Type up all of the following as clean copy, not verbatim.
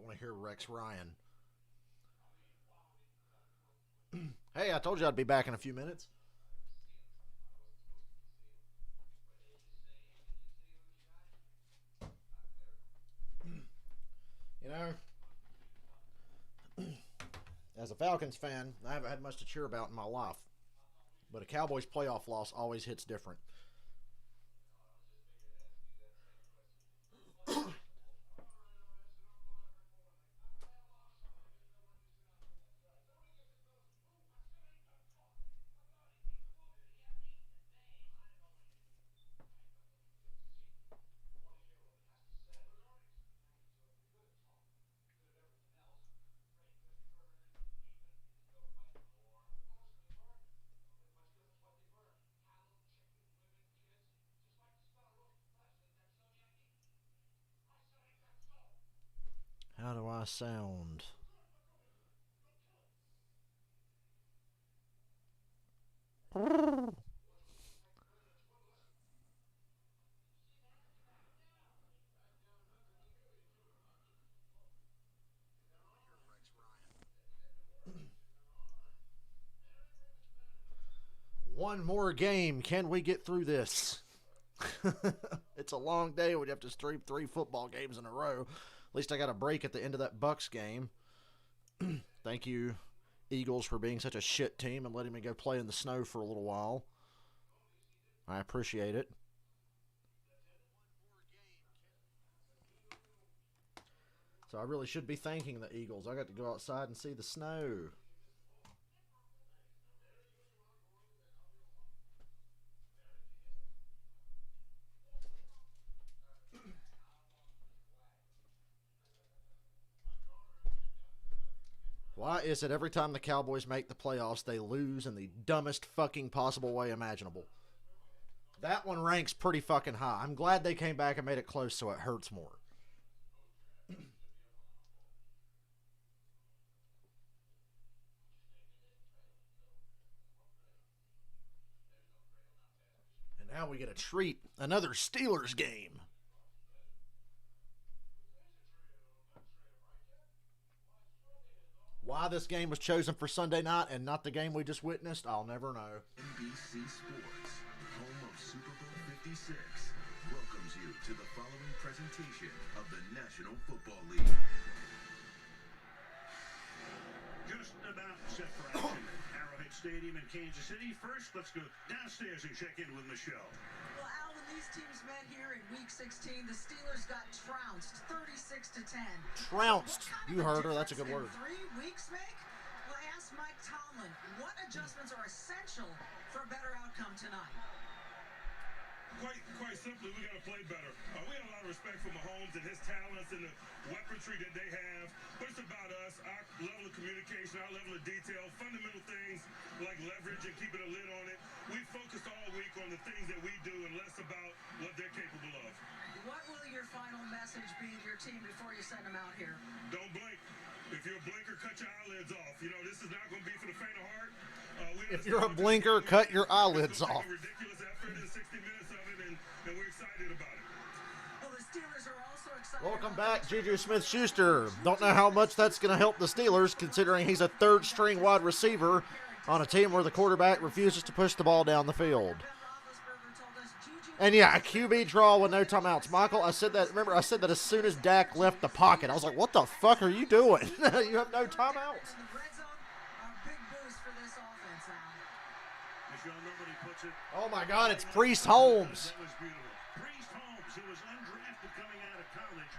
want to hear Rex Ryan. Hey, I told you I'd be back in a few minutes. You know, as a Falcons fan, I haven't had much to cheer about in my life. But a Cowboys playoff loss always hits different. How do I sound? One more game. Can we get through this? It's a long day. We'd have to stream 3 football games in a row. At least I got a break at the end of that Bucks game. Thank you, Eagles, for being such a shit team and letting me go play in the snow for a little while. I appreciate it. So I really should be thanking the Eagles. I got to go outside and see the snow. Why is it every time the Cowboys make the playoffs, they lose in the dumbest fucking possible way imaginable? That one ranks pretty fucking high. I'm glad they came back and made it close so it hurts more. And now we get a treat. Another Steelers game. Why this game was chosen for Sunday night and not the game we just witnessed, I'll never know. NBC Sports, home of Super Bowl 56, welcomes you to the following presentation of the National Football League. Just about set for action at Arrowhead Stadium in Kansas City. First, let's go downstairs and check in with Michelle. Well, Al, when these teams met here in Week 16, the Steelers got trounced 36-10. Trounced. What kind You of heard her. That's a good difference word. in 3 weeks make? Well, ask Mike Tomlin. What adjustments are essential for a better outcome tonight? Quite simply, we got to play better. We have a lot of respect for Mahomes and his talents and the weaponry that they have. But it's about us, our level of communication, our level of detail, fundamental things like leverage and keeping a lid on it. We focused all week on the things that we do and less about what they're capable of. What will your final message be to your team before you send them out here? Don't blink. If you're a blinker, cut your eyelids off. You know, this is not going to be for the faint of heart. If you're a blinker, cut your eyelids off. Ridiculous effort in 60 minutes of it, and we're excited about it. Well, the Steelers are also excited. Welcome about back, Juju Smith-Schuster. Don't know how much that's going to help the Steelers, considering he's a third-string wide receiver on a team where the quarterback refuses to push the ball down the field. Ben Roethlisberger told us Juju. And yeah, a QB draw with no timeouts. Michael, I said that. Remember, I said that as soon as Dak left the pocket. I was like, "What the fuck are you doing? You have no timeouts." In the red zone, a big boost for this offense, Al. Michelle, nobody puts it. Oh my God, it's Priest Holmes. That was beautiful. Priest Holmes, who was undrafted coming out of college,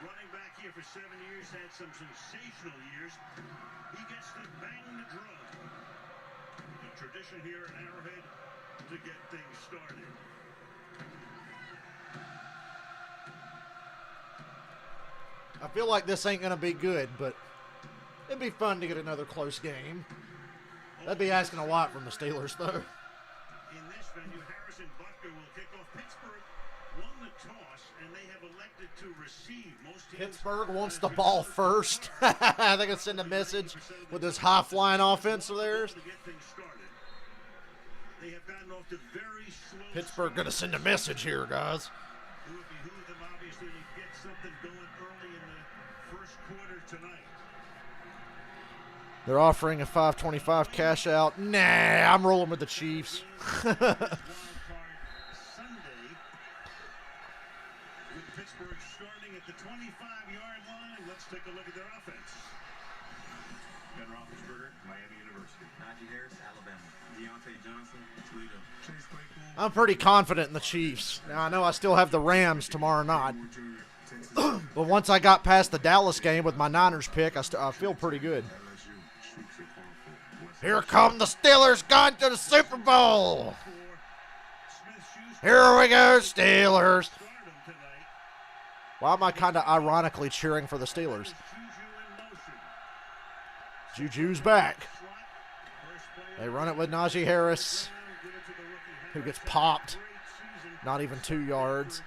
running back here for 7 years, had some sensational years. He gets to bang the drum. The tradition here at Arrowhead to get things started. I feel like this ain't gonna be good, but it'd be fun to get another close game. That'd be asking a lot from the Steelers, though. In this venue, Harrison Butker will kick off. Pittsburgh won the toss, and they have elected to receive. Most teams Pittsburgh wants the ball first. They can send a message with this high-flying offense of theirs. to get things started. They have gotten off to very slow. Pittsburgh gonna send a message here, guys. It would behoove them obviously to get something going early in the first first quarter tonight. They're offering a $5.25 cash out. Nah, I'm rolling with the Chiefs. Wild card Sunday with Pittsburgh starting at the 25-yard line. Let's take a look at their offense. Ben Roethlisberger, Miami University. Najee Harris, Alabama. Deontay Johnson, Toledo. Chase Claypool. I'm pretty confident in the Chiefs. Now, I know I still have the Rams tomorrow night. But once I got past the Dallas game with my Niners pick, I feel pretty good. Here come the Steelers going to the Super Bowl. Here we go, Steelers. Why am I kind of ironically cheering for the Steelers? Juju's back. They run it with Najee Harris, who gets popped. Not even 2 yards.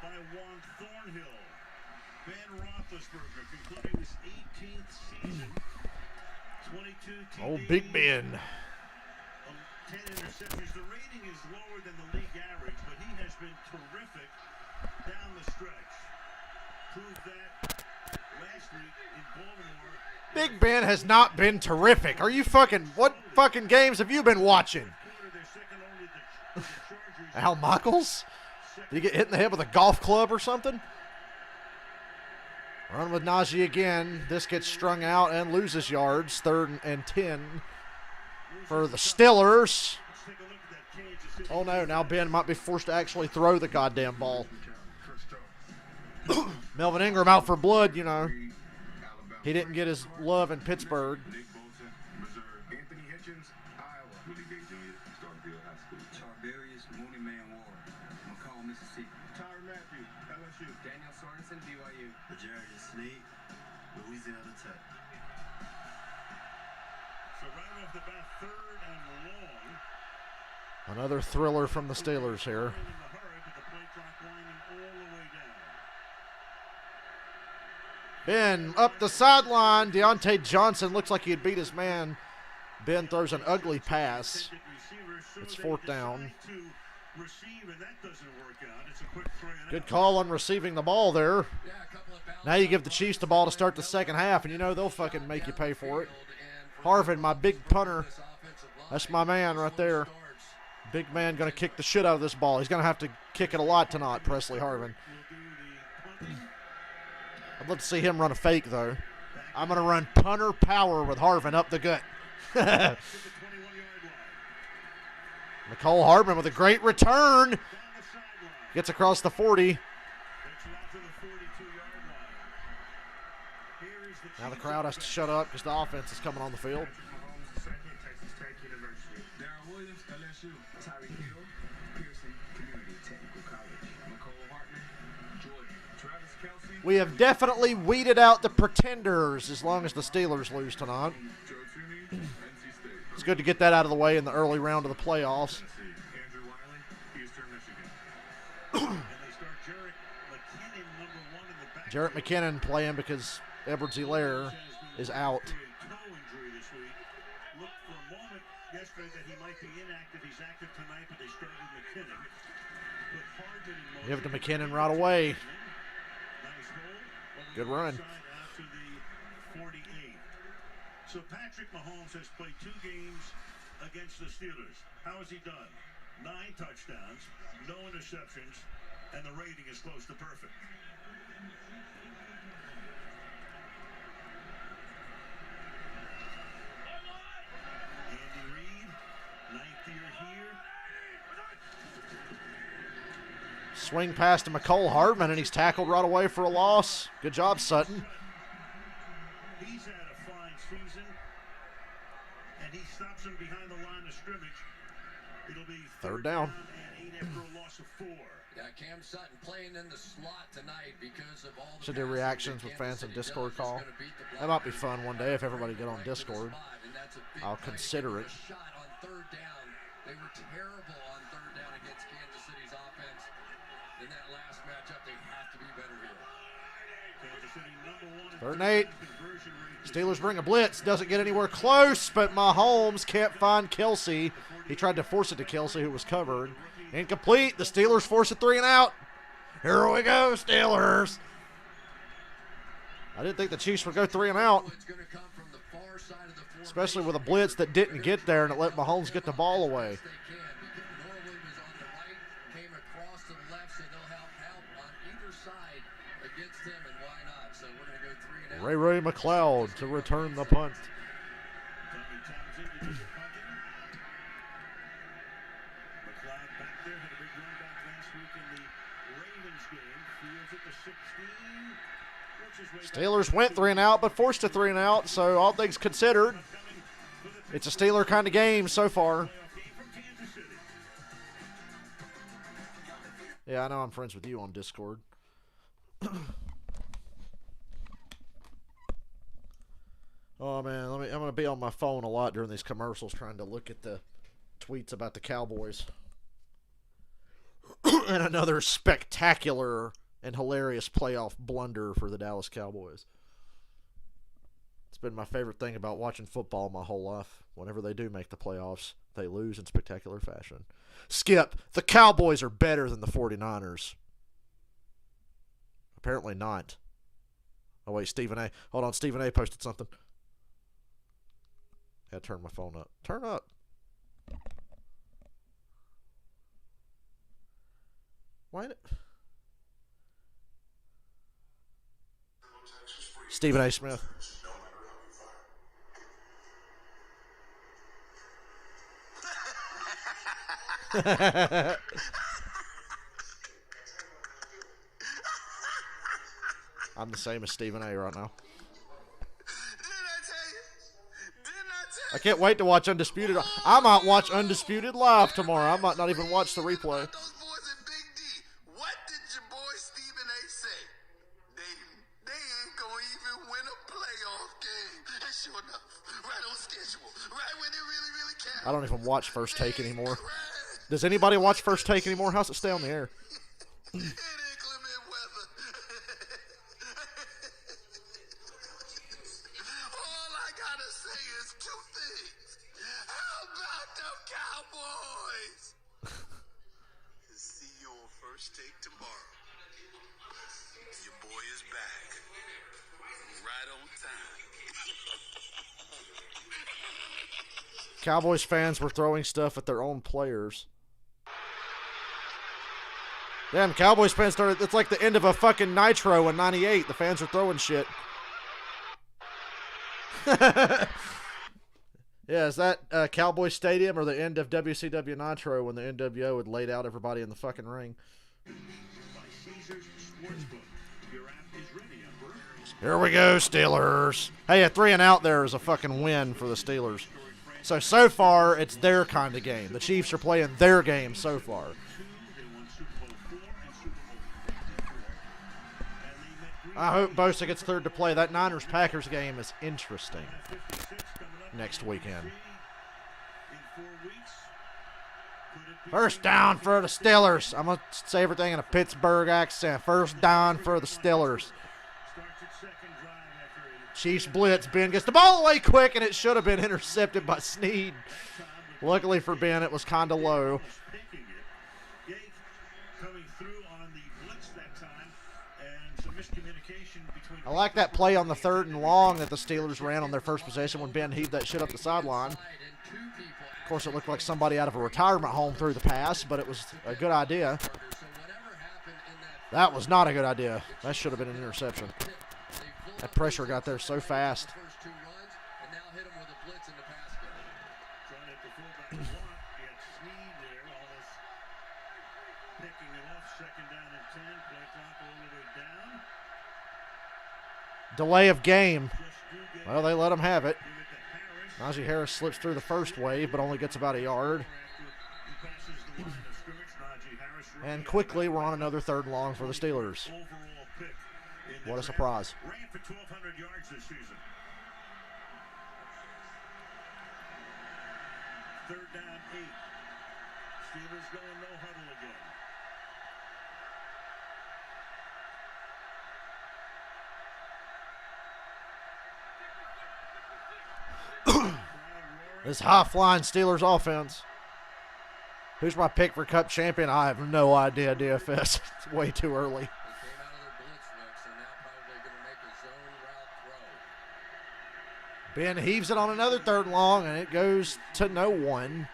By Juan Thornhill. Ben Roethlisberger concluding his 18th season. 22 TDs. Oh, Big Ben. 10 interceptions. The rating is lower than the league average, but he has been terrific down the stretch. Proved that last week in Baltimore. Big Ben has not been terrific. Are you what fucking games have you been watching? They're second only to the Chargers. Al Michaels? Did he get hit in the head with a golf club or something? Run with Najee again. This gets strung out and loses yards. 3rd and 10 for the Steelers. Oh no, now Ben might be forced to actually throw the goddamn ball. Melvin Ingram out for blood, you know. He didn't get his love in Pittsburgh. Anthony Hitchens, Iowa. Willie Gay Jr., Starkville High School. Charberius, Mooney Man War, McCall, Mississippi. Tyron Matthew, LSU. Daniel Sorensen, BYU. Jarius Sneed, Louisiana Tech. So right off the bat, 3rd and long. Another thriller from the Steelers here. In the hurry, but the play clock winding all the way down. Ben up the sideline. Deontay Johnson looks like he had beat his man. Ben throws an ugly pass. It's 4th down. Good call on receiving the ball there. Now you give the Chiefs the ball to start the second half, and you know they'll fucking make you pay for it. Harvin, my big punter. That's my man right there. Big man going to kick the shit out of this ball. He's going to have to kick it a lot tonight, Presley Harvin. I'd love to see him run a fake, though. I'm going to run punter power with Harvin up the gut. Nicole Hardman with a great return. Gets across the 40. Now the crowd has to shut up because the offense is coming on the field. Darren Williams, LSU. Tyreek Hill, Pearson Community Technical College. McCole Hartman, Georgia. Travis Kelce. We have definitely weeded out the pretenders as long as the Steelers lose tonight. It's good to get that out of the way in the early round of the playoffs. Andrew Wiley, Eastern Michigan. And they start Jarrett McKinnon, number 1 in the back. Jarrett McKinnon playing because Edwards-Helaire is out. Toe injury this week. Looked for a moment yesterday that he might be inactive. He's active tonight, but they started McKinnon. Put Hardman in motion. Give it to McKinnon right away. Nice hole. Good run. Out to the 48. So Patrick Mahomes has played 2 games against the Steelers. How has he done? 9 touchdowns, no interceptions, and the rating is close to perfect. Andy Reid, 9th year here. Swing pass to McCole Hardman, and he's tackled right away for a loss. Good job, Sutton. He's had a fine season, and he stops him behind the line of scrimmage. It'll be 3rd down. And 8 after a loss of 4. Yeah, Cam Sutton playing in the slot tonight because of all the Should do reactions with fans in Discord call. That might be fun one day if everybody get on Discord. I'll consider it. Shot on 3rd down. They were terrible on 3rd down against Kansas City's offense. In that last matchup, they have to be better here. Kansas City number 1 in 3rd and 8. conversion rate. Steelers bring a blitz. Doesn't get anywhere close, but Mahomes can't find Kelce. He tried to force it to Kelce, who was covered. Incomplete. The Steelers force a 3 and out. Here we go, Steelers. I didn't think the Chiefs would go 3 and out, It's going to come from the far side of the formation. especially with a blitz that didn't get there and it let Mahomes get the ball away. They can, because Norwood was on the right, came across to the left, so they'll have help on either side against him, and why not? So we're going to go 3 and out. Ray McLeod to return the punt. Tommy Townsend to do the punting. McLeod back there had a big run back last week in the Ravens game. Fields at the 16. Works his way back. Steelers went 3 and out, but forced a 3 and out, so all things considered, it's a Steeler kind of game so far. Playoff game from Kansas City. Yeah, I know I'm friends with you on Discord. Oh man, I'm gonna be on my phone a lot during these commercials trying to look at the tweets about the Cowboys. And another spectacular and hilarious playoff blunder for the Dallas Cowboys. It's been my favorite thing about watching football my whole life. Whenever they do make the playoffs, they lose in spectacular fashion. Skip, the Cowboys are better than the 49ers. Apparently not. Oh wait, Stephen A. Hold on, Stephen A. posted something. Had to turn my phone up. Turn up. Why? Stephen A. Smith. I'm the same as Stephen A. right now. I can't wait to watch Undisputed. I might watch Undisputed live tomorrow. I might not even watch the replay. Those boys in Big D. What did your boy Stephen A. say? They ain't gonna even win a playoff game. And sure enough, right on schedule, right when it really, really counts. I don't even watch First Take anymore. Does anybody watch First Take anymore? How's it stay on the air? In inclement weather. All I gotta say is 2 things. How about them Cowboys? See you on First Take tomorrow. Your boy is back. Right on time. Cowboys fans were throwing stuff at their own players. Damn, Cowboys fans started. It's like the end of a fucking Nitro in '98. The fans are throwing shit. Yeah, is that Cowboy Stadium or the end of WCW Nitro when the NWO had laid out everybody in the fucking ring? By Caesars Sportsbook. Your app is ready, Emperor. Here we go, Steelers. Hey, a 3 and out there is a fucking win for the Steelers. So far, it's their kind of game. The Chiefs are playing their game so far. They won Super Bowl IV and Super Bowl 54. And they met Green I hope Bosa gets cleared to play. That Niners-Packers game is interesting 56 coming up next weekend. in 4 weeks. Could it be First down for the Steelers. I'm going to say everything in a Pittsburgh accent. First down for the Steelers. starts its second drive after a Chiefs blitz. Ben gets the ball away quick, and it should have been intercepted by Snead. Luckily for Ben, it was kind of low. picking it. Gate coming through on the blitz that time, and some miscommunication between. I like that play on the 3rd and long that the Steelers ran on their first possession when Ben heaved that shit up the sideline. Of course, it looked like somebody out of a retirement home threw the pass, but it was a good idea. That was not a good idea. That should have been an interception. That pressure got there so fast. First 2 runs, and now hit him with a blitz in the pass game. Trying at the fullback slot. He had Snead there. Wallace picking it off. Second down and 10. Play clock all the way down. Delay of game. Just do get Well, they let him have it. give it to Harris. Najee Harris slips through the first wave, but only gets about a yard. He passes the line of scrimmage. Najee Harris And quickly, we're on another 3rd and long for the Steelers. overall pick. in the What a draft. surprise. Ran for 1,200 yards this season. 3rd down 8. Steelers going no huddle again. This high-flying Steelers offense. Who's my pick for Cup champion? I have no idea, DFS. It's way too early. They came out of their blitz look, so now probably going to make a zone route Ben heaves it on another 3rd and long, and it goes to no one.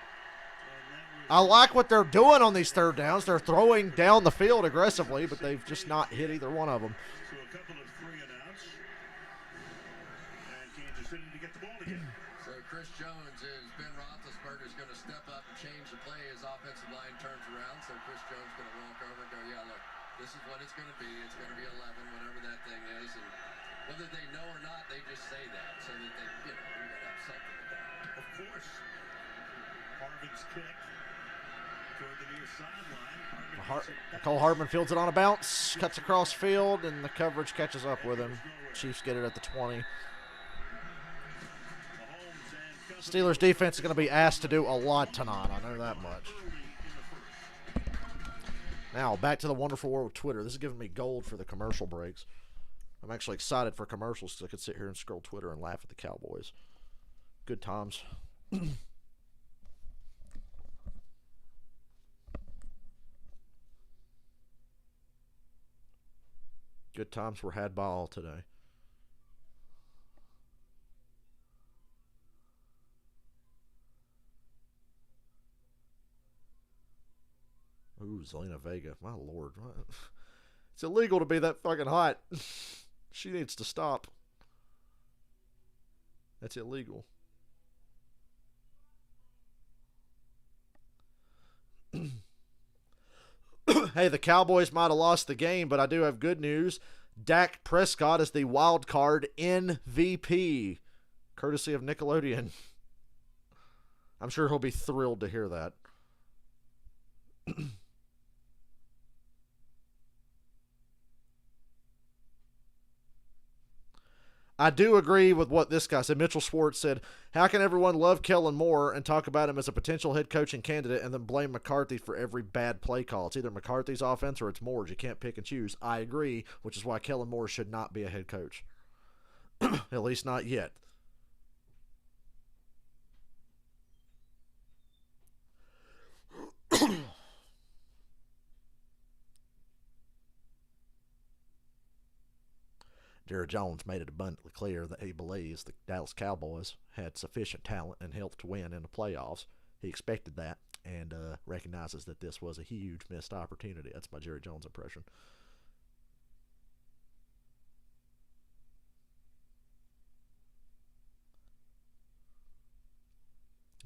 I like what they're doing on these 3rd downs. They're throwing down the field aggressively, but they've just not hit either one of them. So a couple of 3 and outs. And Kansas City to get the ball again. So Chris Jones is Ben Roethlisberger's going to step up and change the play. His offensive line turns around, so Chris Jones is going to walk over and go, yeah, look, this is what it's going to be. It's going to be 11, whatever that thing is. And whether they know or not, they just say that so that they, you know, we're going to have something to that. Of course. Harvin's kick toward the near sideline. Nicole Hardman fields it on a bounce, cuts across field, and the coverage catches up with him. Chiefs get it at the 20. Steelers defense is going to be asked to do a lot tonight. I know that much. Now, back to the wonderful world of Twitter. This is giving me gold for the commercial breaks. I'm actually excited for commercials because I could sit here and scroll Twitter and laugh at the Cowboys. Good times. Good times were had by all today. Ooh, Zelina Vega. My lord. It's illegal to be that fucking hot. She needs to stop. That's illegal. Hey, the Cowboys might have lost the game, but I do have good news. Dak Prescott is the wild card MVP, courtesy of Nickelodeon. I'm sure he'll be thrilled to hear that. I do agree with what this guy said. Mitchell Schwartz said, how can everyone love Kellen Moore and talk about him as a potential head coaching candidate and then blame McCarthy for every bad play call? It's either McCarthy's offense or it's Moore's. You can't pick and choose. I agree, which is why Kellen Moore should not be a head coach. At least not yet. Jerry Jones made it abundantly clear that he believes the Dallas Cowboys had sufficient talent and health to win in the playoffs. He expected that and recognizes that this was a huge missed opportunity. That's my Jerry Jones impression.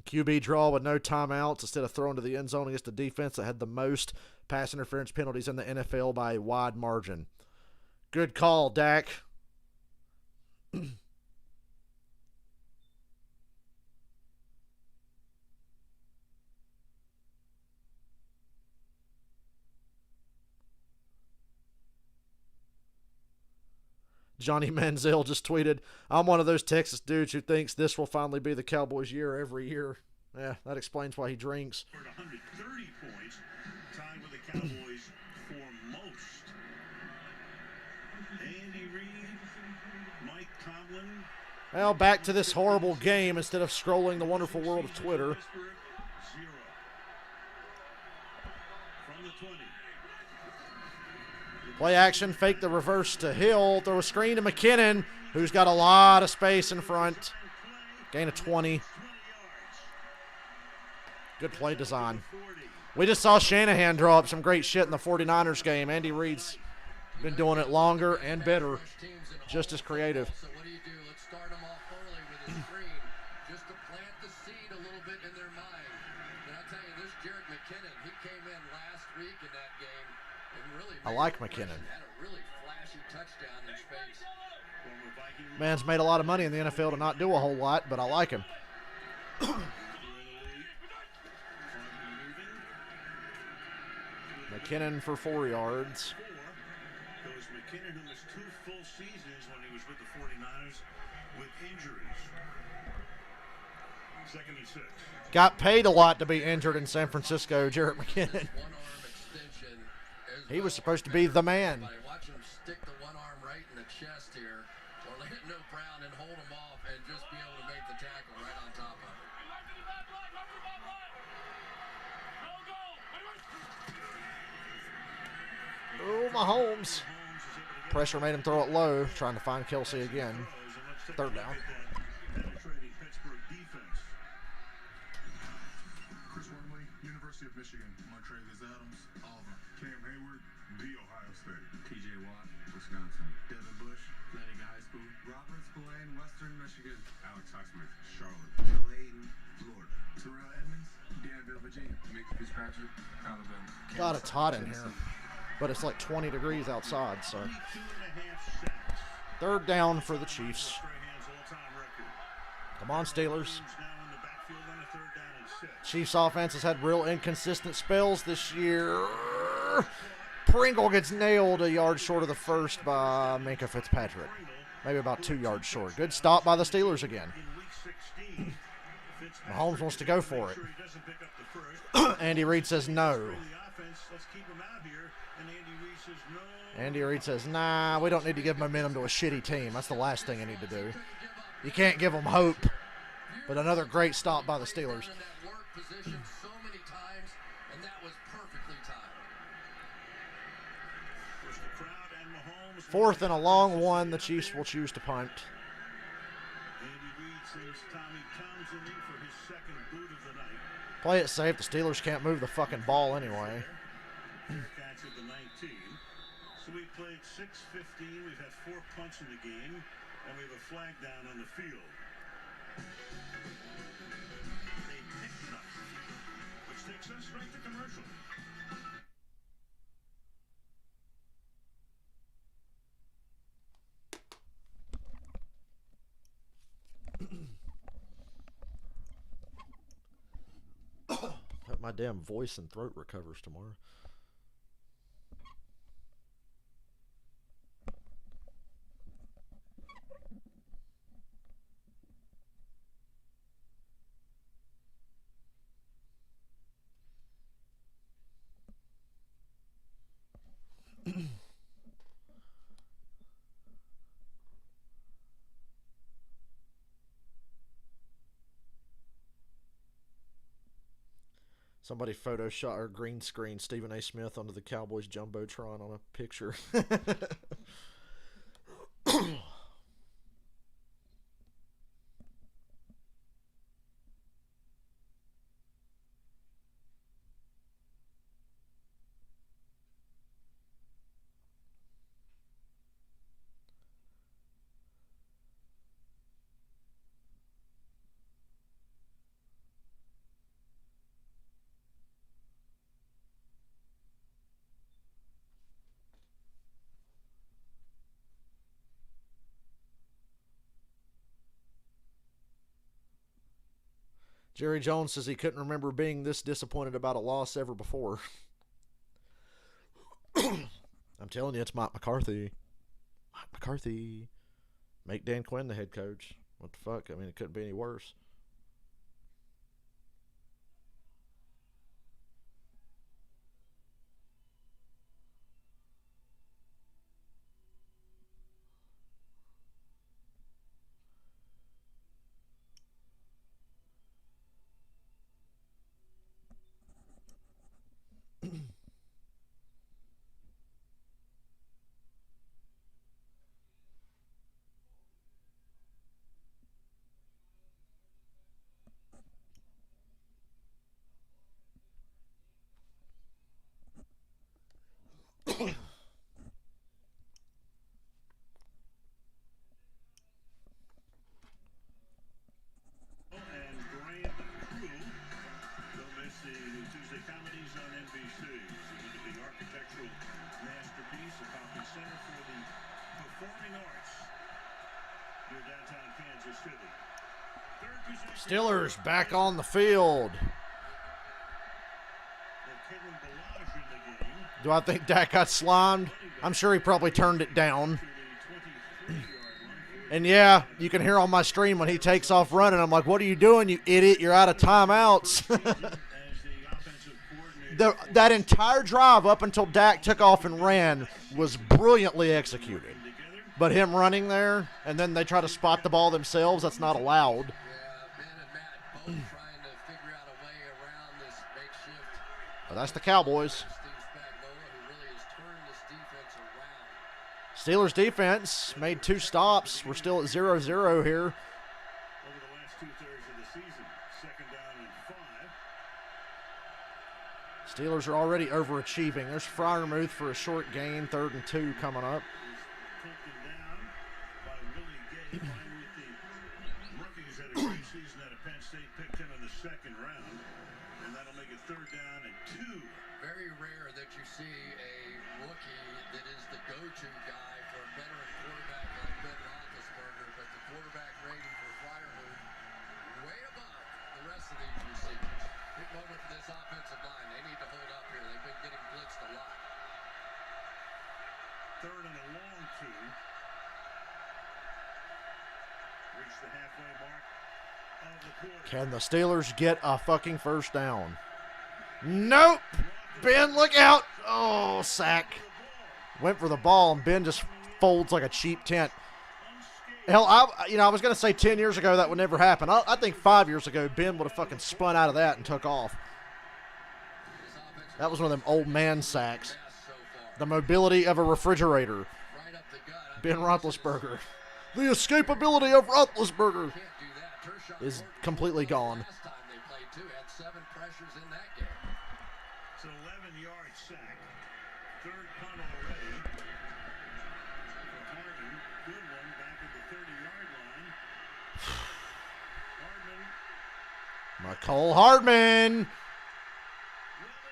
QB draw with no timeouts instead of throwing to the end zone against the defense that had the most pass interference penalties in the NFL by a wide margin. Good call, Dak. Johnny Manziel just tweeted, I'm one of those Texas dudes who thinks this will finally be the Cowboys' year every year. Yeah, that explains why he drinks. 130 points, tied with the Cowboys for most. Andy Reid, Mike Tomlin. Well, back to this horrible game instead of scrolling the wonderful world of Twitter. 0 from the 20. Play action, fake the reverse to Hill. Throw a screen to McKinnon, who's got a lot of space in front. Gain of 20. Good play design. We just saw Shanahan draw up some great shit in the 49ers game. Andy Reid's been doing it longer and better. Just as creative. So what do you do? Let's start them off early with a screen just to plant the seed a little bit in their mind. And I'll tell you, this Jerick McKinnon, he came in last week in that game and really I like McKinnon. had a really flashy touchdown in space. Man's made a lot of money in the NFL to not do a whole lot, but I like him. McKinnon for 4 yards. Goes McKinnon, who missed 2 full seasons when he was with the 49ers with injuries. 2nd and 6. Got paid a lot to be injured in San Francisco, Jerick McKinnon. One arm extension as He was well. supposed to be the man. Watch him stick the one arm right in the chest here, or let it no Brown and hold him off and just be able to make the tackle right on top of him. Oh, Mahomes. Pressure made him throw it low, trying to find Kelsey again. 3rd down. University of Michigan. Montravius Adams, Auburn. Cam Hayward, The Ohio State. TJ Watt, Wisconsin. Devin Bush, Connecticut High School. Robert Spillane, Western Michigan. Alex Highsmith, Charlotte. Bill Hayden, Florida. Terrell Edmonds, Danville, Virginia. Mick Fitzpatrick, Alabama. God, it's hot in here. But it's like 20 degrees outside, so. 22.5 sacks. Third down for the Chiefs. Strahan's all-time record. Come on, Steelers. Now in the backfield on a 3rd down and 6. Chiefs offense has had real inconsistent spells this year. Pringle gets nailed a yard short of the first by Minka Fitzpatrick. Maybe about 2 yards short. Good stop by the Steelers again. In week 16, Mahomes wants to go for it. sure he doesn't pick up the first. Andy Reid says no. The offense, let's keep him out here. And Andy Reid says no. Andy Reid says, nah, we don't need to give momentum to a shitty team. That's the last thing you need to do. You can't give them hope. But another great stop by the Steelers. In that work position so many times, and that was perfectly timed. First the crowd and Mahomes. 4th and a long one. The Chiefs will choose to punt. Andy Reid sends Tommy Townsend in for his 2nd boot of the night. Play it safe. The Steelers can't move the fucking ball anyway. Catch at the 19. So we played 6:15. We've had 4 punts in the game, and we have a flag down on the field. They picked it up, which takes us right to commercial. Hope my damn voice and throat recovers tomorrow. Somebody Photoshop or green screen Stephen A. Smith onto the Cowboys Jumbotron on a picture. Jerry Jones says he couldn't remember being this disappointed about a loss ever before. I'm telling you, it's Mike McCarthy. Mike McCarthy. Make Dan Quinn the head coach. What the fuck? I mean, it couldn't be any worse. Steelers back on the field. Do I think Dak got slimed? I'm sure he probably turned it down. And yeah, you can hear on my stream when he takes off running, I'm like, what are you doing, you idiot? You're out of timeouts. That entire drive up until Dak took off and ran was brilliantly executed. But him running there, and then they try to spot the ball themselves, that's not allowed. Trying to figure out a way around this makeshift. But that's the Cowboys. Steelers defense made 2 stops. We're still at 0-0 here. Over the last 2/3 of the season, 2nd down and 5. Steelers are already overachieving. There's Freiermuth for a short gain, 3rd and 2 coming up. Taken down by Willie Gay. Freiermuth, the rookie, who's had a great season out of Penn State, picked him in the 2nd round. And that'll make it 3rd down and 2. Very rare that you see a rookie that is the go-to guy for a veteran quarterback like Ben Roethlisberger, but the quarterback rating for Freiermuth way above the rest of these receivers. Big moment for this offensive line. They need to hold up here. They've been getting blitzed a lot. 3rd and a long 2. Reach the halfway mark of the quarter. Can the Steelers get a fucking first down? Nope. Ben, look out. Oh, sack. Went for the ball, and Ben just folds like a cheap tent. Hell, I was going to say 10 years ago that would never happen. I think 5 years ago, Ben would have fucking spun out of that and took off. That was one of them old man sacks. The mobility of a refrigerator. Ben Roethlisberger. The escapability of Roethlisberger is completely gone. It's an 11-yard sack. 3rd punt already. Hardman, good one, back at the 30-yard line. McCole Hardman.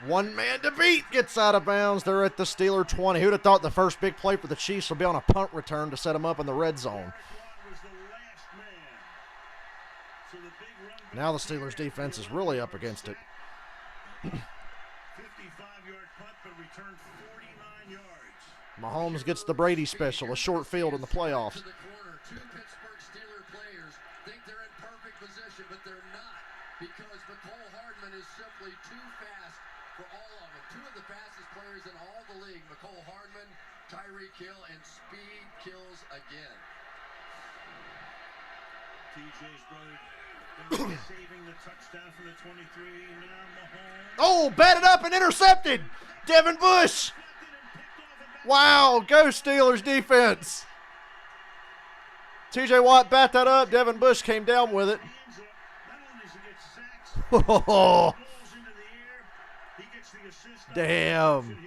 One man to beat gets out of bounds. They're at the Steeler 20. Who'd have thought the first big play for the Chiefs will be on a punt return to set them up in the red zone? Now the Steelers defense is really up against it. 55-yard punt, but returned 49 yards. Mahomes gets the Brady special, a short field in the playoffs. To the corner. 2 Pittsburgh Steeler players think they're in perfect position, but they're not, because McCole Hardman is simply too fast for all of them. 2 of the fastest players in all the league, McCole Hardman, Tyreek Hill, and speed kills again. TJ's brother saving the touchdown from the 23. Now Mahomes. Oh, batted up and intercepted. Devin Bush. Wow, go Steelers defense. TJ Watt bat that up. Devin Bush came down with it. Oh, damn.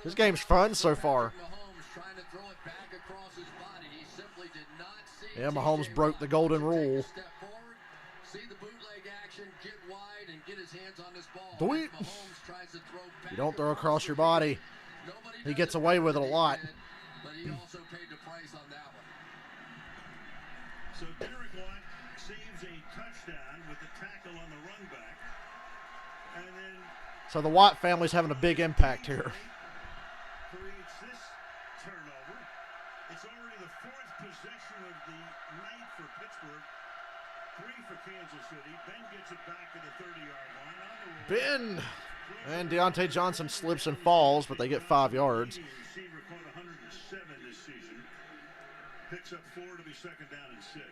This game's fun so far. Yeah, Mahomes broke the golden rule. See the bootleg action, get wide and get his hands on this ball. You don't throw across your body. He gets away with it a lot. But he also paid the price on that one. So Derek Watt saves a touchdown with the tackle on the run back. And then So the Watt family's having a big impact here. creates this turnover. It's already the 4th possession of the night for Pittsburgh. 3 for Kansas City. Ben gets it back to the 30-yard line. On the roll. Ben and Deontay Johnson slips and falls, but they get 5 yards. Receiver caught 107 this season. Picks up 4 to be 2nd down and 6.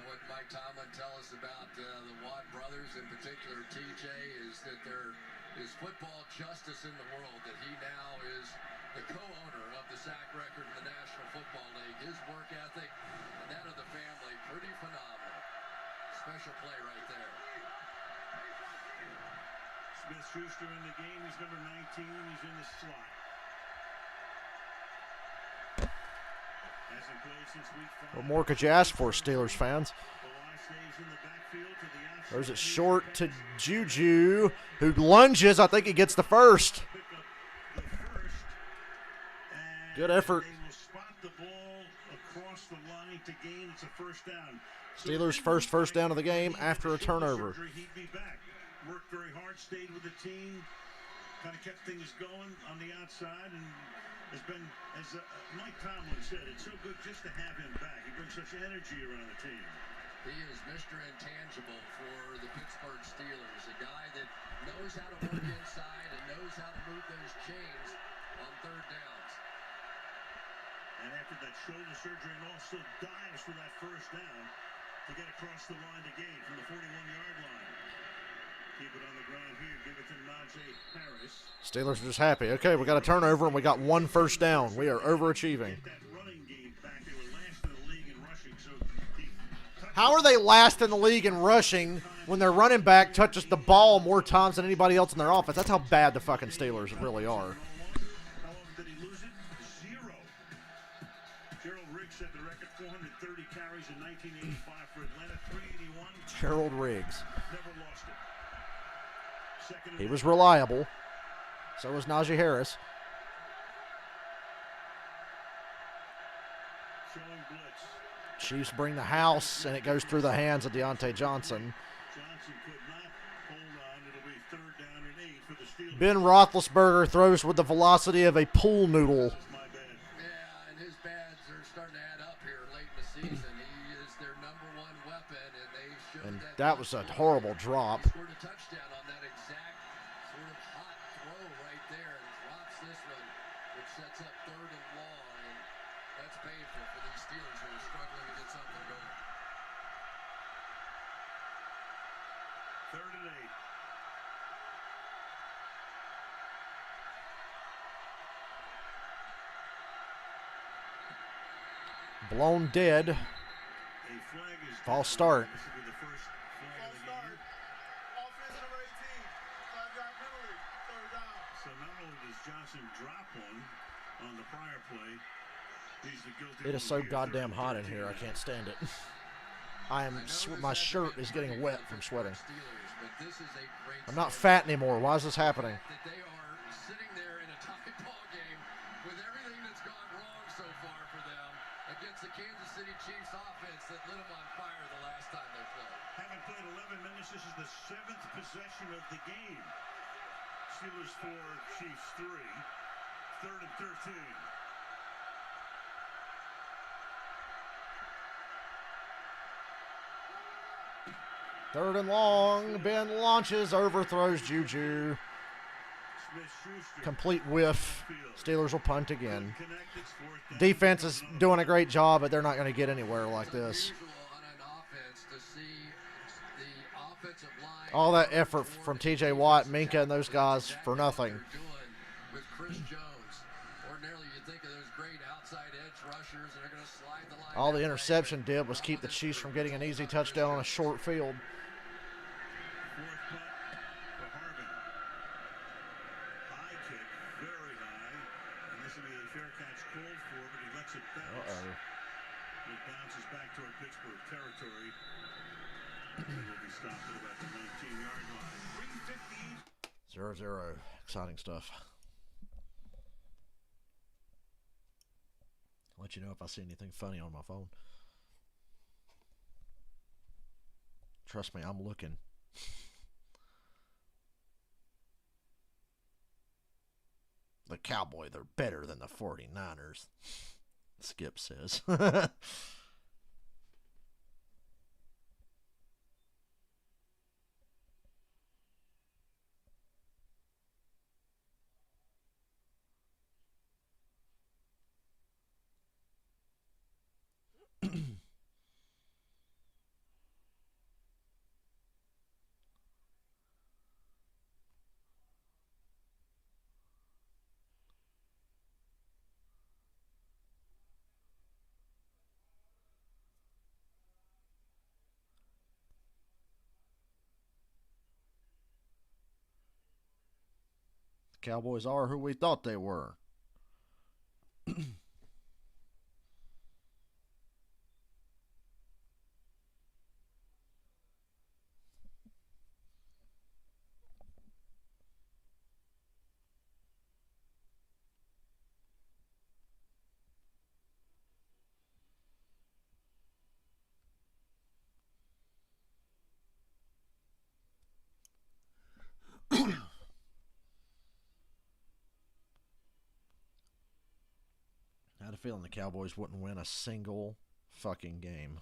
What Mike Tomlin tell us about the Watt brothers, in particular TJ, is that there is football justice in the world, that he now is the co-owner of the sack record in the National Football League. His work ethic and that of the family, pretty phenomenal. Special play right there. Smith-Schuster in the game. He's number 19. He's in the slot. Hasn't played since week 5. What more could you ask for, Steelers fans? Throws it short to Juju, who lunges. I think he gets the first. Good effort. Steelers' first down of the game after a turnover. Worked very hard, stayed with the team, kind of kept things going on the outside, and has been, as Mike Tomlin said, it's so good just to have him back. He brings such energy around the team. He is Mr. Intangible for the Pittsburgh Steelers, a guy that knows how to work inside and knows how to move those chains on 3rd downs. And after that shoulder surgery and all, still dives for that first down to get across the line to gain from the 41-yard line. Keep it on the ground here, give it to Najee Harris. Steelers are just happy. Okay, we got a turnover and we got 1 first down. We are overachieving. How are they last in the league in rushing when their running back touches the ball more times than anybody else in their offense. That's how bad the fucking Steelers really are. How often did he lose it? 0. Gerald Riggs set the record, 430 carries in 1985 for Atlanta, 381. Gerald Riggs. Never lost it. Second and He was reliable. So was Najee Harris. showing blitz. Chiefs bring the house, and it goes through the hands of Deontay Johnson. Johnson could not hold on. It'll be 3rd down and 8 for the Steelers. Ben Roethlisberger throws with the velocity of a pool noodle. That's my bad. Yeah, and his bads are starting to add up here late in the season. He is their #1 weapon, and they showed And that. that was a horrible drop. He scored a touchdown on that exact sort of hot throw right there, and drops this one, which sets up 3rd and long, and that's painful for these Steelers who are struggling to get something going. 3rd and 8. Blown dead. A flag is False down. start. This will be the first flag of the game. Offense number 18. 5-yard penalty. 3rd down. So not only does Johnson drop one on the prior play, he's the guilty It is one so here, goddamn 3rd and hot in 13 here. I now. can't stand it. I am. My shirt is getting wet from sweating. Steelers, but this is a great I'm not start. fat anymore. Why is this happening? That they are sitting there in a tie ball game with everything that's gone wrong so far for them against the Kansas City Chiefs offense that lit them on fire the last time they played. Having played 11 minutes, this is the 7th possession of the game. Steelers 4, Chiefs 3. 3rd and 13. Third and long. Ben launches, overthrows Juju. Smith-Schuster. Complete whiff. Steelers will punt again. Connect, it's 4th down. Defense is doing a great job, but they're not going to get anywhere like this. Unusual on an offense to see the offensive line. All that effort from T.J. Watt, Minka, and those guys for nothing. They're doing with Chris Jones. Ordinarily, you think of those great outside edge rushers, and they're going to slide the line. All the that way, interception but did was keep the Chiefs from getting an easy touchdown on a short field. 4th punt for Harvin. High kick, very high. And this will be a fair catch called for, but he lets it bounce. Uh-oh. It bounces back toward Pittsburgh territory. And will be stopped at about the 19-yard line. 3:50. 0-0. Exciting stuff. I'll let you know if I see anything funny on my phone. Trust me, I'm looking. The Cowboy, they're better than the 49ers. Skip says. Cowboys are who we thought they were. I had a feeling the Cowboys wouldn't win a single fucking game.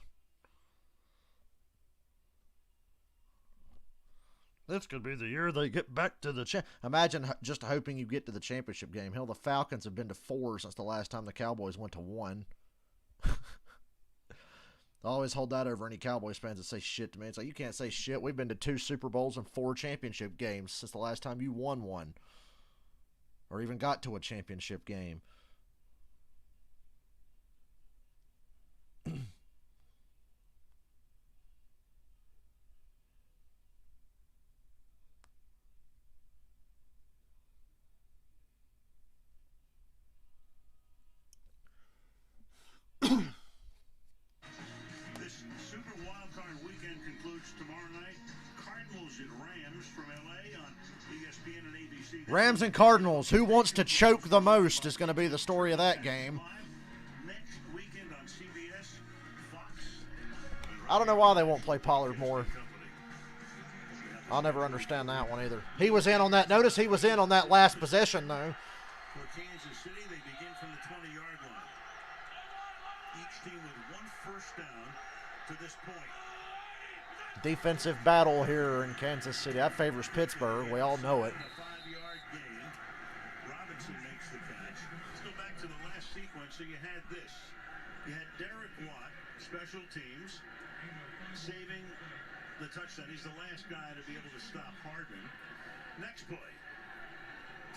This could be the year they get back to the Imagine just hoping you get to the championship game. Hell, the Falcons have been to 4 since the last time the Cowboys went to 1. I always hold that over any Cowboys fans that say shit to me. It's like, you can't say shit. We've been to 2 Super Bowls and 4 championship games since the last time you won one. Or even got to a championship game. Rams and Cardinals. Who wants to choke the most is going to be the story of that game. Next weekend on CBS, Fox. I don't know why they won't play Pollard more. I'll never understand that one either. He was in on that. Notice he was in on that last possession, though. For Kansas City, they begin from the 20-yard line. Each team with 1 first down to this point. Defensive battle here in Kansas City. That favors Pittsburgh. We all know it. A 5-yard gain. Robinson makes the catch. Let's go back to the last sequence. So you had this. You had Derek Watt, special teams, saving the touchdown. He's the last guy to be able to stop Hardman. Next play.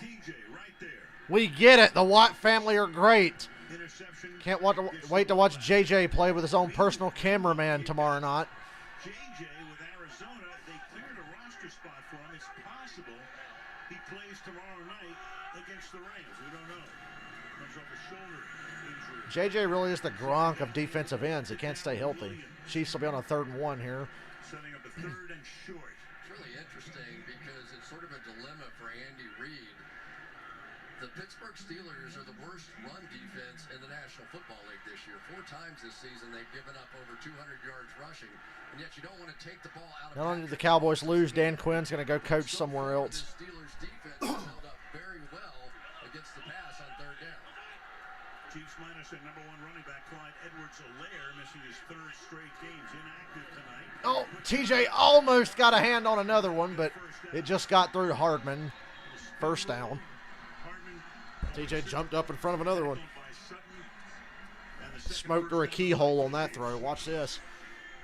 TJ right there. We get it. The Watt family are great. Interception. Can't wait to watch JJ play with his own personal cameraman tomorrow night. JJ with Arizona, they cleared a roster spot for him. It's possible he plays tomorrow night against the Rams. We don't know. Comes off a shoulder injury. JJ really is the Gronk of defensive ends. He can't stay healthy. Chiefs will be on a 3rd and 1 here. Setting up a 3rd and short. It's really interesting because it's sort of a dilemma for Andy Reid. The Pittsburgh Steelers are the worst run defense in the National Football League this year. 4 times this season they've given up over 200 yards rushing, and yet you don't want to take the ball out of. Not only did the Cowboys lose, Dan Quinn's going to go coach somewhere else. The Steelers defense has held up very well against the pass on 3rd down. Chiefs minus their #1 running back, Clyde Edwards-Helaire, missing his 3rd straight games, inactive tonight. Oh, TJ almost got a hand on another one, but it just got through Hardman. 1st down. TJ jumped up in front of another one. Smoked through a keyhole on that throw. Watch this.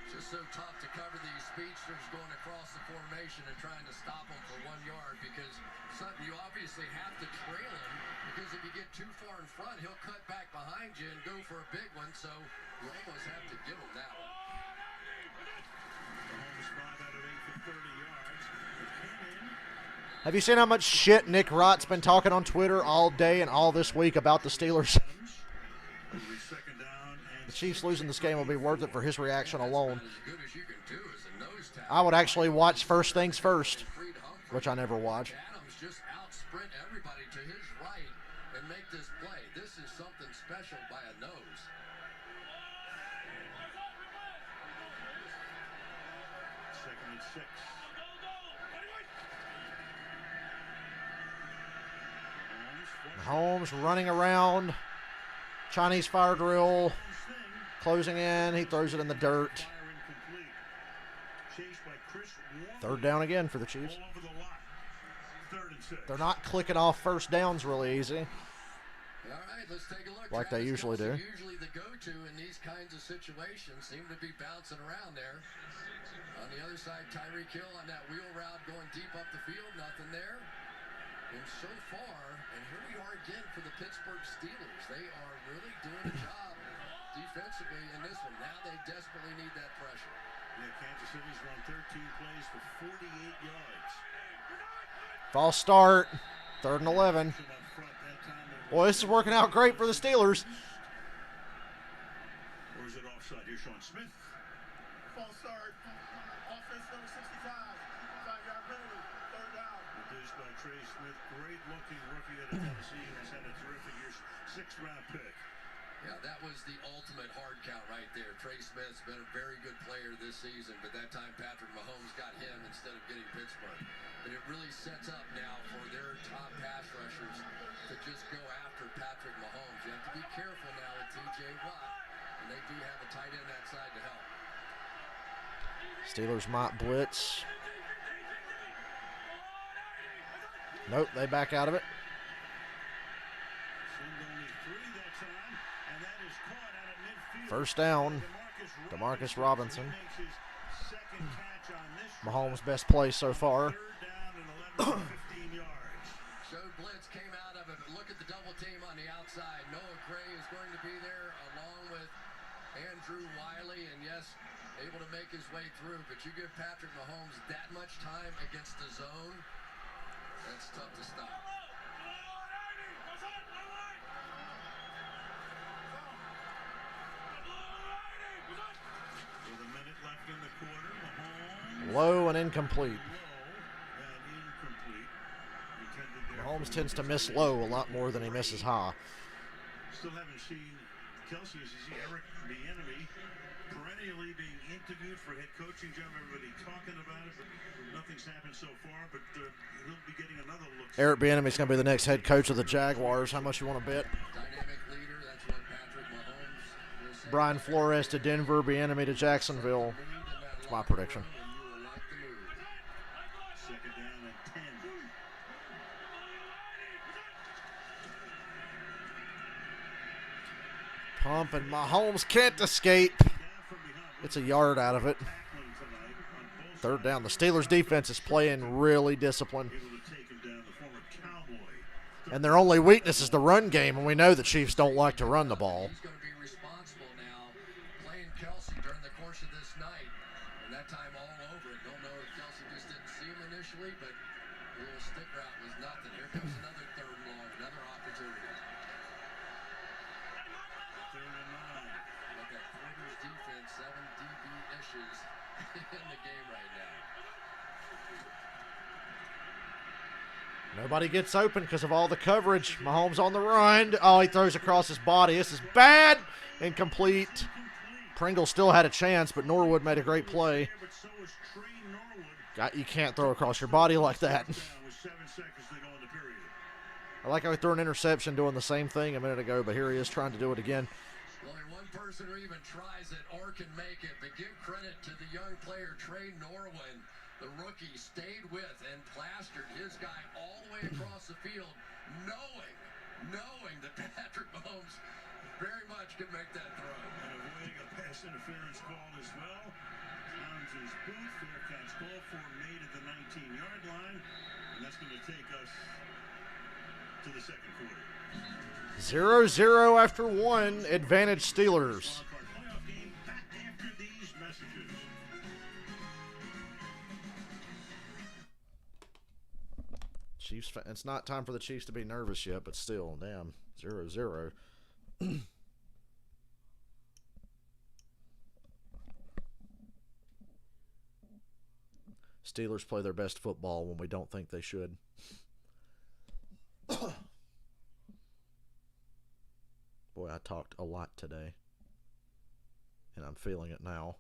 It's just so tough to cover these speedsters going across the formation and trying to stop them for 1 yard because Sutton, you obviously have to trail him because if you get too far in front, he'll cut back behind you and go for a big one. So you almost have to give him that one. Mahomes 5 out of 8 for 30 yards. Have you seen how much shit Nick Rott's been talking on Twitter all day and all this week about the Steelers? The Chiefs losing this game will be worth it for his reaction alone. I would actually watch First Things First, which I never watch. Adams just out-sprint everybody to his right and make this play. This is something special by a nose. Second and 6. Mahomes running around. Chinese fire drill. Closing in. He throws it in the dirt. 3rd down again for the Chiefs. They're not clicking off first downs really easy. All right, let's take a look. Like they usually do. Usually the go-to in these kinds of situations seem to be bouncing around there. On the other side, Tyreek Hill on that wheel route going deep up the field. Nothing there. And so far, and here we are again for the Pittsburgh Steelers. They are really doing a job defensively in this one. Now they desperately need that pressure. Yeah, Kansas City's run 13 plays for 48 yards. False start. 3rd and 11. Boy, this is working out great for the Steelers. Or is it offside? Here's Sean Smith. False start. Offense number 65. 5-yard penalty. 3rd down. Produced by Trey Smith. Great looking rookie out of Tennessee. Has had a terrific year. 6th-round pick. Yeah, that was the ultimate hard count right there. Trey Smith's been a very good player this season, but that time Patrick Mahomes got him instead of getting Pittsburgh. But it really sets up now for their top pass rushers to just go after Patrick Mahomes. You have to be careful now with TJ Watt, and they do have a tight end that side to help. Steelers might blitz. Nope, they back out of it. First down, Demarcus Robinson. Mahomes' best play so far. Showed blitz, came out of it, but look at the double team on the outside. Noah Gray is going to be there along with Andrew Wiley, and yes, able to make his way through, but you give Patrick Mahomes that much time against the zone, that's tough to stop. With a minute left in the quarter, Mahomes Low and incomplete. low and incomplete. Intended Mahomes tends to miss low a lot more than he misses high. Still haven't seen Kelsey. As you see Eric Bieniemy perennially being interviewed for a head coaching job. Everybody talking about it, but nothing's happened so far. But he'll be getting another look. Eric Bieniemy's going to be the next head coach of the Jaguars. How much you want to bet? Dynamic leader, that's what Patrick Mahomes will say. Brian Flores to Denver, Bieniemy to Jacksonville. That's my prediction. Second down and 10. Pump, and Mahomes can't escape. It's a yard out of it. Third down. The Steelers' defense is playing really disciplined. And their only weakness is the run game, and we know the Chiefs don't like to run the ball. He's going to be responsible now, playing Kelsey during the course of this night. And that time all over it. Don't know if Kelsey just didn't see him initially, but the little stick route was nothing. Here comes another third and long, another opportunity. Look at Porter's defense, 7 DB issues in the game right now. Nobody gets open because of all the coverage. Mahomes on the run. Oh, he throws across his body. This is bad. Incomplete. Pringle still had a chance, but Norwood made a great play. You can't throw across your body like that. I like how he threw an interception doing the same thing a minute ago, but here he is trying to do it again. Only one person who even tries it or can make it, but give credit to the young player, Trey Norwin. The rookie stayed with and plastered his guy all the way across the field, knowing that Patrick Mahomes very much could make that throw. And avoiding a pass interference call as well. Townsend's boot, fair catch call for made at the 19-yard line. And that's going to take us to the second quarter. 0-0 after 1. Advantage Steelers. Playoff game back after these messages. Chiefs. It's not time for the Chiefs to be nervous yet, but still, damn, 0-0. Steelers play their best football when we don't think they should. Boy, I talked a lot today, and I'm feeling it now.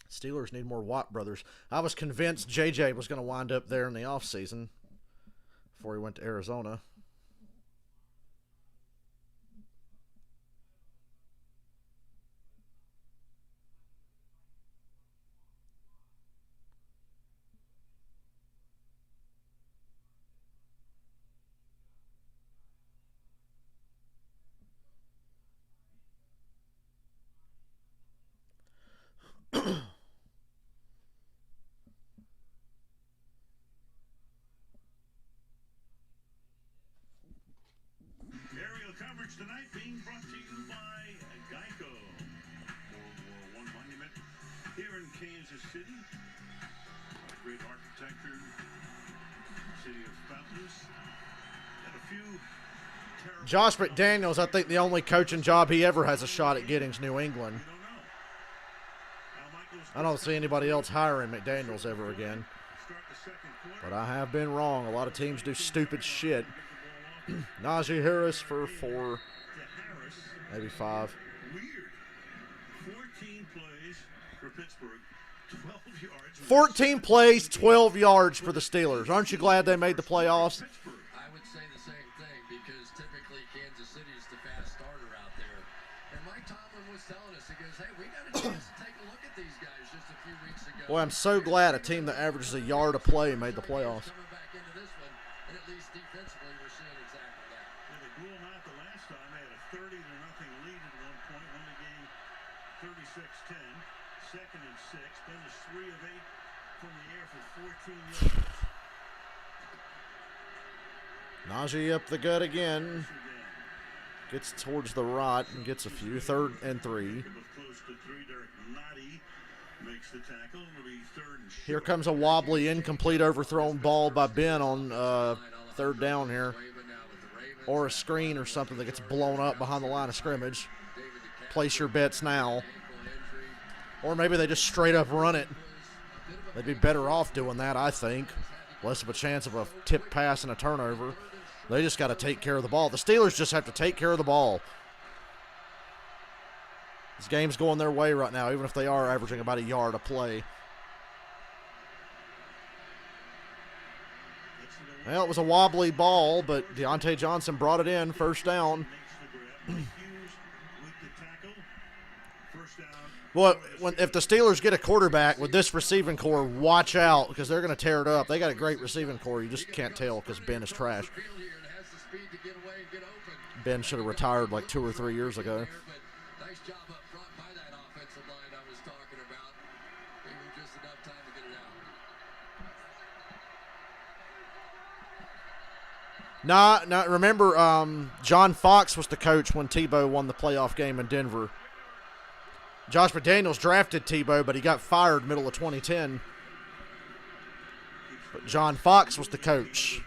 Steelers need more Watt brothers. I was convinced JJ was going to wind up there in the offseason before he went to Arizona. Coverage tonight being brought to you by Geico. World War I monument here in Kansas City. Great architecture. City of fountains. And a few terrible... Josh McDaniels, I think the only coaching job he ever has a shot at getting is New England. We don't know. I don't see anybody else hiring McDaniels ever again. But I have been wrong. A lot of teams do stupid shit. Najee Harris for 4, maybe 5. Weird. 14 plays for Pittsburgh, 12 yards. 14 plays, 12 yards for the Steelers. Aren't you glad they made the playoffs? I would say the same thing because typically Kansas City is the fast starter out there. And Mike Tomlin was telling us, he goes, hey, we got a chance to take a look at these guys just a few weeks ago. Boy, I'm so glad a team that averages a yard a play made the playoffs. Coming back into this one, and at least defensively, we're seeing exactly that. Well, they blew them out the last time. They had a 30-0 lead at one point, won the game 36-10. 2nd and 6. Then is 3 of 8 from the air for 14 yards. Najee up the gut again. Gets towards the right and gets a few. 3rd and 3. Close to 3. Derek Nottie makes the tackle. It'll be 3rd and short. Here comes a wobbly, incomplete, overthrown ball by Ben on 3rd down here. Or a screen or something that gets blown up behind the line of scrimmage. Place your bets now. Or maybe they just straight up run it. They'd be better off doing that, I think. Less of a chance of a tip pass and a turnover. They just got to take care of the ball. The Steelers just have to take care of the ball. This game's going their way right now, even if they are averaging about a yard a play. Well, it was a wobbly ball, but Deontay Johnson brought it in. 1st down. Well, if the Steelers get a quarterback with this receiving core, watch out because they're going to tear it up. They got a great receiving core. You just can't tell because Ben is trash. Ben should have retired like 2 or 3 years ago. Nice job up front by that offensive line I was talking about. They were just enough time to get it out. Nah, remember, John Fox was the coach when Tebow won the playoff game in Denver. Josh McDaniels drafted Tebow, but he got fired middle of 2010. But John Fox was the coach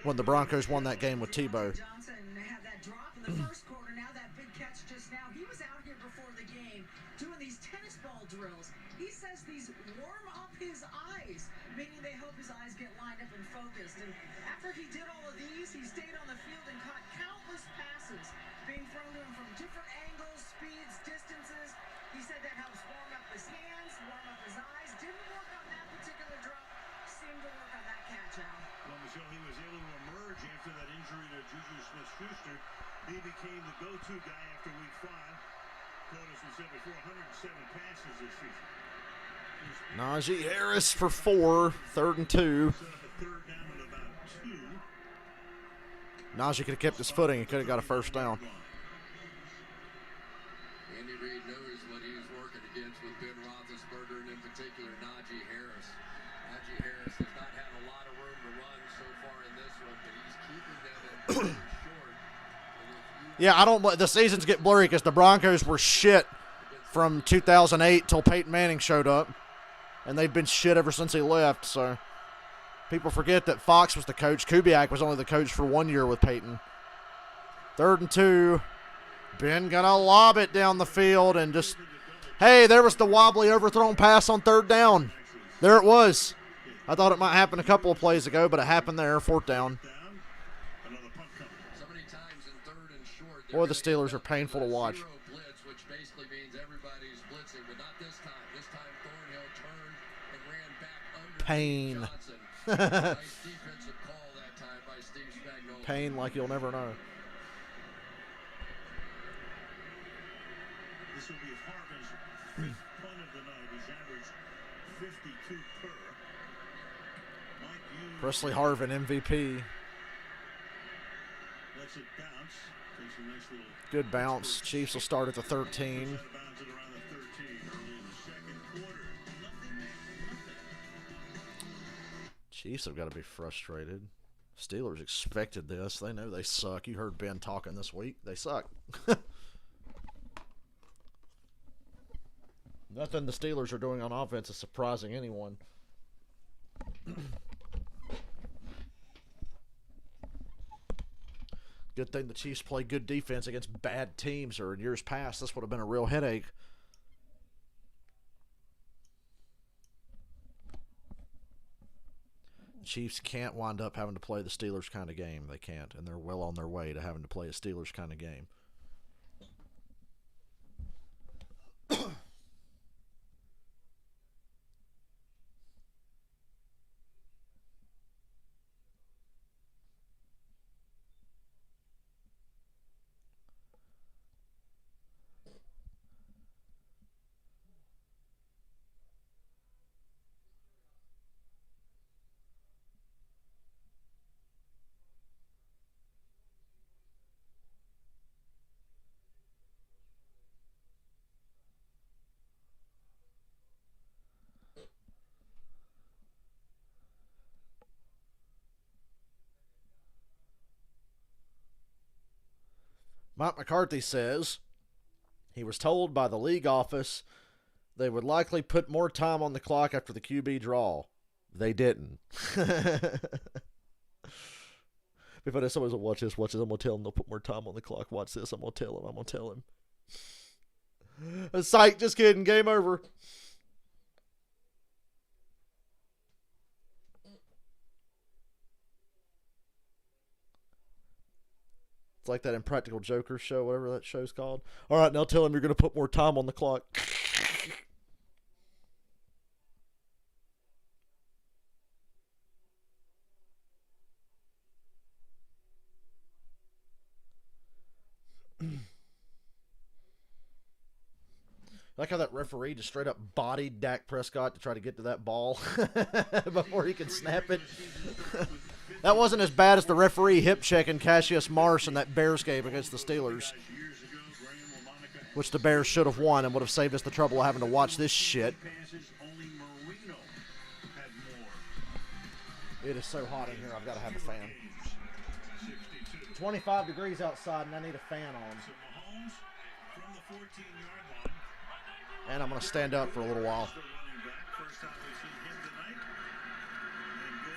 when the Broncos won that game with Tebow. Johnson had that drop in the first quarter. Now that big catch just now. He was out here before the game doing these tennis ball drills. He says these warm up his eyes, meaning they hope his eyes get lined up and focused. And after he did all of these, he stayed on the field and caught countless passes being thrown to him from different angles, speeds, distances. He said that helps warm up his hands, warm up his eyes. Didn't work on that particular drop. Seemed to work on that catch out. Well, Michelle, he was able to emerge after that injury to Juju Smith-Schuster. He became the go-to guy after week 5. Caught, as we said before, 107 passes this season. Najee Harris for 4, 3rd and 2. Set up a 3rd down at about 2. Najee could have kept his footing. He could have got a 1st down. Andy Reid knows what he's working against with Ben Roethlisberger and in particular Najee Harris. Najee Harris has not had a lot of room to run so far in this one, but he's keeping them at short. Yeah, I don't. The seasons get blurry because the Broncos were shit from 2008 till Peyton Manning showed up, and they've been shit ever since he left. So people forget that Fox was the coach. Kubiak was only the coach for 1 year with Peyton. 3rd and 2. Ben gonna lob it down the field and just, hey, there was the wobbly overthrown pass on 3rd down. There it was. I thought it might happen a couple of plays ago, but it happened there. 4th down. Boy, the Steelers are painful to watch. Blitz, which basically means everybody's blitzing, but not this time. This time Thornhill turned and ran back under Pain. Johnson. Nice defensive call that time by Steve Spagnuolo. Pain like you'll never know. This will be Harvin's 5th punt of the night. He's averaged 52 per. Mike Hughes Presley Harvin, MVP. lets it bounce. Takes a nice little Good bounce. Chiefs will start at the 13. out of bounds at around the 13 early in the 2nd quarter. Nothing. Chiefs have got to be frustrated. Steelers expected this. They know they suck. You heard Ben talking this week. They suck. Nothing the Steelers are doing on offense is surprising anyone. Good thing the Chiefs play good defense against bad teams, or in years past, this would have been a real headache. Chiefs can't wind up having to play the Steelers kind of game. They can't, and they're well on their way to having to play a Steelers kind of game. Mike McCarthy says he was told by the league office they would likely put more time on the clock after the QB draw. They didn't. If I somebody's will watch this, I'm going to tell him they'll put more time on the clock. Watch this. I'm going to tell him. A psych, just kidding. Game over. It's like that Impractical Joker show, whatever that show's called. All right, now tell him you're going to put more time on the clock. Like how that referee just straight up bodied Dak Prescott to try to get to that ball before he could snap it. That wasn't as bad as the referee hip checking Cassius Marsh in that Bears game against the Steelers, which the Bears should have won and would have saved us the trouble of having to watch this shit. It is so hot in here, I've got to have a fan. 25 degrees outside and I need a fan on. And I'm going to stand up for a little while.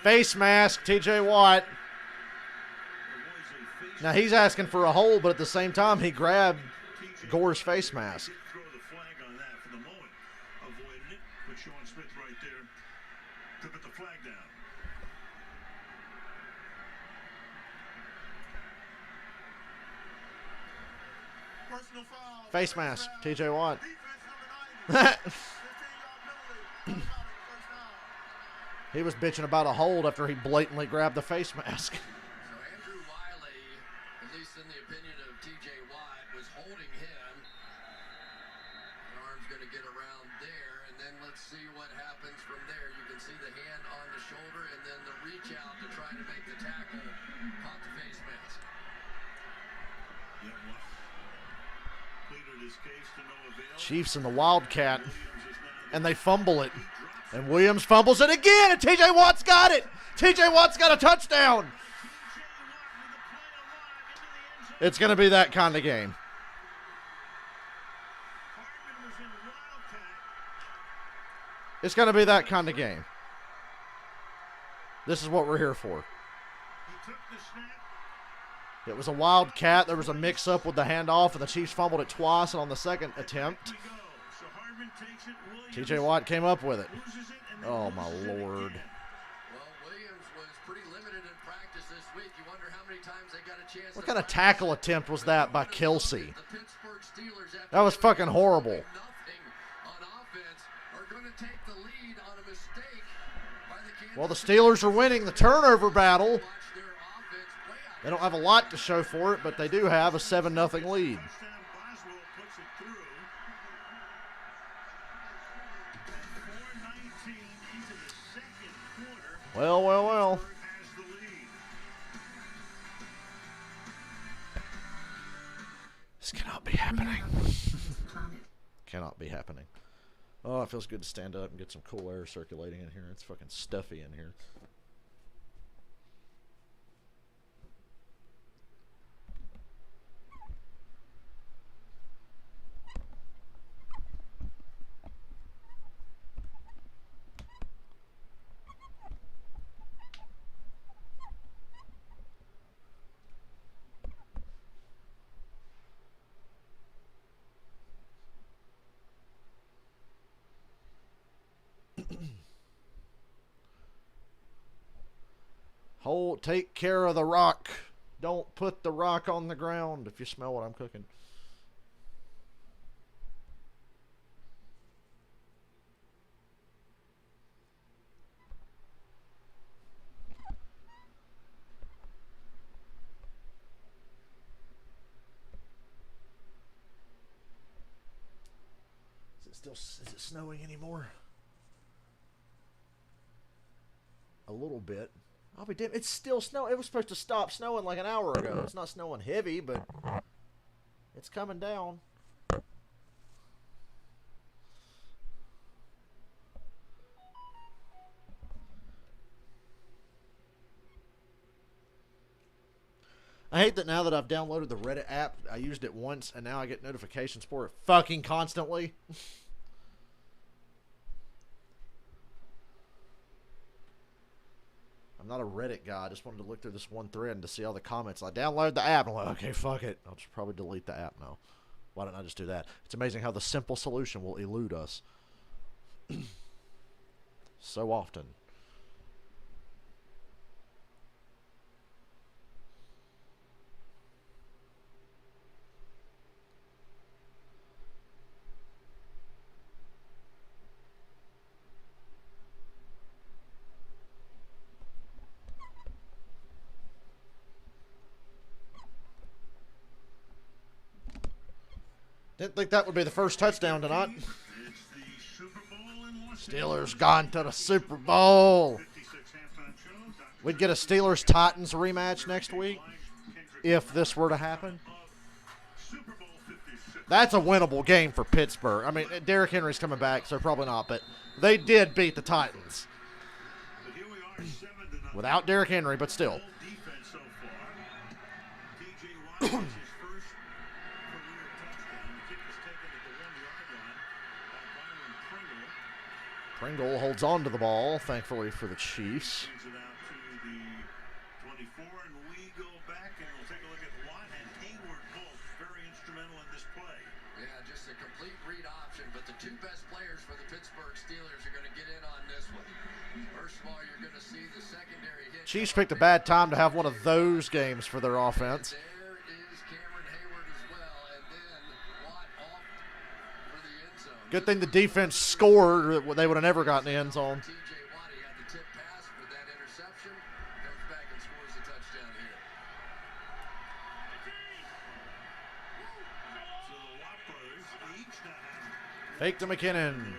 Face mask, TJ Watt. Now he's asking for a hold, but at the same time, he grabbed Gore's face mask. Face mask, TJ Watt. He was bitching about a hold after he blatantly grabbed the face mask. So Andrew Wiley, at least in the opinion of TJ Watt, was holding him. The arm's going to get around there, and then let's see what happens from there. You can see the hand on the shoulder, and then the reach out to try to make the tackle. Caught the face mask. Chiefs and the Wildcat, and they fumble it. And Williams fumbles it again, and TJ Watt's got it. TJ Watt's got a touchdown. It's going to be that kind of game. It's going to be that kind of game. This is what we're here for. It was a Wildcat. There was a mix-up with the handoff, and the Chiefs fumbled it twice, and on the second attempt, TJ Watt came up with it. Oh, my Lord. Well, Williams was pretty limited in practice this week. You wonder how many times they got a chance. What kind of tackle attempt was that by Kelsey? That was fucking horrible. Well, the Steelers are winning the turnover battle. They don't have a lot to show for it, but they do have a 7-0 lead. Well, well, well. This cannot be happening. Cannot be happening. Oh, it feels good to stand up and get some cool air circulating in here. It's fucking stuffy in here. take care of the rock. Don't put the rock on the ground, if you smell what I'm cooking. Is it snowing anymore? A little bit. I'll be damned. It's still snowing. It was supposed to stop snowing like an hour ago. It's not snowing heavy, but it's coming down. I hate that now that I've downloaded the Reddit app, I used it once, and now I get notifications for it fucking constantly. I'm not a Reddit guy. I just wanted to look through this one thread and to see all the comments. I downloaded the app. I'm like, okay, fuck it. I'll just probably delete the app now. Why don't I just do that? It's amazing how the simple solution will elude us. So often. Didn't think that would be the first touchdown tonight. Steelers gone to the Super Bowl. We'd get a Steelers-Titans rematch next week if this were to happen. That's a winnable game for Pittsburgh. I mean, Derrick Henry's coming back, so probably not, but they did beat the Titans. Without Derrick Henry, but still. Pringle holds on to the ball, thankfully for the Chiefs. Yeah, just a complete read option, but the two best players for the Pittsburgh Steelers are going to get in on this one. First of all, you're going to see the secondary hit. Chiefs picked a bad time to have one of those games for their offense. There is Cameron Hayward as well, and then Watt off for the end zone. Good thing the defense scored. They would have never gotten the end zone. TJ Watt, he had the tip pass for that interception. Comes back and scores the touchdown here. So the Watt brothers each now have Fake to McKinnon.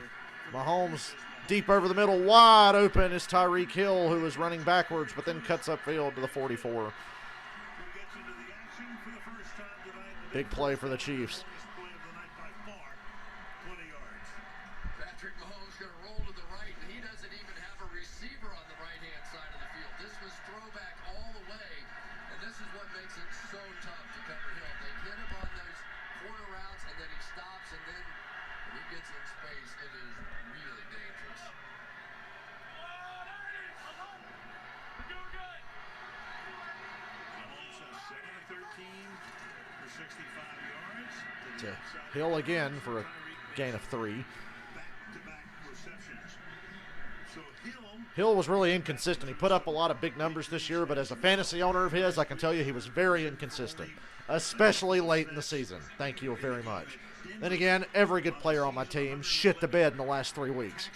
Mahomes deep over the middle. Wide open is Tyreek Hill, who is running backwards, but then cuts upfield to the 44. who gets into the action for the first time tonight. Big play for the Chiefs. Longest play of the night by far, 20 yards. Patrick Mahomes going to roll to the right, and he doesn't even have a receiver on the right-hand side of the field. This was throwback all the way, and this is what makes it so tough to cover Hill. They hit him on those corner routes, and then he stops, and then when he gets in space, it is really dangerous. Mahomes has second and 13 for 65 yards. To the To outside. Hill again for a gain of 3. Back-to-back receptions. So Hill was really inconsistent. He put up a lot of big numbers this year, but as a fantasy owner of his, I can tell you he was very inconsistent, especially late in the season. Thank you very much. Then again, every good player on my team shit the bed in the last 3 weeks,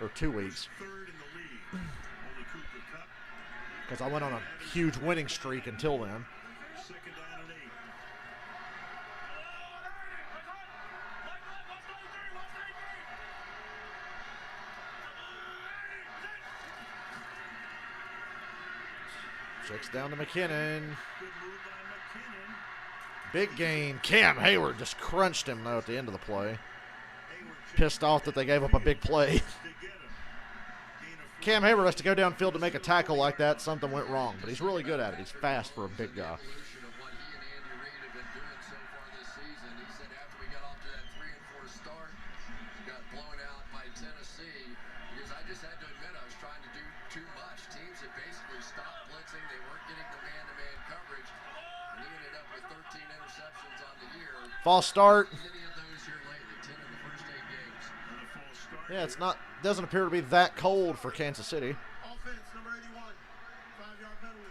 or 2 weeks, third in the league. Only Cooper Kupp, because I went on a huge winning streak until then. second down and 8. Checks down to McKinnon. Good move by McKinnon. Big gain. Cam Hayward just crunched him, though, at the end of the play. Hayward Pissed off that they gave up a big play. to get him. Gain of Cam Hayward has to go downfield to make a tackle like that. Something went wrong, but he's really good at it. He's fast for a big guy. Evolution of what he and Andy Reid have been doing so far this season. He said after we got off to that 3-4 start, we got blown out by Tennessee, because I just had to admit I was trying to do too much. Teams had basically stopped blitzing. They weren't getting the man-to-man coverage, and he ended up with 13 interceptions on the year. False start. Many of those here lately, 10 in the first 8 games. and a false start. Yeah, it's not. Doesn't appear to be that cold for Kansas City. Offense, number 81. 5-yard penalty.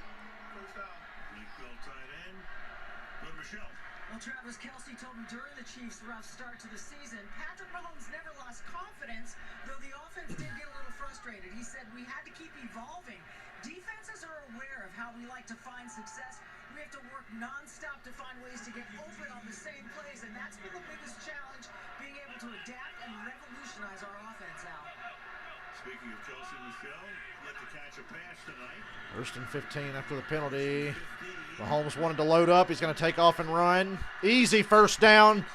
Michelle. Well, Travis Kelce told him during the Chiefs' rough start to the season, Patrick Mahomes never lost confidence, though the offense did get a little frustrated. He said, we had to keep evolving. Defenses are aware of how we like to find success. We have to work nonstop to find ways to get open on the same plays, and that's been the biggest challenge, being able to adapt and revolutionize our offense, Al. Speaking of Kelce, Michelle, yet to catch a pass tonight. First and 15 after the penalty. Mahomes wanted to load up. He's going to take off and run. Easy first down.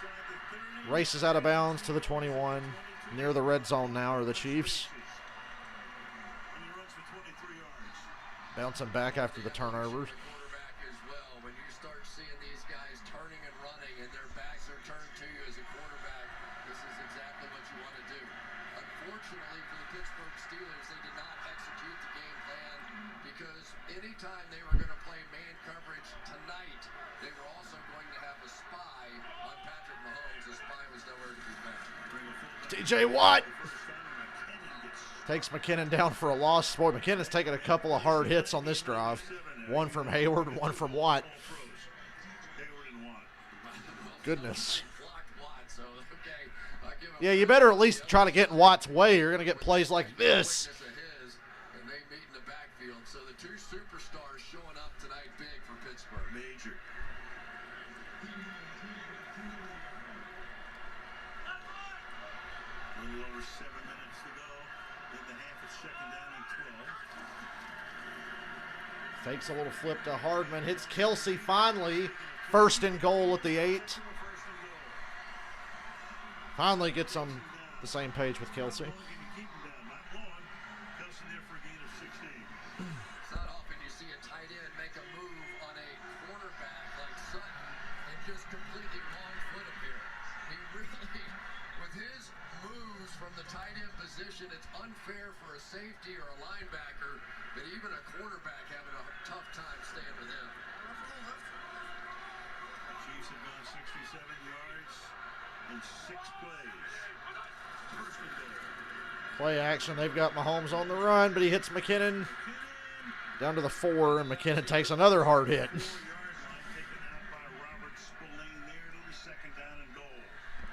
Races out of bounds to the 21. Near the red zone now are the Chiefs. And he runs for 23 yards. Bouncing back after the turnovers. Quarterback as well. When you start seeing these guys turning and running and their backs are turned to you as a quarterback, this is exactly what you want to do. Unfortunately for the Pittsburgh Steelers, they did not execute the game plan because anytime they were going to play man coverage tonight, they were also going to have a spy on Patrick Mahomes. The spy was nowhere to be found. TJ Watt takes McKinnon down for a loss. Boy, McKinnon's taken a couple of hard hits on this drive. One from Hayward and one from Watt. Goodness. Yeah, you better at least try to get in Watt's way. You're going to get plays like this. And they meet in the backfield. So the two superstars showing up tonight big for Pittsburgh. Major. A little over 7 minutes to go. In the half, it's second down and 12. Fakes a little flip to Hardman. Hits Kelce finally. First and goal at the 8. Finally gets on the same page with Kelce. It's not often you see a tight end make a move on a cornerback like Sutton and just completely wrong foot him here. He really, with his moves from the tight end position, it's unfair for a safety or a linebacker, but even a quarterback having a tough time staying with him. Chiefs have gone 67 yards in 6 plays. First and goal. Play action. They've got Mahomes on the run, but he hits McKinnon down to the 4, and McKinnon takes another hard hit. 4-yard line taken out by Robert Spillane there to the second down and goal.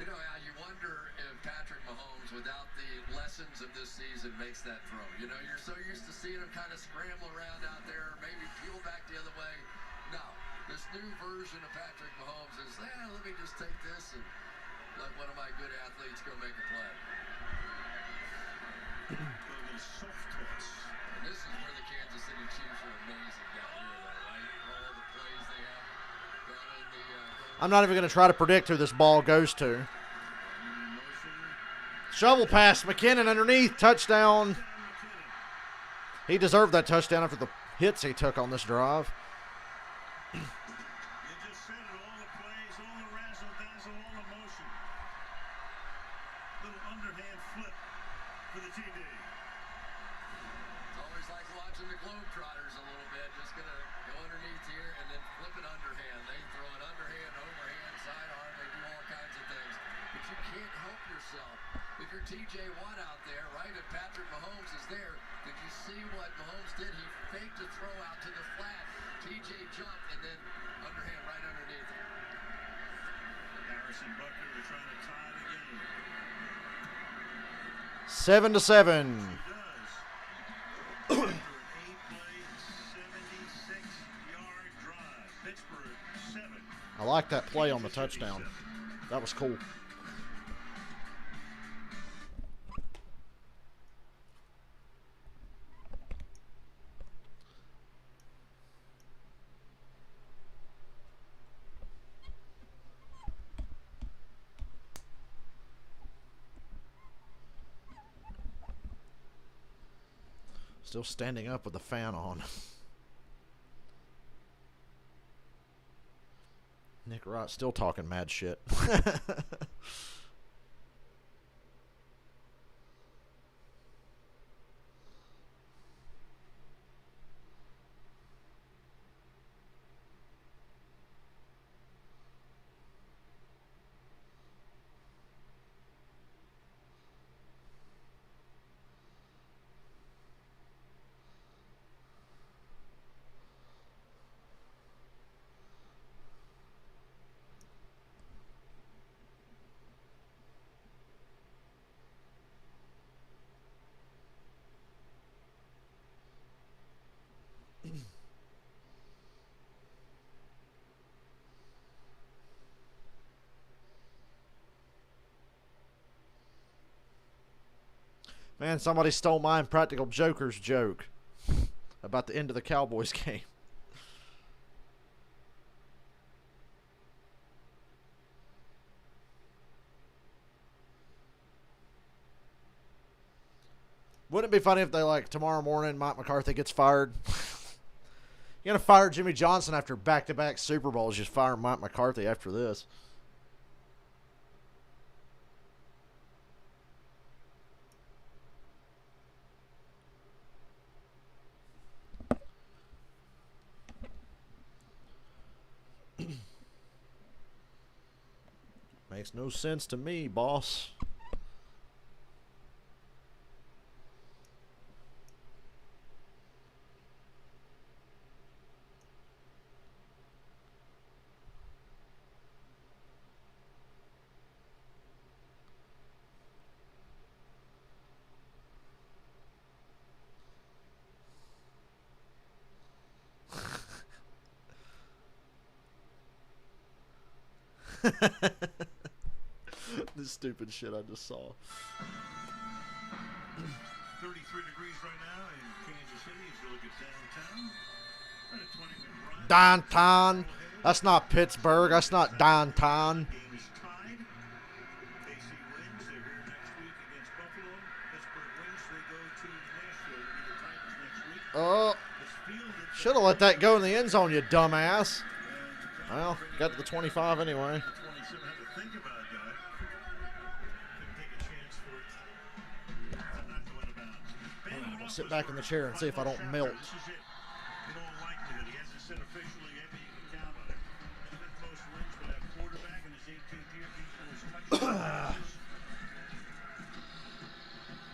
You know, Al, you wonder if Patrick Mahomes, without the lessons of this season, makes that throw. You know, you're so used to seeing him kind of scramble around out there, or maybe peel back the other way. No, this new version of Patrick Mahomes is, let me just take this and let one of my good athletes go make a play. A soft toss. And this is where the Kansas City Chiefs are amazing down here, though, right? All the plays they have down in the I'm not even going to try to predict who this ball goes to. Shovel pass. McKinnon underneath. Touchdown. He deserved that touchdown after the hits he took on this drive. You just said it, all the plays, all the razzle-dazzle, all the motion. Little underhand flip for the TD. It's always like watching the Globetrotters a little bit. Just going to go underneath here and then flip it underhand. They throw it underhand, overhand, sidearm. They do all kinds of things. But you can't help yourself. If you're TJ Watt out there, right, and Patrick Mahomes is there, did you see what Mahomes did? He faked a throw out to the flat. TJ jumped and then underhand right underneath him. Harrison Butker, they're trying to tie the game. 7-7. He does. After an 8-play, 76-yard drive. Pittsburgh 7. I like that play on the touchdown. That was cool. Still standing up with the fan on. Nick Wright still talking mad shit. Man, somebody stole my Impractical Joker's joke about the end of the Cowboys game. Wouldn't it be funny if they, like, tomorrow morning Mike McCarthy gets fired? You're going to fire Jimmy Johnson after back-to-back Super Bowls. Just fire Mike McCarthy after this. Makes no sense to me, boss. This stupid shit I just saw. 33 degrees right now in Kansas City. As you look at downtown, about a 20-minute ride. Downtown. That's not Pittsburgh. That's not downtown. Game is tied. KC wins. They're here next week against Buffalo. Pittsburgh wins. They go to Nashville to be the Titans next week. Oh, should have let that go in the end zone, you dumbass. Well, got to the 25 anyway. 27 had to think about that. Couldn't take a chance for it not going about. I'll sit back in the chair and see if I don't melt. This is it. In all likelihood, he hasn't said officially yet, but you can count on it. Fifth most wins by a quarterback in his 18th year. Each most touchdowns.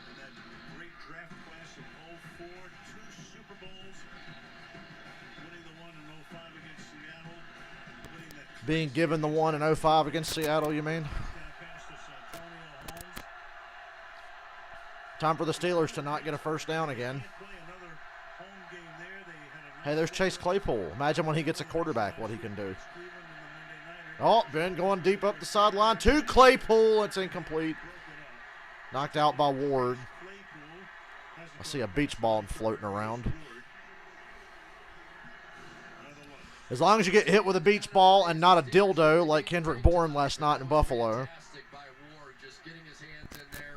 And that great draft class of 04, 2 Super Bowls, winning the one in 05 against Seattle. Being given the 1 in 05 against Seattle, you mean? Time for the Steelers to not get a first down again. Hey, there's Chase Claypool. Imagine when he gets a quarterback, what he can do. Oh, Ben going deep up the sideline to Claypool. It's incomplete. Knocked out by Ward. I see a beach ball floating around. As long as you get hit with a beach ball and not a dildo like Kendrick Bourne last night in Buffalo. By Ward, just getting his hands in there,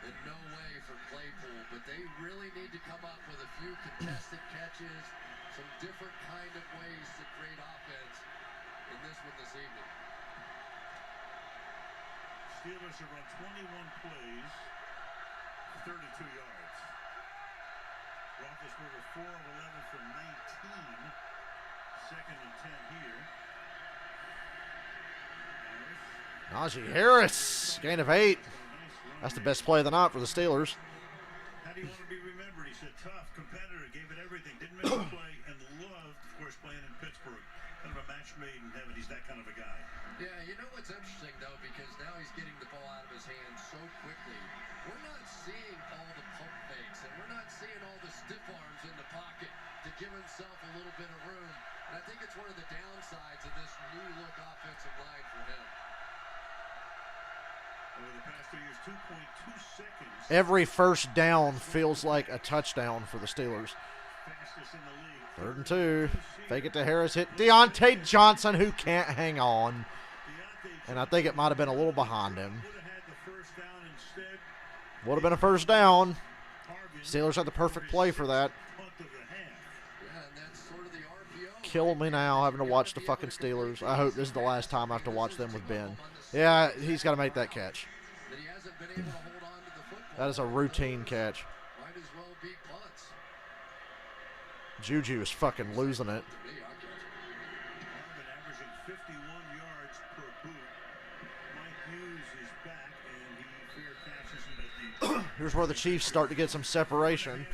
in no way for Claypool, but they really need to come up with a few contested catches, some different kind of ways to create offense in this one this evening. Steelers have run 21 plays, 32 yards. Roethlisberger 4 of 11 from 19. Second and 10 here. Najee Harris, gain of 8. That's the best play of the night for the Steelers. How do you want to be remembered? He said tough, competitor, gave it everything, didn't miss a play, and loved, of course, playing in Pittsburgh. Kind of a match made in heaven. He's that kind of a guy. Yeah, you know what's interesting, though, because now he's getting the ball out of his hands so quickly. We're not seeing all the pump fakes, and we're not seeing all the stiff arms in the pocket to give himself a little bit of room. And I think it's one of the downsides of this new-look offensive line for him. Over the past 2 years, 2.2 seconds. Every first down feels like a touchdown for the Steelers. Fastest in the league. 3rd and 2. Fake it to Harris. Hit Deontay Johnson, who can't hang on. And I think it might have been a little behind him. Would have been a first down. Steelers had the perfect play for that. Kill me now having to watch the fucking Steelers. I hope this is the last time I have to watch them with Ben. Yeah, he's got to make that catch. That is a routine catch. Juju is fucking losing it. Averaging 51 yards per boot. Mike Hughes is back, and he fair catches it at the Here's where the Chiefs start to get some separation.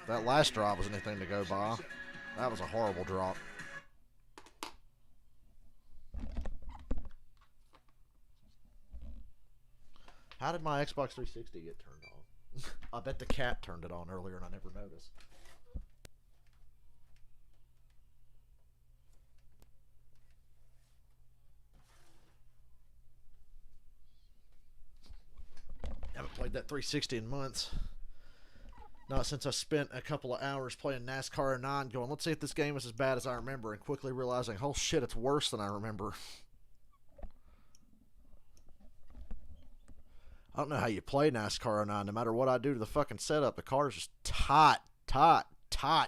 That last drop was anything to go by. That was a horrible drop. How did my Xbox 360 get turned on? I bet the cat turned it on earlier and I never noticed. Haven't played that 360 in months. Not since I spent a couple of hours playing NASCAR 09 going, let's see if this game is as bad as I remember, and quickly realizing, oh shit, it's worse than I remember. I don't know how you play NASCAR 09. No matter what I do to the fucking setup, the car is just taut.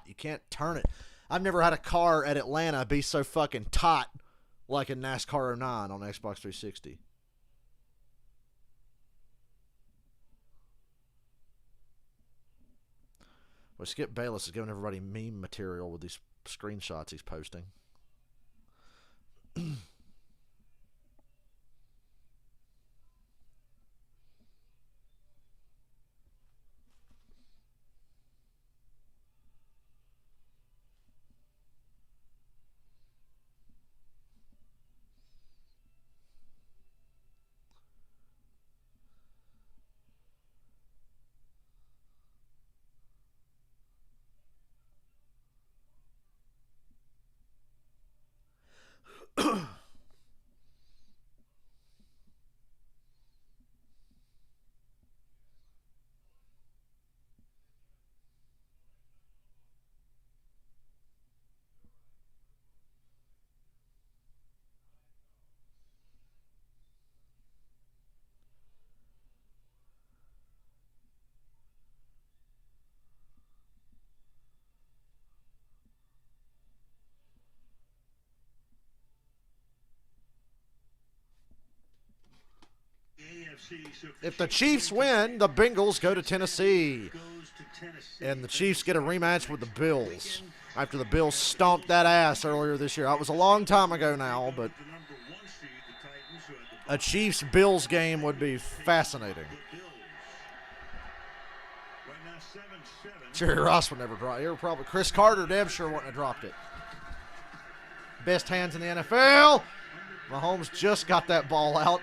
You can't turn it. I've never had a car at Atlanta be so fucking taut like in NASCAR 09 on Xbox 360. Well, Skip Bayless is giving everybody meme material with these screenshots he's posting. If the Chiefs win, the Bengals go to Tennessee. And the Chiefs get a rematch with the Bills after the Bills stomped that ass earlier this year. That was a long time ago now, but a Chiefs-Bills game would be fascinating. Jerry Ross would never drop it. Probably Chris Carter, damn sure wouldn't have dropped it. Best hands in the NFL. Mahomes just got that ball out.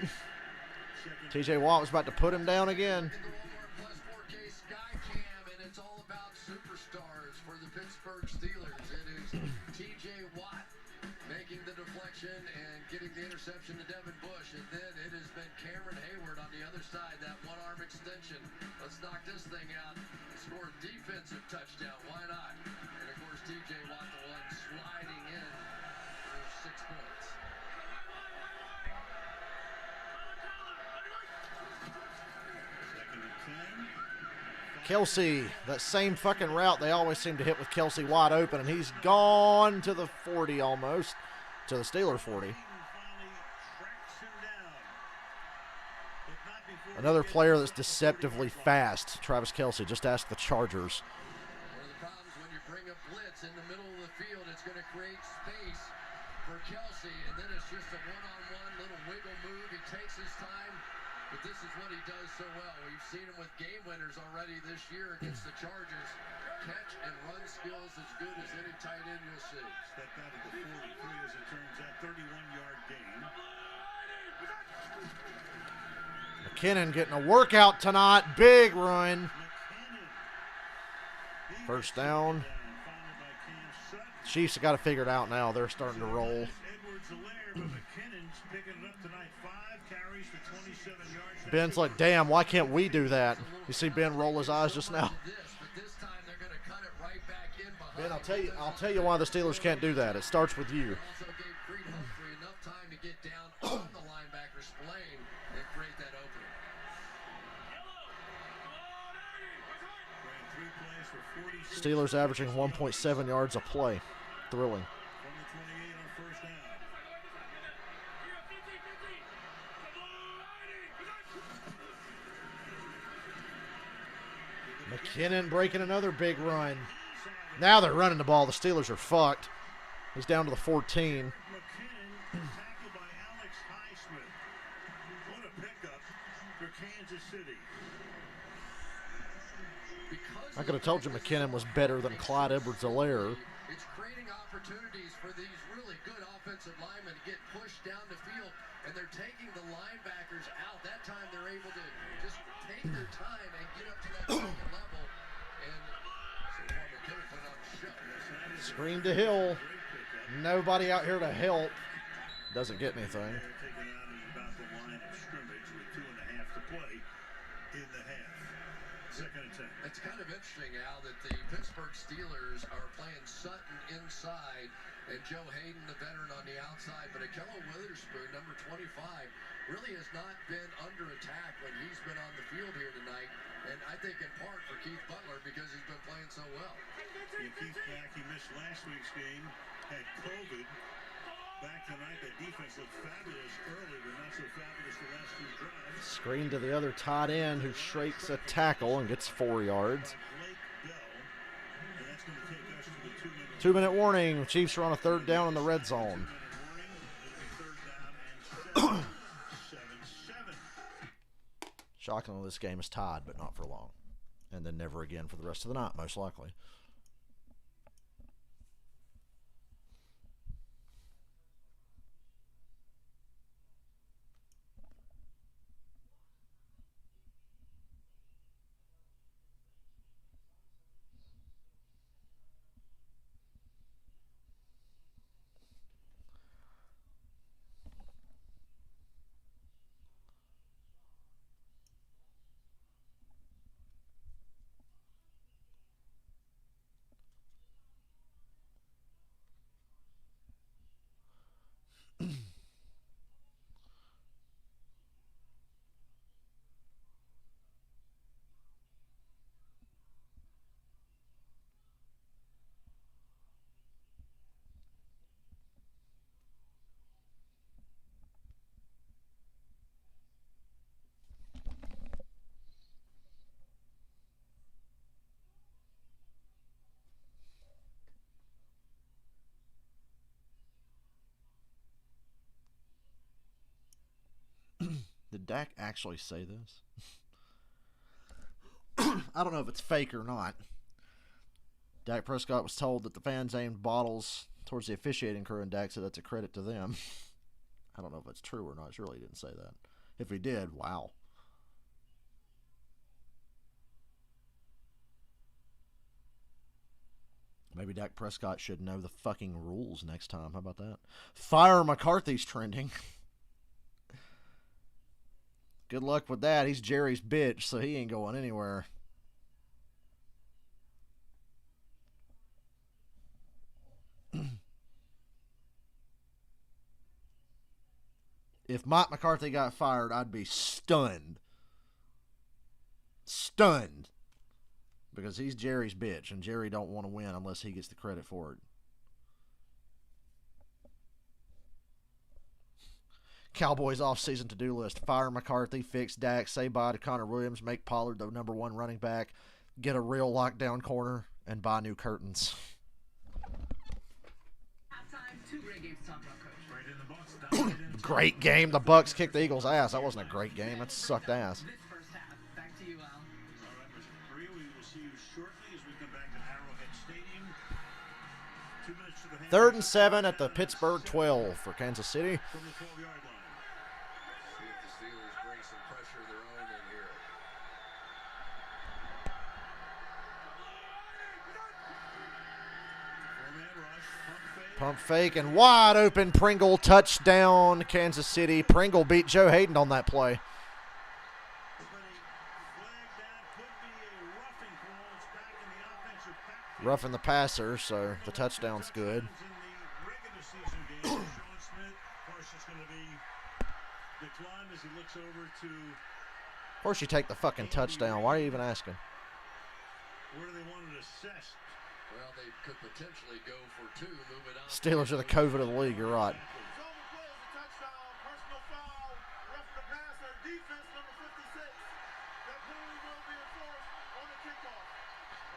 TJ Watt was about to put him down again. It's all about superstars for the Pittsburgh Steelers. It is TJ Watt making the deflection and getting the interception to Devin Bush. And then it has been Cameron Hayward on the other side, that one-arm extension. Let's knock this thing out. Score a defensive touchdown. Why not? And, of course, TJ Watt, the one sliding in for 6 points. Kelsey, that same fucking route they always seem to hit with Kelsey wide open, and he's gone to the 40 almost, to the Steeler 40. Another player that's deceptively fast, Travis Kelsey. Just ask the Chargers. One of the problems when you bring a blitz in the middle of the field, it's going to create space for Kelsey, and then it's just a one-on-one little wiggle move. He takes his time. But this is what he does so well. We've seen him with game winners already this year against the Chargers. Catch and run skills as good as any tight end you'll see. Stepped out of the 43 as it turns out, 31-yard gain. McKinnon getting a workout tonight. Big run. First down. Chiefs have got to figure it out now. They're starting to roll. Ben's like, damn, why can't we do that? You see Ben roll his eyes just now. Ben, I'll tell you why the Steelers can't do that. It starts with you. Steelers averaging 1.7 yards a play. Thrilling. McKinnon breaking another big run. Now they're running the ball. The Steelers are fucked. He's down to the 14. McKinnon tackled by Alex Highsmith. What a pickup for Kansas City. I could have told you McKinnon was better than Clyde Edwards-Helaire. It's creating opportunities for these really good offensive linemen to get pushed down the field, and they're taking the linebackers out. That time they're able to just take their time and get up to that second level. And so far McKinnon put on a show. Screen to Hill. Nobody out here to help. Doesn't get anything. Taken out at about the line of scrimmage with 2.5 to play in the half. it's kind of interesting, Al, that the Pittsburgh Steelers are playing Sutton inside and Joe Hayden, the veteran, on the outside. But Akello Witherspoon, number 25, really has not been under attack when he's been on the field here tonight. And I think in part for Keith Butler because he's been playing so well. Yeah, Keith's back. He missed last week's game, had COVID. Back tonight, that defense looked fabulous early, but not so fabulous the last few drives. Screen to the other tight end who shakes a tackle and gets 4 yards. Blake Bell, and that's going to take us to the 2-minute 2-minute warning. Chiefs are on a third down in the red zone. warning. 7-7. Shockingly, this game is tied, but not for long. And then never again for the rest of the night, most likely. Did Dak actually say this? I don't know if it's fake or not. Dak Prescott was told that the fans aimed bottles towards the officiating crew, and Dak said that's a credit to them. I don't know if it's true or not. Surely he didn't say that. If he did, wow. Maybe Dak Prescott should know the fucking rules next time. How about that? Fire McCarthy's trending. Good luck with that. He's Jerry's bitch, so he ain't going anywhere. If Mike McCarthy got fired, I'd be stunned. Stunned. Because he's Jerry's bitch, and Jerry don't want to win unless he gets the credit for it. Cowboys off-season to-do list. Fire McCarthy, fix Dak, say bye to Connor Williams, make Pollard the number 1 running back, get a real lockdown corner, and buy new curtains. Halftime, 2 great games to talk about, Coach. Right in the box. Great game. The Bucks kicked the Eagles' ass. That wasn't a great game. That sucked ass. This first half, back to you, Al. All right, Mr. Maria, we will see you shortly as we come back to Arrowhead Stadium. 2 minutes to the half. 3rd and 7 at the Pittsburgh 12 for Kansas City. From the 12-yard line. See if the Steelers bring some pressure of their own in here. Four-man rush, pump fake. Pump fake and wide open. Pringle touchdown, Kansas City. Pringle beat Joe Hayden on that play. Roughing the passer, so the touchdown's good. Of course you take the fucking touchdown. Why are you even asking? Where do they want it assessed? Well, they could potentially go for 2, move it out. Steelers are the COVID of the league. You're right.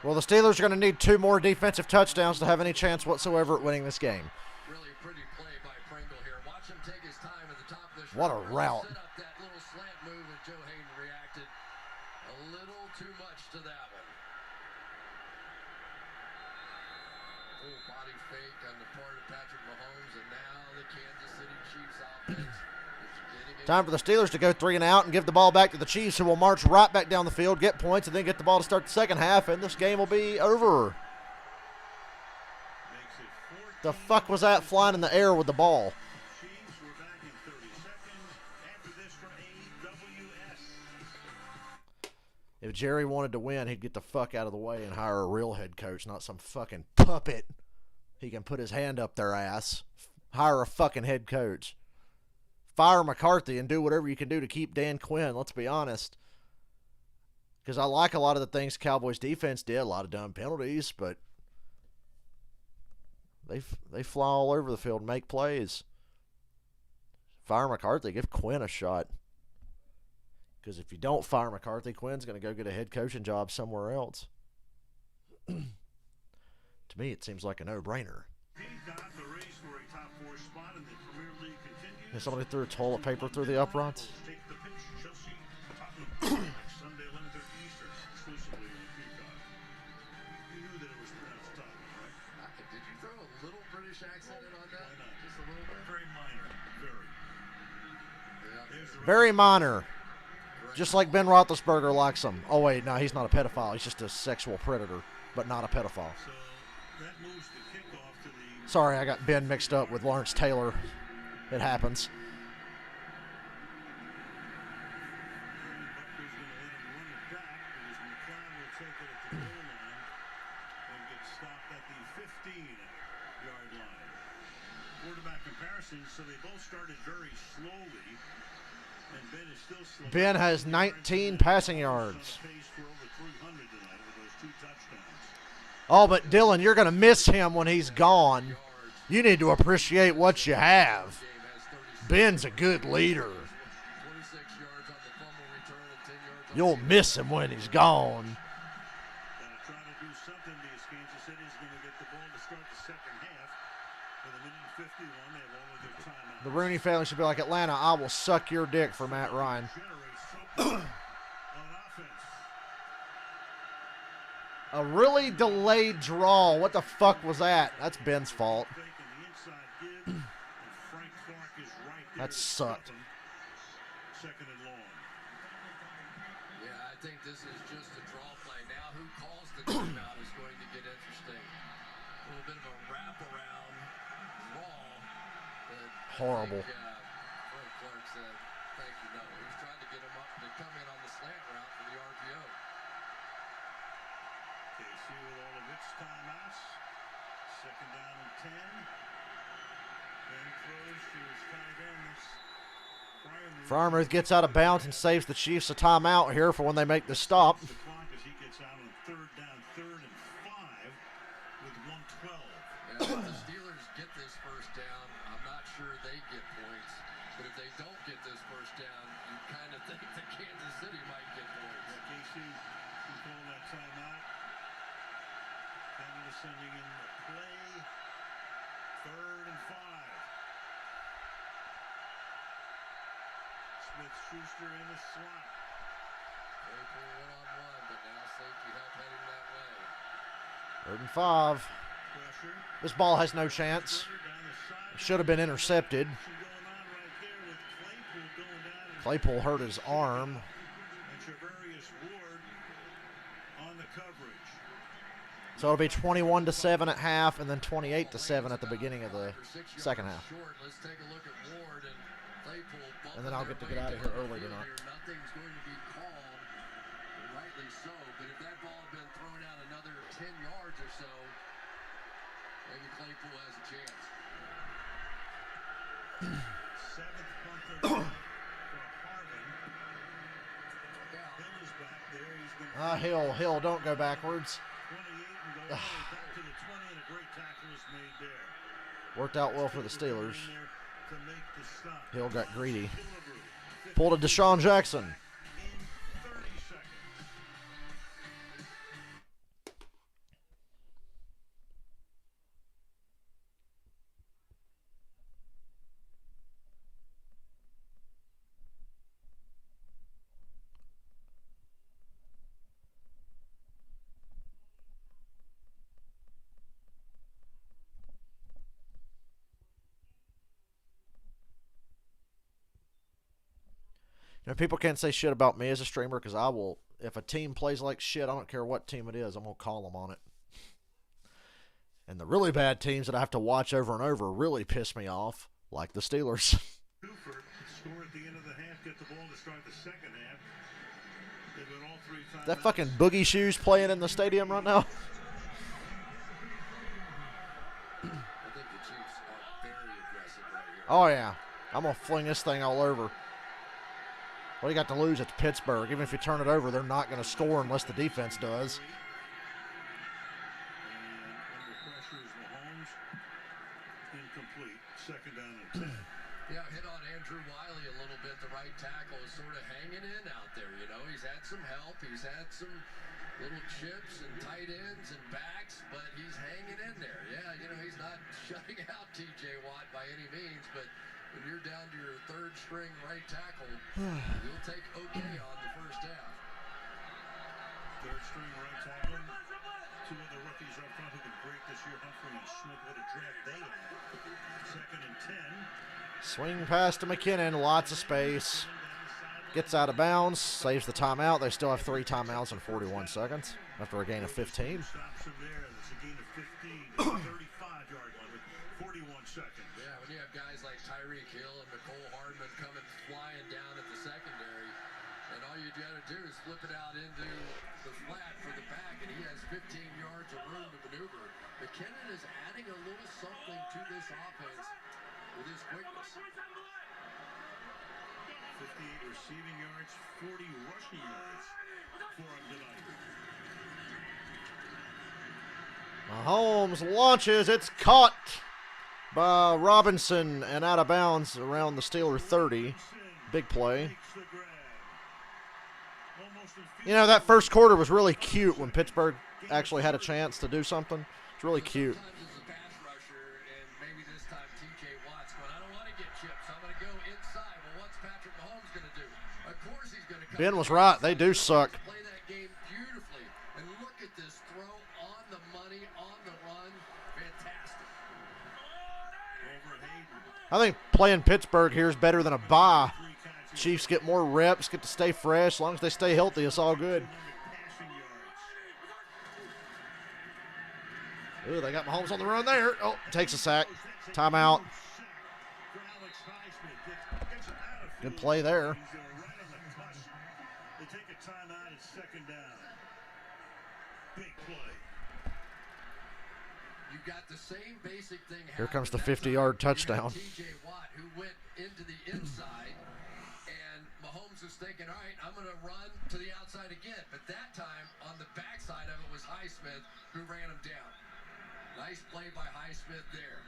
Well, the Steelers are going to need 2 more defensive touchdowns to have any chance whatsoever at winning this game. Really pretty play by Pringle here. Watch him take his time at the top of this. What a route. Set up that little slant move, and Joe Hayden reacted a little too much to that one. Full body fake on the part of Patrick Mahomes, and now the Kansas City Chiefs offense is getting it. Time for the Steelers to go 3 and out and give the ball back to the Chiefs, who will march right back down the field, get points, and then get the ball to start the second half, and this game will be over. The fuck was that flying in the air with the ball? Chiefs were back in 30 seconds. After this for AWS. If Jerry wanted to win, he'd get the fuck out of the way and hire a real head coach, not some fucking puppet. He can put his hand up their ass. Hire a fucking head coach. Fire McCarthy and do whatever you can do to keep Dan Quinn, let's be honest. Because I like a lot of the things Cowboys defense did, a lot of dumb penalties, but they fly all over the field and make plays. Fire McCarthy, give Quinn a shot. Because if you don't fire McCarthy, Quinn's going to go get a head coaching job somewhere else. To me, it seems like a no-brainer. And somebody threw toilet paper through the uprights. Sunday 11:30 Eastern, exclusively on Peacock. You knew that it was pronounced Tottenham, right? Did you throw a little British accent in on that? Why not? Just a little bit? Very minor. Very. Yeah. Very minor. Just like Ben Roethlisberger likes him. Oh, wait, no, he's not a pedophile. He's just a sexual predator, but not a pedophile. So that moves the kickoff to the... Sorry, I got Ben mixed up with Lawrence Taylor. It happens. Buckley's going to let him run it back because McLeod will take it at the goal line and get stopped at the 15-yard line. Quarterback comparisons, so they both started very slowly. And Ben is still slow. Ben has 19 passing yards. Pace for over 300 tonight with those 2 touchdowns. Oh, but Dylan, you're going to miss him when he's gone. You need to appreciate what you have. Ben's a good leader. 26 yards on the fumble return and 10 yards on You'll miss him when he's gone. Going to try to do something because Kansas City is going to get the ball to start the second half. With a minute and 51, they have all of their timeouts. The Rooney family should be like, Atlanta, I will suck your dick for Matt Ryan. On offense. A really delayed draw. What the fuck was that? That's Ben's fault. Taking the inside give, and Frank Clark is right there That to sucked. stop him. Second and long. Yeah, I think this is just a draw play. Now who calls the timeout is going to get interesting. A little bit of a wraparound draw. But Horrible. I think, Frank Clark said, thank you, no. He was trying to get him up to come in on the slant route for the RPO. KC with all of its timeouts. Second down and 10. Ben throws to his tight end. Farmer gets out of bounds and saves the Chiefs a timeout here for when they make the stop. The clock as he gets out on third down, 3rd and 5 with 1:12. Yeah, if the Steelers get this first down, I'm not sure they get points. But if they don't get this first down, you kind of think that Kansas City might get points. Yeah, KC can call that timeout. Canada sending in the play. 3rd and 5. Smith-Schuster in the slot. Claypool one-on-one, but now safety help heading that way. 3rd and 5. Pressure. This ball has no chance. Down the side. Should have been intercepted. Action going on right there with Claypool going down. And Claypool hurt his arm. Treverius Ward on the coverage. So it'll be 21-7 at half and then 28-7 at the beginning of the second half. Short. Let's take a look at Ward and Claypool. And then I'll get to get out of here early tonight. Nothing's going to be called, rightly so. But if that ball had been thrown out another 10 yards or so, maybe Claypool has a chance. 7th punt of the night for Harvin. Hill is back there. He's going to Hill, don't go backwards. 28 and go all the way back to the 20, and a great tackle is made there. Worked out well for the Steelers. In there to make the stop. Hill got greedy. Delivery. Pulled a Deshaun Jackson. In 30 seconds. You know, people can't say shit about me as a streamer because I will. If a team plays like shit, I don't care what team it is, I'm going to call them on it. And the really bad teams that I have to watch over and over really piss me off, like the Steelers. Score at the end of the half, get the ball to start the second half. They've got all 3 Is that fucking Boogie Shoes playing in the stadium right now? I think the Chiefs are very aggressive right here. Oh, yeah. I'm going to fling this thing all over. What do you got to lose? It's Pittsburgh. Even if you turn it over, they're not going to score unless the defense does. And under pressure is Mahomes. Incomplete. Second down and 10. Yeah, hit on Andrew Wiley a little bit. The right tackle is sort of hanging in out there. You know, he's had some help. He's had some little chips and tight ends and backs, but he's hanging in there. Yeah, you know, he's not shutting out T.J. Watt by any means, but when you're down to your third string right tackle, you'll take okay on the first half. Third string right tackle. Two other rookies up front who've been great this year, Humphrey and Smith. What a draft they had. Second and 10. Swing pass to McKinnon. Lots of space. Gets out of bounds. Saves the timeout. They still have 3 timeouts in 41 seconds after a gain of 15. Stops him there. That's a gain of 15. 35-yard line with 41 seconds. Yeah, when you have guys like Tyreek Hill and Nicole Hardman coming flying down at the secondary, and all you got to do is flip it out into the flat for the back, and he has 15 yards of room to maneuver. McKinnon is adding a little something to this offense with his quickness. 58 receiving yards, 40 rushing yards for him tonight. Mahomes launches. It's caught by Robinson and out of bounds around the Steeler 30. Big play. Makes the grab. Almost in field You know, that first quarter was really cute when Pittsburgh actually had a chance to do something. It's really cute. Sometimes as a pass rusher, and maybe this time T.J. Watt's going, I don't want to get chips. I'm going to go inside. Well, what's Patrick Mahomes going to do? Of course he's going to come. Ben was right. They do suck. Play that game beautifully. And look at this throw on the money, on the run. Fantastic. over Hayden. I think playing Pittsburgh here is better than a bye. 3 catches. Chiefs get more reps, get to stay fresh. As long as they stay healthy, it's all good. 200 passing yards. Ooh, they got Mahomes on the run there. Oh, takes a sack. Timeout. For Alex Highsmith. Gets him out of Good field. play there. He's right on the cusp. They take a timeout at second down. Big play. You got the same basic thing. Here comes the happening. 50-yard You had touchdown. T.J. Watt, who went into the inside, and Mahomes was thinking, all right, I'm going to run to the outside again. But that time, on the backside of it was Highsmith, who ran him down. Nice play by Highsmith there.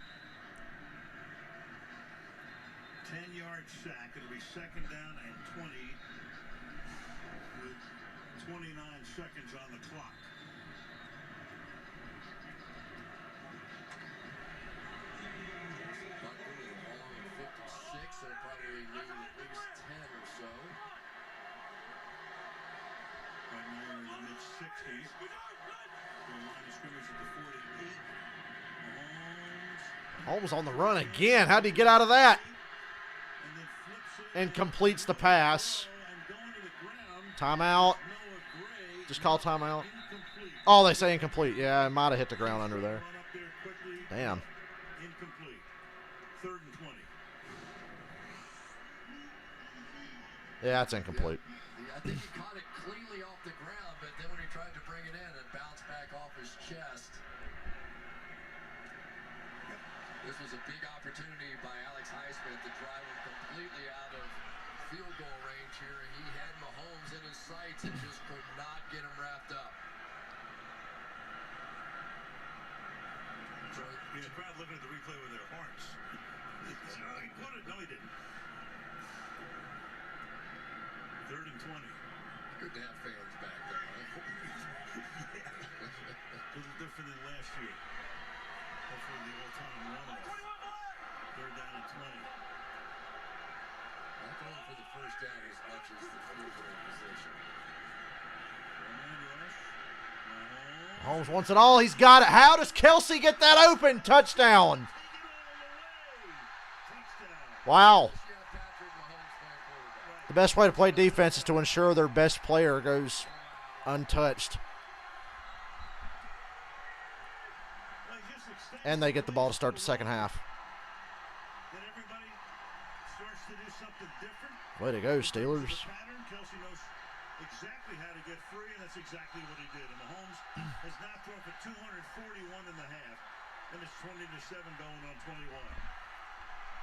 10-yard sack. It'll be second down and 20 with 29 seconds on the clock. Buckley and Long at 56. They'll probably need at least 10 or so. Right now we're in the mid-60s. The line of scrimmage at the 48. Mahomes. Holmes on the run again. How'd he get out of that? And then flips it. And completes the pass. And going to the ground. Timeout. Noah Gray. Just call timeout. Incomplete. Oh, they say incomplete. Yeah, it might have hit the ground under there. Run up there quickly. Damn. Incomplete. Third and 20. Yeah, it's incomplete. I think he caught it cleanly off the ground, but then when he tried to bring it in, it bounced back off his chest. This was a big opportunity by Alex Highsmith to drive him completely out of field goal range here. He had Mahomes in his sights and just could not get him wrapped up. So, yeah, the crowd looking at the replay with their hearts. He put it. No, he didn't. Third and 20. Good to have fans back there, huh? Yeah. A little different than last year. Hopefully the all-time runoff. Third down and 20. Not going for the first down as much as the field goal position. One-man rush. Mahomes. Holmes wants it all. He's got it. How does Kelsey get that open? Touchdown. Touchdown. Wow. Yeah, Patrick Mahomes playing quarterback. The best way to play defense is to ensure their best player goes untouched. Well, he just extends And they get the ball to start the second half. Then everybody starts to do something different. Way to go, Steelers. The pattern, Kelsey knows exactly how to get free, and that's exactly what he did. And Mahomes has now thrown for 241 in the half, and it's 20-7 going on 21.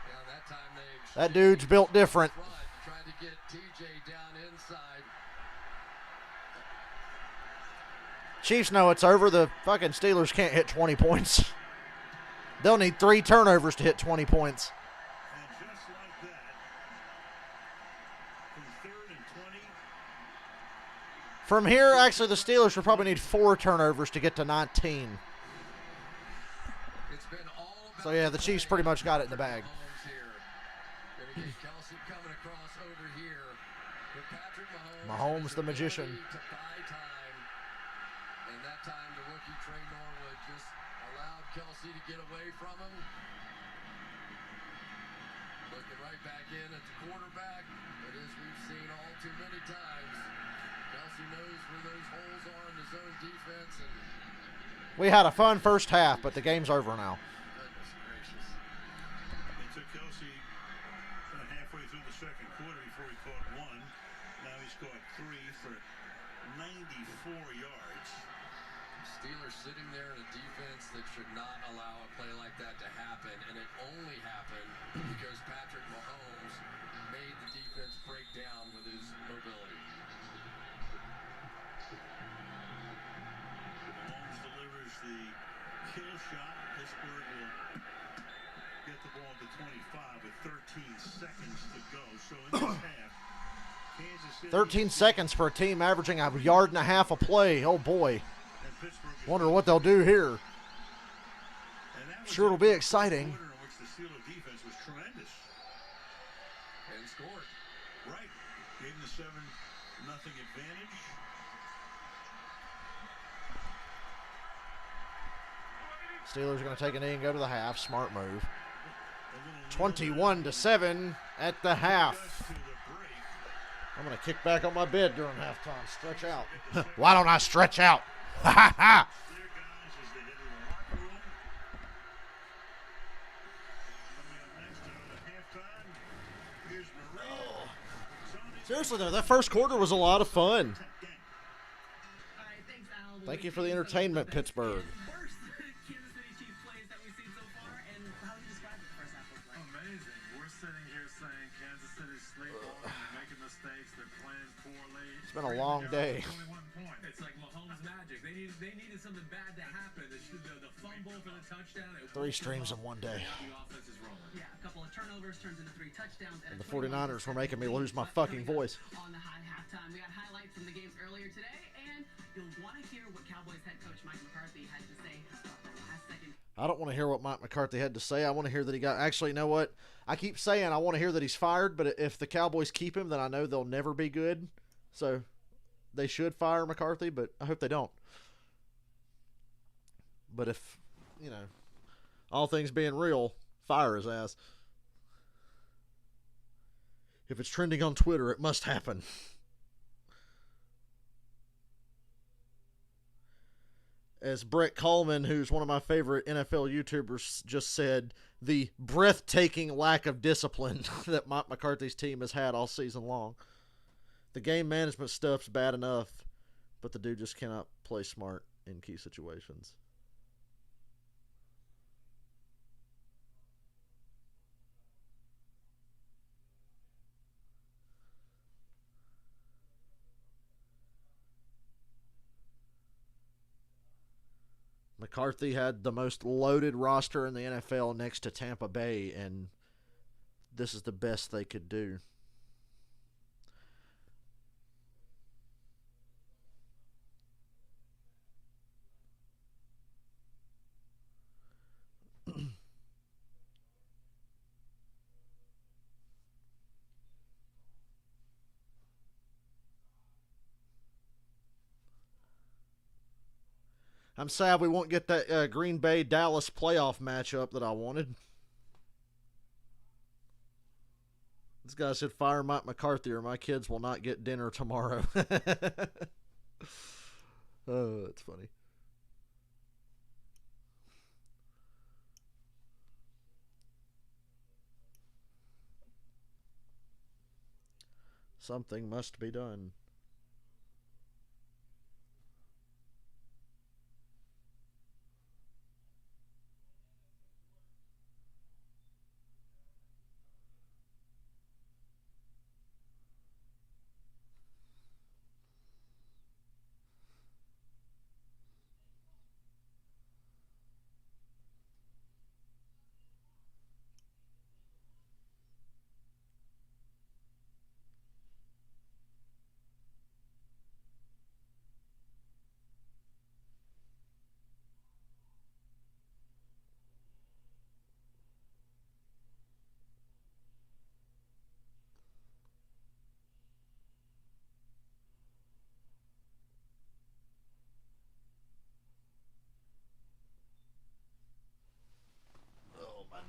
Yeah, that time they That dude's built different. Tried to get TJ down inside. Chiefs know it's over. The fucking Steelers can't hit 20 points. They'll need 3 turnovers to hit 20 points. And just like that, from 3rd and 20. From here, actually, the Steelers will probably need 4 turnovers to get to 19. It's been all about So, yeah, the Chiefs pretty much got it in the bag. Mahomes here. Gonna get Kelsey coming across over here. With Patrick Mahomes. Mahomes the magician. To buy time. And that time the rookie Trey Norwood just allowed Kelsey to get away from him. Looking right back in at the quarterback. But as we've seen all too many times, Kelsey knows where those holes are in the zone defense. And We had a fun first half, but the game's over now. goodness gracious. It took Kelsey halfway through the second quarter before he caught 1. Now he's caught 3 for 94 yards. Steelers sitting there in a defense that should not allow a play like that to happen, and it only happened because Patrick Mahomes made the defense break down with his mobility. Mahomes delivers the kill shot. Pittsburgh will get the ball to 25 with 13 seconds to go. So in this half, Kansas City 13 seconds for a team averaging a yard and a half a play. Oh, boy. and Pittsburgh is Wonder what they'll do here. and that was Sure it'll the be first exciting. quarter in which the Steelers defense was tremendous. And scored. Right. Gave them the 7-0 advantage. Steelers are going to take a knee and go to the half. Smart move. A little 21-7 at the half. to the break. I'm going to kick back on my bed during halftime. Stretch out. Why don't I stretch out? Ha ha ha. Clear guys as they head to the locker room. Coming up next at halftime, here's Maria. Seriously, though, that first quarter was a lot of fun. All right, thanks, Al. Thank you for the entertainment, Pittsburgh. Worst Kansas City Chiefs plays that we've seen so far, and how would you describe it the first half was like? Amazing. We're sitting here saying Kansas City's sleepwalking, they're making mistakes, they're playing poorly. It's been a long day. 21 points. It's like Mahomes magic. They needed something bad to happen. The fumble for the touchdown. 3 streams in one day. The offense is rolling. Yeah, a couple of turnovers turns into 3 touchdowns. And the 49ers were making me lose my fucking voice. On the high halftime, we got highlights from the games earlier today, and you'll want to hear what Cowboys head coach Mike McCarthy had to say about the last second. I don't want to hear what Mike McCarthy had to say. I want to hear that he got... Actually, you know what? I keep saying I want to hear that he's fired, but if the Cowboys keep him, then I know they'll never be good. So they should fire McCarthy, but I hope they don't. But if, you know, all things being real, fire his ass. If it's trending on Twitter, it must happen. As Brett Coleman, who's one of my favorite NFL YouTubers, just said, the breathtaking lack of discipline that Mike McCarthy's team has had all season long. The game management stuff's bad enough, but the dude just cannot play smart in key situations. McCarthy had the most loaded roster in the NFL next to Tampa Bay, and this is the best they could do. I'm sad we won't get that Green Bay-Dallas playoff matchup that I wanted. This guy said, fire Mike McCarthy or my kids will not get dinner tomorrow. Oh, that's funny. Something must be done.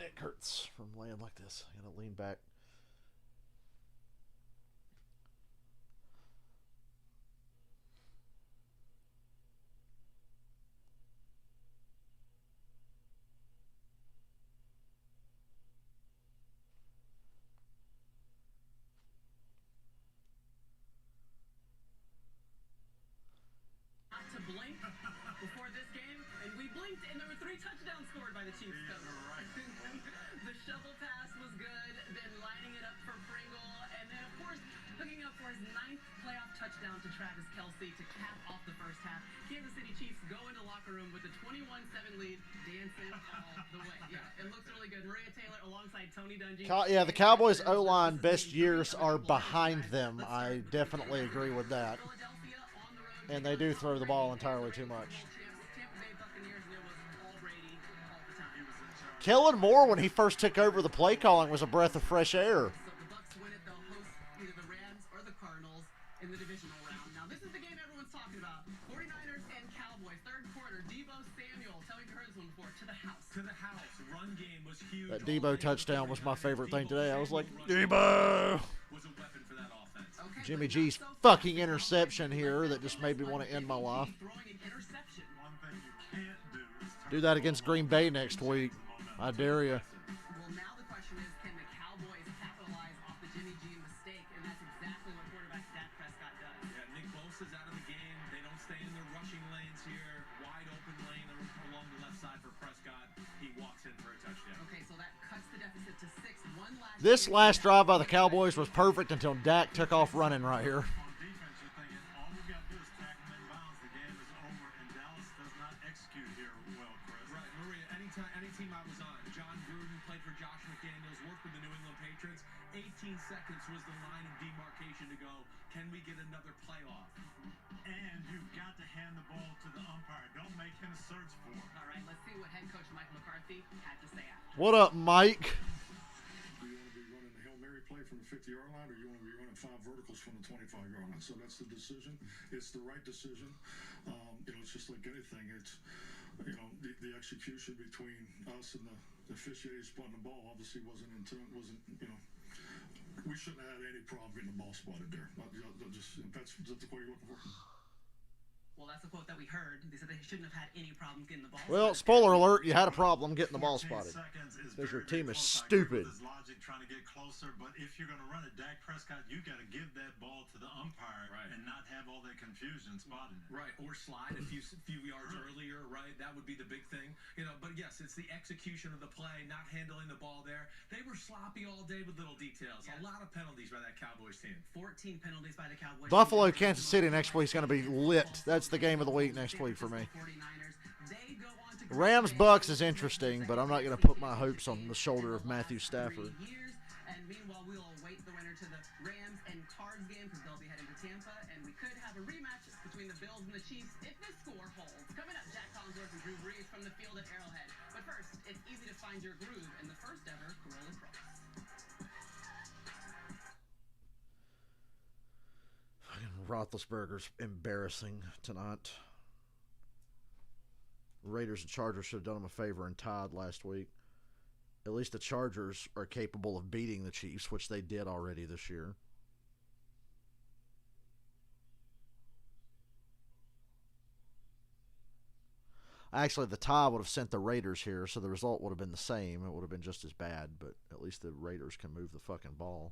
neck hurts from laying like this. I gotta lean back. To blink before this game, and we blinked, and there were 3 touchdowns scored by the Chiefs. Right. The shovel pass was good, then lining it up for Pringle, and then, of course, hooking up for his 9th playoff touchdown to Travis Kelce to cap off the first half. Kansas City Chiefs go into locker room with a 21-7 lead, dancing all the way. Yeah, it looks really good. Maria Taylor alongside Tony Dungy. Yeah, the Cowboys' O-line best years are behind them. I definitely agree with that. And they do throw the ball entirely too much. Kellen Moore, when he first took over the play calling, was a breath of fresh air. So the Bucks win it, they'll host either the Rams or the Cardinals in the divisional round. Now, this is the game everyone's talking about. 49ers and Cowboys. Third quarter, Deebo Samuel. Tell me if you heard this one before. To the house. To the house. Run game was huge. That Deebo touchdown was my favorite thing today. I was like, Deebo! Was a weapon for that offense. Okay, Jimmy but G's not so fucking fast. interception here that just made me want to end my life. Throwing an interception. One thing you can't do is Do that against Green Bay next week. I dare you. Well, now the question is, can the Cowboys capitalize off the Jimmy G mistake? And that's exactly what quarterback Dak Prescott does. Yeah, Nick Bosa's out of the game. They don't stay in their rushing lanes here. Wide open lane along the left side for Prescott. He walks in for a touchdown. Okay, so that cuts the deficit to 6. One last This last drive by the Cowboys was perfect until Dak took off running right here. on defense, you're thinking all we got to do is tackle them in bounds. The game is over, and Dallas does not execute here well, Chris. Right, Maria, any team I was on, John Gruden played for Josh McDaniels, worked with the New England Patriots. 18 seconds was the line of demarcation to go. Can we get another playoff? And you've got to hand the ball to the umpire. Don't make him search for it. All right, let's see what head coach Mike McCarthy had to say after. What up, Mike? Do you want to be running the Hail Mary play from the 50-yard line, or you want to be running 5 verticals from the 25-yard line? So that's the decision. It's the right decision. It's just like anything. It's, the execution between us and the officiating spotting the ball obviously wasn't, we shouldn't have had any problem getting the ball spotted there. That's the quote you're looking for. Well, that's the quote that we heard. They said they shouldn't have had any problems getting the ball. Well, spotted. spoiler alert, you had a problem getting the ball 14 spotted. seconds is Because your very, team very is close. I agree stupid. with his logic trying to get closer, but if you're going to run it, Dak Prescott, you got to give that ball to the umpire and not have all that confusion spotting it. Right, or slide a few yards earlier, right? That would be the big thing. But yes, it's the execution of the play, not handling the ball there. They were sloppy all day with little details. Yeah. A lot of penalties by that Cowboys team. 14 penalties by the Cowboys. Buffalo, Kansas City next week's going to be lit. That's the game of the week next week for me. 49ers, they go on to Rams Bucks is interesting, but I'm not going to put my hopes on the shoulder of Matthew Stafford. Years, and meanwhile, we'll await the winner to the Rams and Cards game because they'll be heading to Tampa, and we could have a rematch between the Bills and the Chiefs if this score holds. Coming up, Jack Collinsworth and Drew Brees from the field at Arrowhead. But first, it's easy to find your groove in the first ever Corolla Cross. Roethlisberger's embarrassing tonight. Raiders and Chargers should have done him a favor and tied last week. At least the Chargers are capable of beating the Chiefs, which they did already this year. Actually, the tie would have sent the Raiders here, so the result would have been the same. It would have been just as bad, but at least the Raiders can move the fucking ball.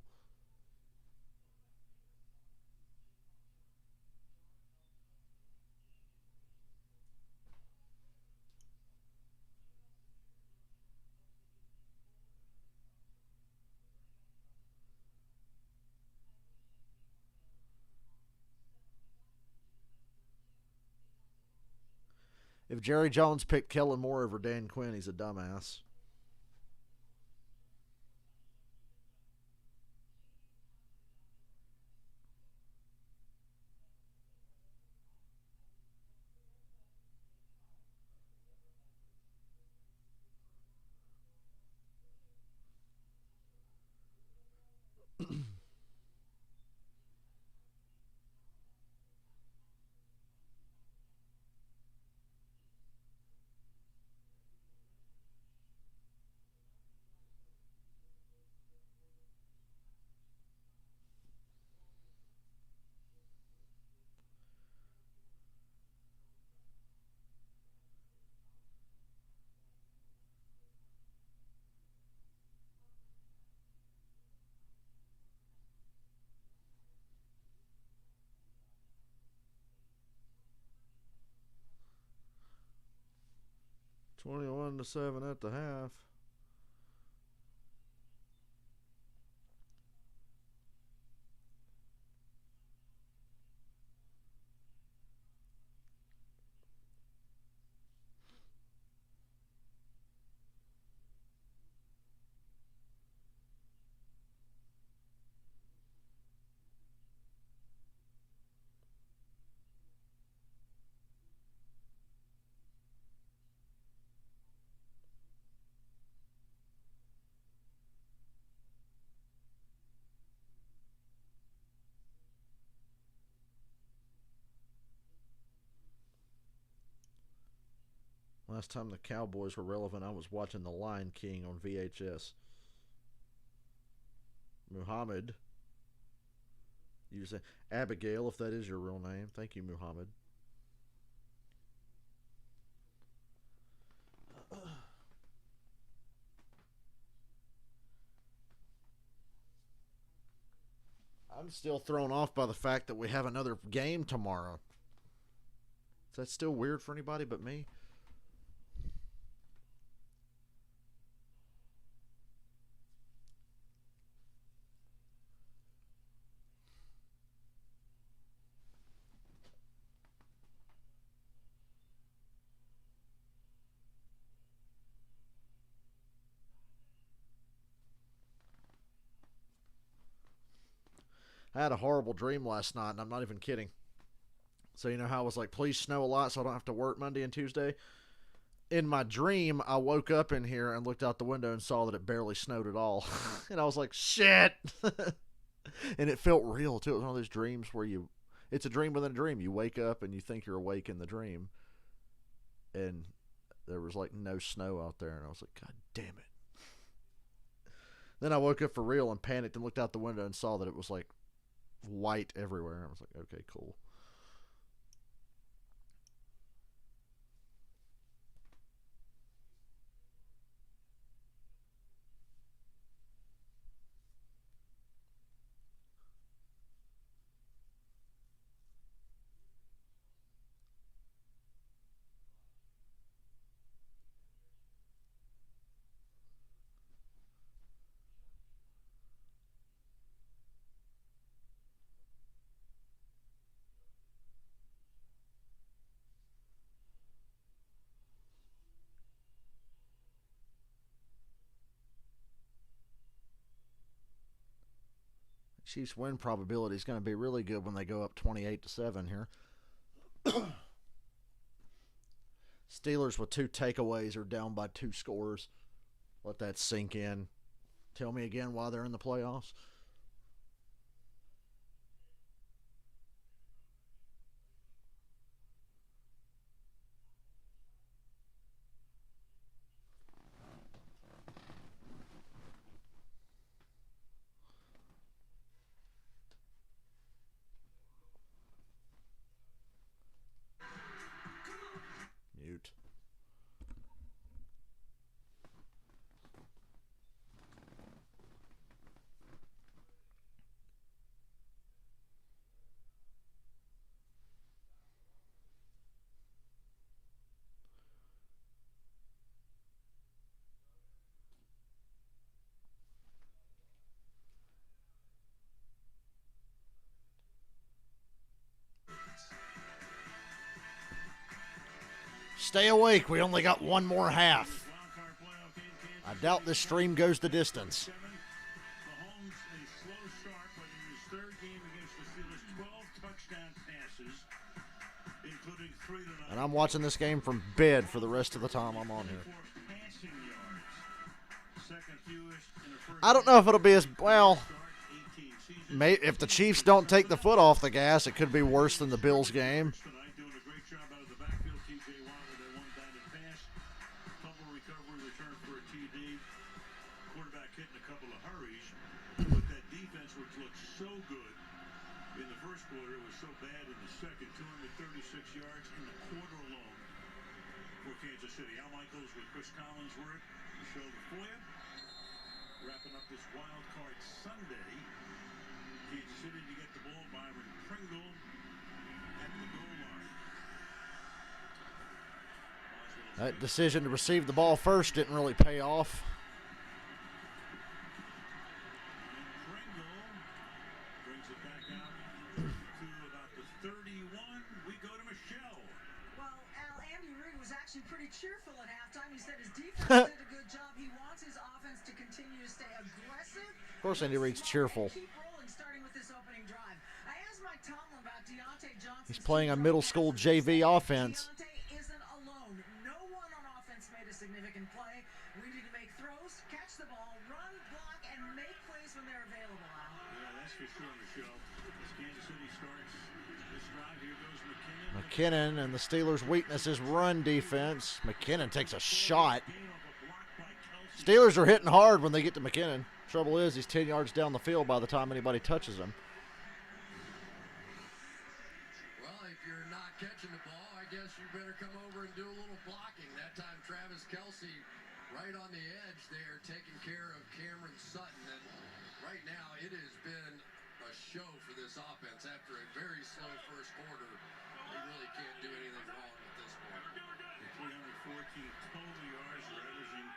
If Jerry Jones picked Kellen Moore over Dan Quinn, he's a dumbass. 21-7 at the half. Last time the Cowboys were relevant, I was watching The Lion King on VHS. Muhammad. You say Abigail, if that is your real name. Thank you, Muhammad. I'm still thrown off by the fact that we have another game tomorrow. Is that still weird for anybody but me? I had a horrible dream last night, and I'm not even kidding. So you know how I was like, please snow a lot so I don't have to work Monday and Tuesday? In my dream, I woke up in here and looked out the window and saw that it barely snowed at all. And I was like, shit! And it felt real, too. It was one of those dreams where it's a dream within a dream. You wake up and you think you're awake in the dream. And there was like no snow out there. And I was like, God damn it. Then I woke up for real and panicked and looked out the window and saw that it was like white everywhere. And I was like, okay, cool. Chiefs win probability is going to be really good when they go up 28-7 here. Steelers with 2 takeaways are down by 2 scores. Let that sink in. Tell me again why they're in the playoffs. Mute. Stay awake. We only got one more half. I doubt this stream goes the distance. Mahomes, a slow start, but in his third game against the Steelers, 12 touchdown passes, including 3 tonight. And I'm watching this game from bed for the rest of the time I'm on here. I don't know if it'll be as well. If the Chiefs don't take the foot off the gas, it could be worse than the Bills game. Wrapping up this wild card Sunday. Kansas City to get the ball. Byron Pringle at the goal line. That decision to receive the ball first didn't really pay off. Pringle brings it back out to about the 31. We go to Michelle. Well, Al, Andy Reid was actually pretty cheerful at halftime. He said his defense did a good job. He wants his offense to continue to stay aggressive. Of course, Andy Reid's cheerful. Keep rolling, starting with this opening drive. I asked Mike Tomlin about Deontay Johnson. He's playing a middle school JV offense. Deontay isn't alone. No one on offense made a significant play. We need to make throws, catch the ball, run, block, and make plays when they're available, Al. Yeah, that's for sure, Michelle. As Kansas City starts this drive, here goes McKinnon. McKinnon, and the Steelers' weakness is run defense. McKinnon takes a shot. Steelers are hitting hard when they get to McKinnon. Trouble is, he's 10 yards down the field by the time anybody touches him. Well, if you're not catching the ball, I guess you better come over and do a little blocking. That time, Travis Kelce right on the edge there, taking care of Cameron Sutton. And right now, it has been a show for this offense. After a very slow first quarter, they really can't do anything wrong at this point. 314 total yards, they're averaging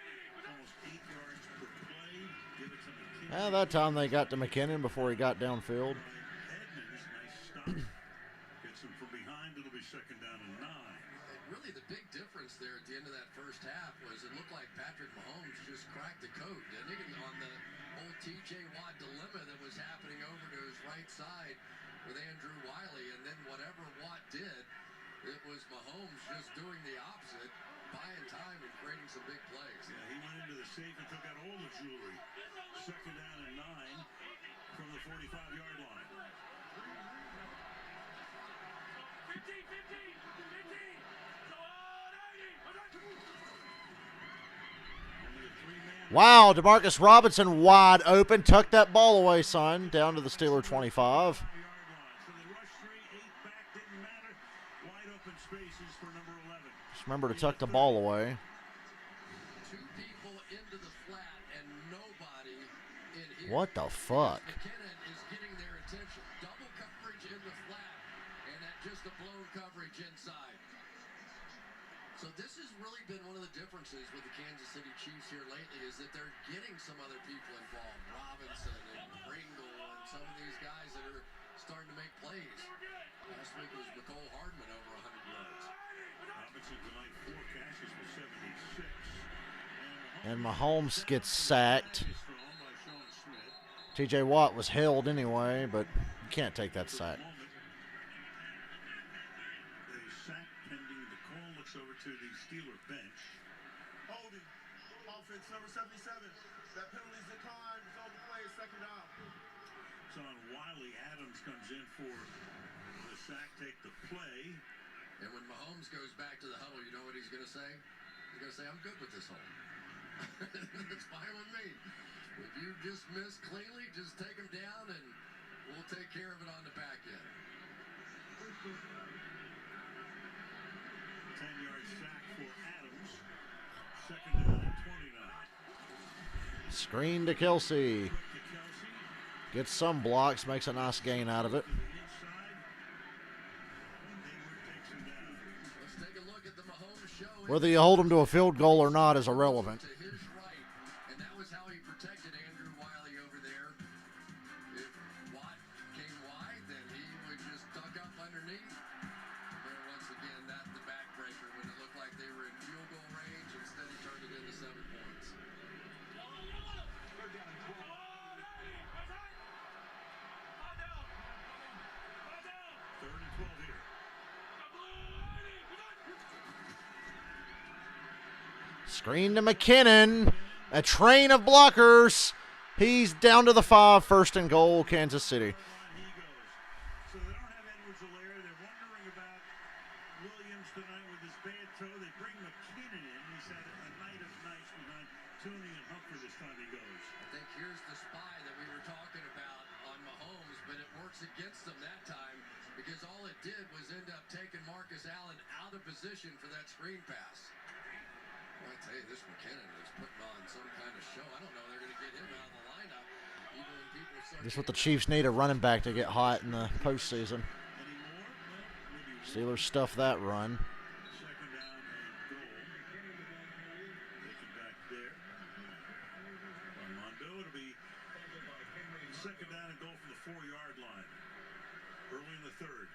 almost 8 yards per play. Give it to McKinnon. At that time, they got to McKinnon before he got downfield. Edmonds, nice stop. Gets him from behind. It'll be second down and 9. And really, the big difference there at the end of that first half was it looked like Patrick Mahomes just cracked the code, didn't he? On the old T.J. Watt dilemma that was happening over to his right side with Andrew Wiley, and then whatever Watt did, it was Mahomes just doing the opposite, buying time and creating some big plays. Yeah, he went into the safe and took out all the jewelry. Second down and 9 from the 45-yard line. 15, 15, 15. Only a 3-man. Wow, DeMarcus Robinson wide open. Tuck that ball away, son. Down to the Steeler 25. So they rushed 3, 8 back, didn't matter. Wide open spaces for number 11. Just remember to tuck the ball away. Two people into the flat and nobody in here. What the fuck? McKinnon is getting their attention. Double coverage in the flat and at just a blown coverage inside. So this has really been one of the differences with the Kansas City Chiefs here lately is that they're getting some other people involved. Robinson and Pringle and some of these guys that are starting to make plays. Last week was Nicole Hardman over 100 yards. Robinson tonight 4 catches for 76. And Mahomes gets sacked. Is thrown by Sean Smith. T.J. Watt was held anyway, but you can't take that sack. A sack pending. The call looks over to the Steeler bench. Holding. Offense number 77. That penalty's declined. It's on the play. Second down. So on Wiley, Adams comes in for the sack, take the play. And when Mahomes goes back to the huddle, you know what he's going to say? He's going to say, I'm good with this hole. It's fine with me. If you just miss cleanly, just take him down and we'll take care of it on the back end. 10-yard sack for Adams. Second down and 29. Screen to Kelce. Quick to Kelce. Gets some blocks, makes a nice gain out of it. To the inside. And Hayward takes him down. Let's take a look at the Mahomes show. Whether you hold him to a field goal or not is irrelevant. To his right, and that was how he protected Andrew Wiley over there. If Watt came wide, then he would just duck up underneath. There once again, that the backbreaker when it looked like they were in field goal range. Instead, he turned it into 7 points. Third and 12 here. Screen to McKinnon. A train of blockers. He's down to the 5. First and goal, Kansas City. He goes. So they don't have Edwards-Helaire. They're wondering about Williams tonight with his bad toe. They bring McKinnon in. He's had a night of nights behind Tooney and Humphrey this time he goes. I think here's the spy that we were talking about on Mahomes, but it works against him that time because all it did was end up taking Marcus Allen out of position for that screen pass. Well, I tell you, this McKinnon is putting on some kind of show. I don't know they're going to get him out of the lineup. Even when people start This is what the Chiefs need, a running back to get hot in the postseason. Any more? Well, maybe Steelers stuff that run. second down and goal. second down and goal from the 4-yard line. Early in the third.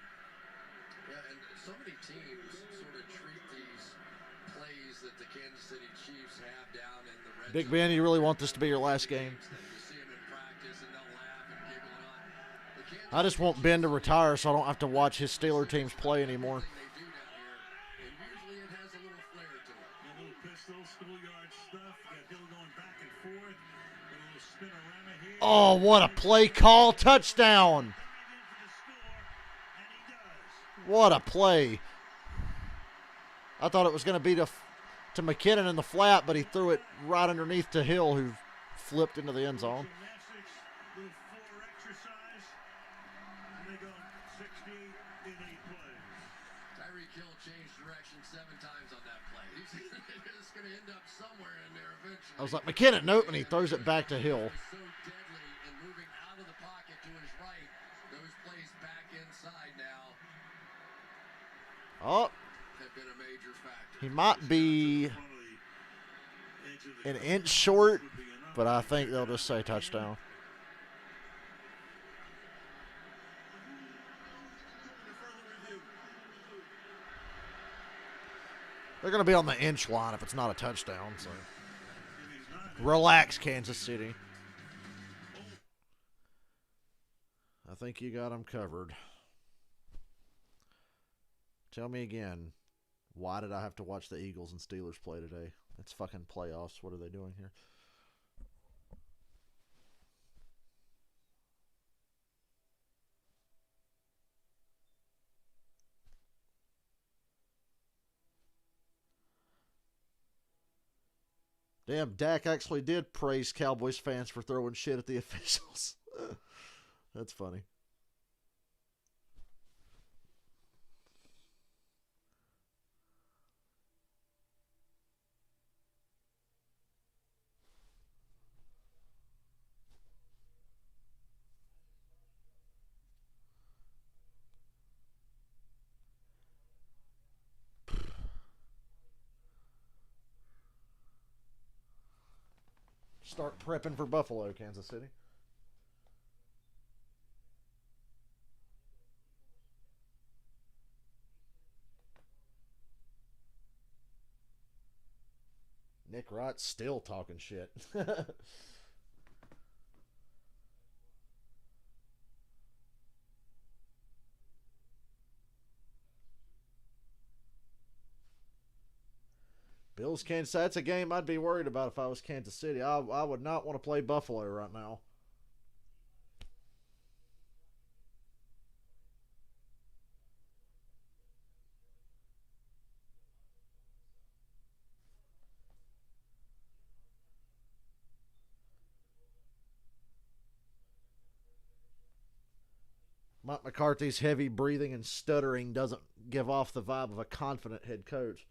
Yeah, and so many teams sort of treat these plays that the Kansas City Chiefs have down in the red Big zone. Ben, you really want this to be your last game? You see them in practice and they'll laugh and giggle and on. The Kansas I just City want Ben to Chiefs, retire so I don't have to watch his Steeler teams play anymore. everything they do down here, and usually it has a little flair to it. A little pistol, schoolyard stuff. You got Hill going back and forth. A little spin-a-rama here. Oh, what a play call. Touchdown. What a play. I thought it was going to be to McKinnon in the flat, but he threw it right underneath to Hill, who flipped into the end zone. Little floor exercise. And they go 68 in 8 plays. Tyreek Hill changed direction 7 times on that play. It's going to end up somewhere in there eventually. I was like, McKinnon, nope, and he throws it back to Hill. So deadly and moving out of the pocket to his right. Those plays back inside now Oh, have been a major factor. he might be an inch short, but I think they'll just say touchdown. They're going to be on the inch line if it's not a touchdown. So relax, Kansas City. I think you got them covered. Tell me again, why did I have to watch the Eagles and Steelers play today? It's fucking playoffs. What are they doing here? Damn, Dak actually did praise Cowboys fans for throwing shit at the officials. That's funny. Start prepping for Buffalo, Kansas City. Nick Wright's still talking shit. Bills, Kansas. That's a game I'd be worried about if I was Kansas City. I would not want to play Buffalo right now. Mike McCarthy's heavy breathing and stuttering doesn't give off the vibe of a confident head coach.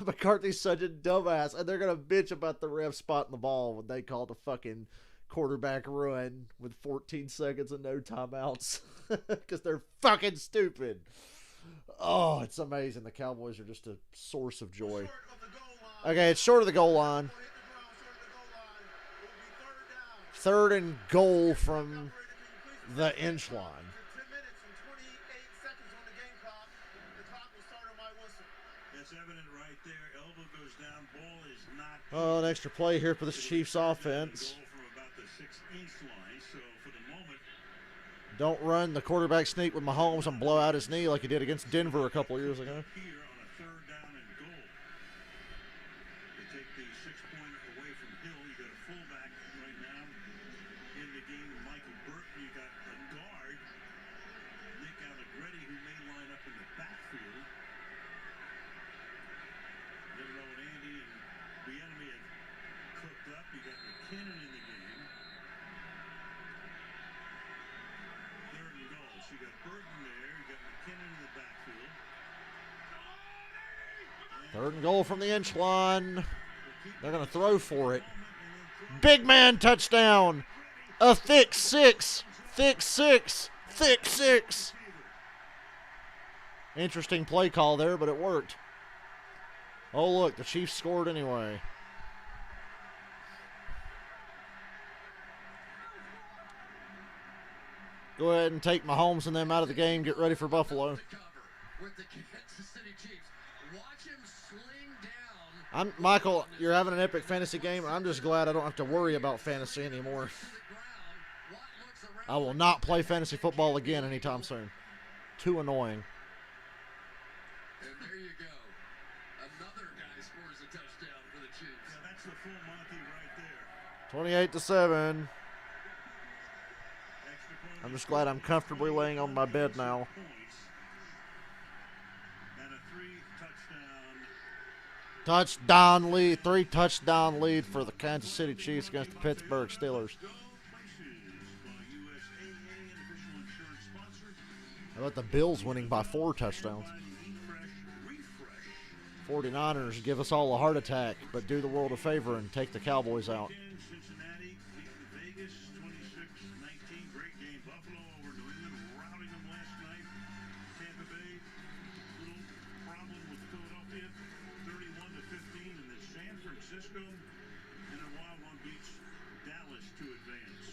McCarthy's such a dumbass, and they're going to bitch about the ref spotting the ball when they called a fucking quarterback run with 14 seconds and no timeouts because they're fucking stupid. Oh, it's amazing. The Cowboys are just a source of joy. Okay, it's short of the goal line. 3rd and goal from the inch line. It's evident right there. Elbow goes down. Ball is not. Oh, an extra play here for the Chiefs offense. Goal from about the 6-inch line. So for the moment, don't run the quarterback sneak with Mahomes and blow out his knee like he did against Denver a couple years ago. here on a 3rd down and goal. They take the 6-point away from Hill. You got a fullback right now in the game, Michael Burton. You got a guard, Nick Allegretti, who may line up in the backfield. Never know what Andy and Bieniemy had cooked up. You got McKinnon in the game. 3rd and goal. So you got Burton there. You got McKinnon in the backfield. 3rd and goal from the inch line. They're going to throw for it. Big man touchdown. A thick six. Thick six. Thick six. Interesting play call there, but it worked. Oh, look, the Chiefs scored anyway. Go ahead and take Mahomes and them out of the game. Get ready for Buffalo. Michael, you're having an epic fantasy game. I'm just glad I don't have to worry about fantasy anymore. I will not play fantasy football again anytime soon. Too annoying. And there you go. Another guy scores a touchdown for the Chiefs. Yeah, that's the full Monty right there. 28-7. I'm just glad I'm comfortably laying on my bed now. And a 3-touchdown. Touchdown lead. 3-touchdown lead for the Kansas City Chiefs against the Pittsburgh Steelers. How about the Bills winning by 4 touchdowns? 49ers give us all a heart attack, but do the world a favor and take the Cowboys out. Cincinnati beating Vegas 26-19. Great game. Buffalo over New England, routing them last night. Tampa Bay, little problem with Philadelphia, 31-15. And then San Francisco in a wild one beats Dallas to advance.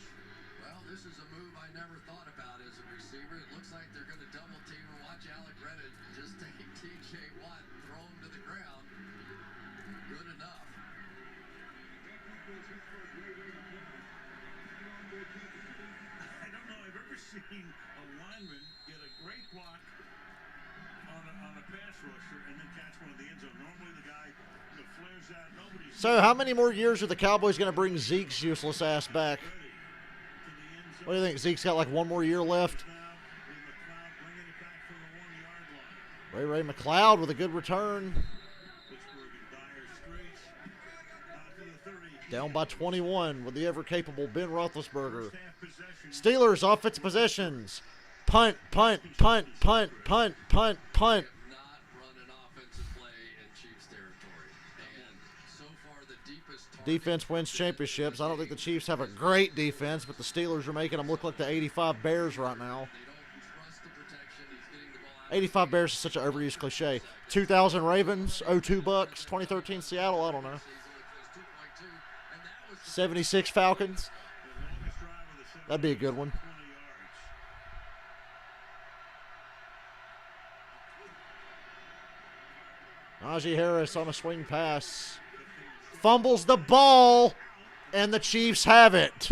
Well, this is a move I never thought about as a receiver. It looks like they're going to double team and watch Alec Reddick just take T.J. Watt, throw him to the ground. Good enough. I don't know. I've ever seen a lineman get a great block on a pass rusher and then catch one of the end zone. Normally the guy flares out. Nobody's So how many more years are the Cowboys going to bring Zeke's useless ass back? What do you think? Zeke's got like 1 more year left? Ray McLeod with a good return. Down by 21 with the ever-capable Ben Roethlisberger. Steelers offensive possessions. Punt, punt, punt, punt, punt, punt, punt. Not run an offensive play in Chiefs territory. And so far the deepest target. Defense wins championships. I don't think the Chiefs have a great defense, but the Steelers are making them look like the 85 Bears right now. They don't trust the protection. He's getting the ball out. 85 Bears is such an overused cliche. 2000 Ravens, 02 Bucks, 2013 Seattle, I don't know. 76 Falcons. That'd be a good one. Najee Harris on a swing pass. Fumbles the ball, and the Chiefs have it.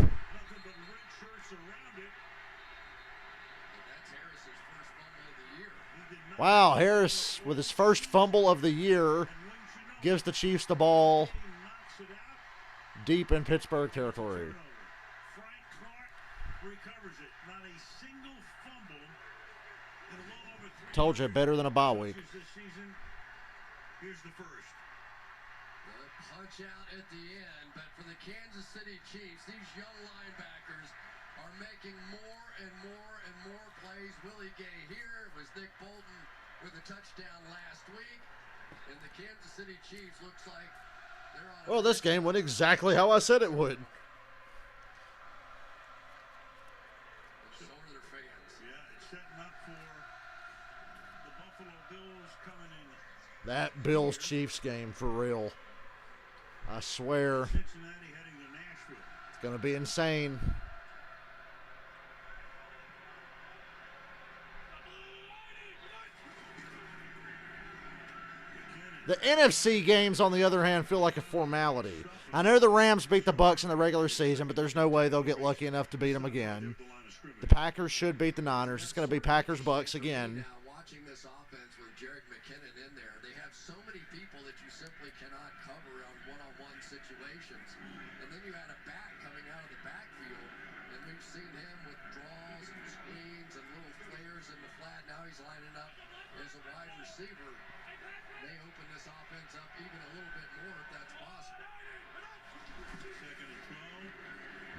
Wow, Harris with his first fumble of the year gives the Chiefs the ball deep in Pittsburgh territory. Frank Clark recovers it. Not a single fumble in well over 3 Told you, better than a bye week. this season. Here's the first. The punch out at the end, but for the Kansas City Chiefs, these young linebackers are making more and more and more plays. Willie Gay here. It was Nick Bolton with a touchdown last week. And the Kansas City Chiefs looks like they're on a Well, this game went exactly how I said it would. so are their fans. Yeah, it's setting up for the Buffalo Bills coming in. That Bills-Chiefs game, for real. I swear, Cincinnati heading to Nashville. it's going to be insane. The NFC games, on the other hand, feel like a formality. I know the Rams beat the Bucks in the regular season, but there's no way they'll get lucky enough to beat them again. The Packers should beat the Niners. It's going to be Packers-Bucks again. Now, watching this offense with Jerick McKinnon in there, they have so many people that you simply cannot cover on one-on-one situations. And then you had a back coming out of the backfield, and we've seen him with draws and screens and little flares in the flat. Now he's lining up as a wide receiver. They open this offense up even a little bit more if that's possible.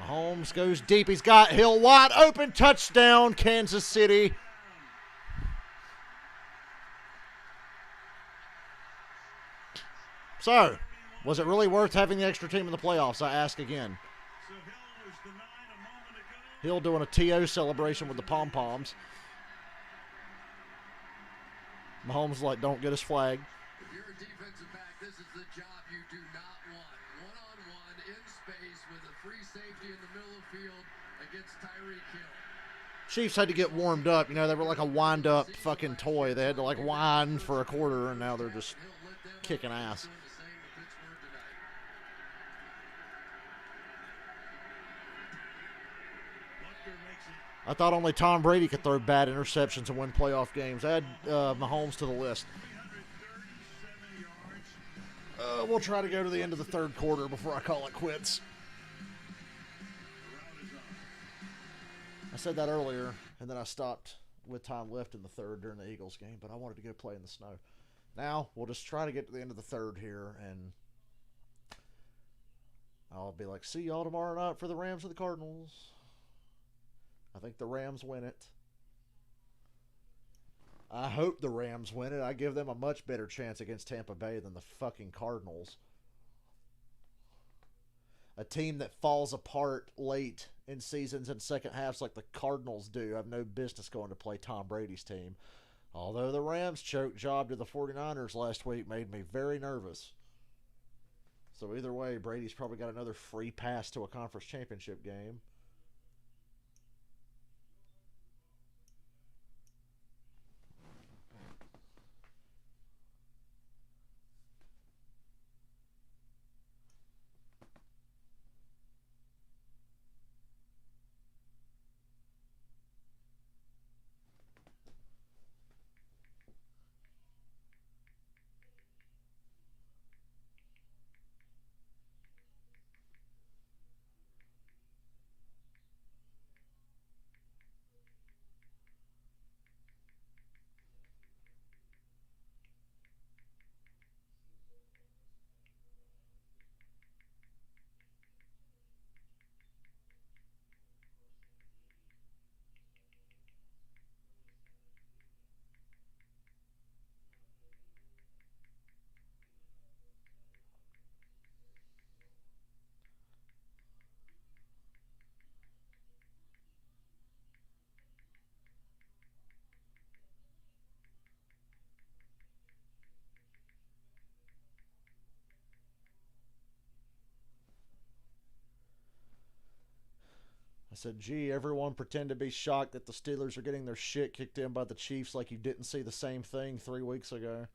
Mahomes goes deep. He's got Hill wide open. Touchdown, Kansas City. So, Was it really worth having the extra team in the playoffs? I ask again. So Hill was denied a moment ago. Hill doing a TO celebration with the pom-poms. Mahomes like, don't get us flagged. If you're a defensive back, this is the job you do not want. One-on-one in space with a free safety in the middle of the field against Tyreek Hill. Chiefs had to get warmed up. You know, they were like a wind-up fucking toy. They had to, like, whine for a quarter, and now they're just kicking ass. I thought only Tom Brady could throw bad interceptions and win playoff games. Add Mahomes to the list. We'll try to go to the end of the third quarter before I call it quits. I said that earlier, and then I stopped with time left in the third during the Eagles game, but I wanted to go play in the snow. Now, we'll just try to get to the end of the third here, and I'll be like, see y'all tomorrow night for the Rams and the Cardinals. I think the Rams win it. I hope the Rams win it. I give them a much better chance against Tampa Bay than the fucking Cardinals. A team that falls apart late in seasons and second halves like the Cardinals do have no business going to play Tom Brady's team. Although the Rams choke job to the 49ers last week made me very nervous. So either way, Brady's probably got another free pass to a conference championship game. I said, gee, everyone pretend to be shocked that the Steelers are getting their shit kicked in by the Chiefs like you didn't see the same thing 3 weeks ago.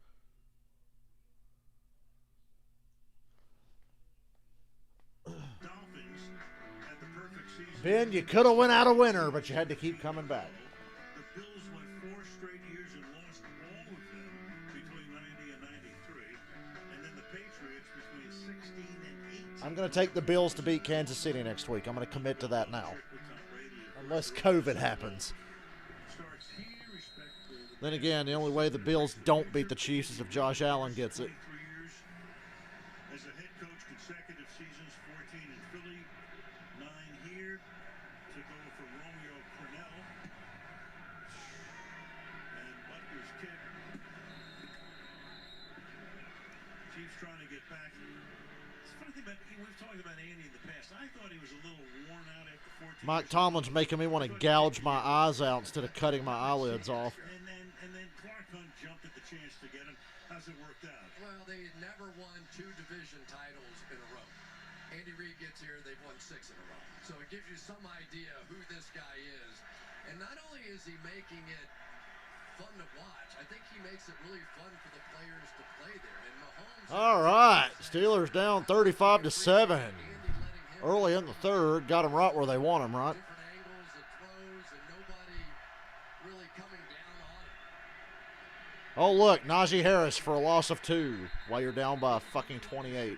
Ben, you could have went out a winner, but you had to keep coming back. The Bills went 4 straight years and lost all of them between 90 and 93. And then the Patriots between 16 and 18. I'm going to take the Bills to beat Kansas City next week. I'm going to commit to that now. Unless COVID happens. Then again, the only way the Bills don't beat the Chiefs is if Josh Allen gets it. As a head coach, consecutive seasons, 14 in Philly, 9 here. Took over for Romeo Crennel. And Butker's kick. Chiefs trying to get back. It's a funny thing about, we've talked about Andy in the past. I thought he was a little worn out after 14 Mike Tomlin's making me want to gouge my eyes out instead of cutting my eyelids off. And then Clark Hunt jumped at the chance to get him. How's it worked out? Well, they had never won 2 division titles in a row. Andy Reid gets here, they've won 6 in a row. So it gives you some idea who this guy is. And not only is he making it fun to watch, I think he makes it really fun for the players to play there. And Mahomes. All right, Steelers down 35-7. Early in the third, got them right where they want them, right? Different angles and throws, and nobody really coming down on him. Oh, look, Najee Harris for a loss of 2 while you're down by fucking 28. The room with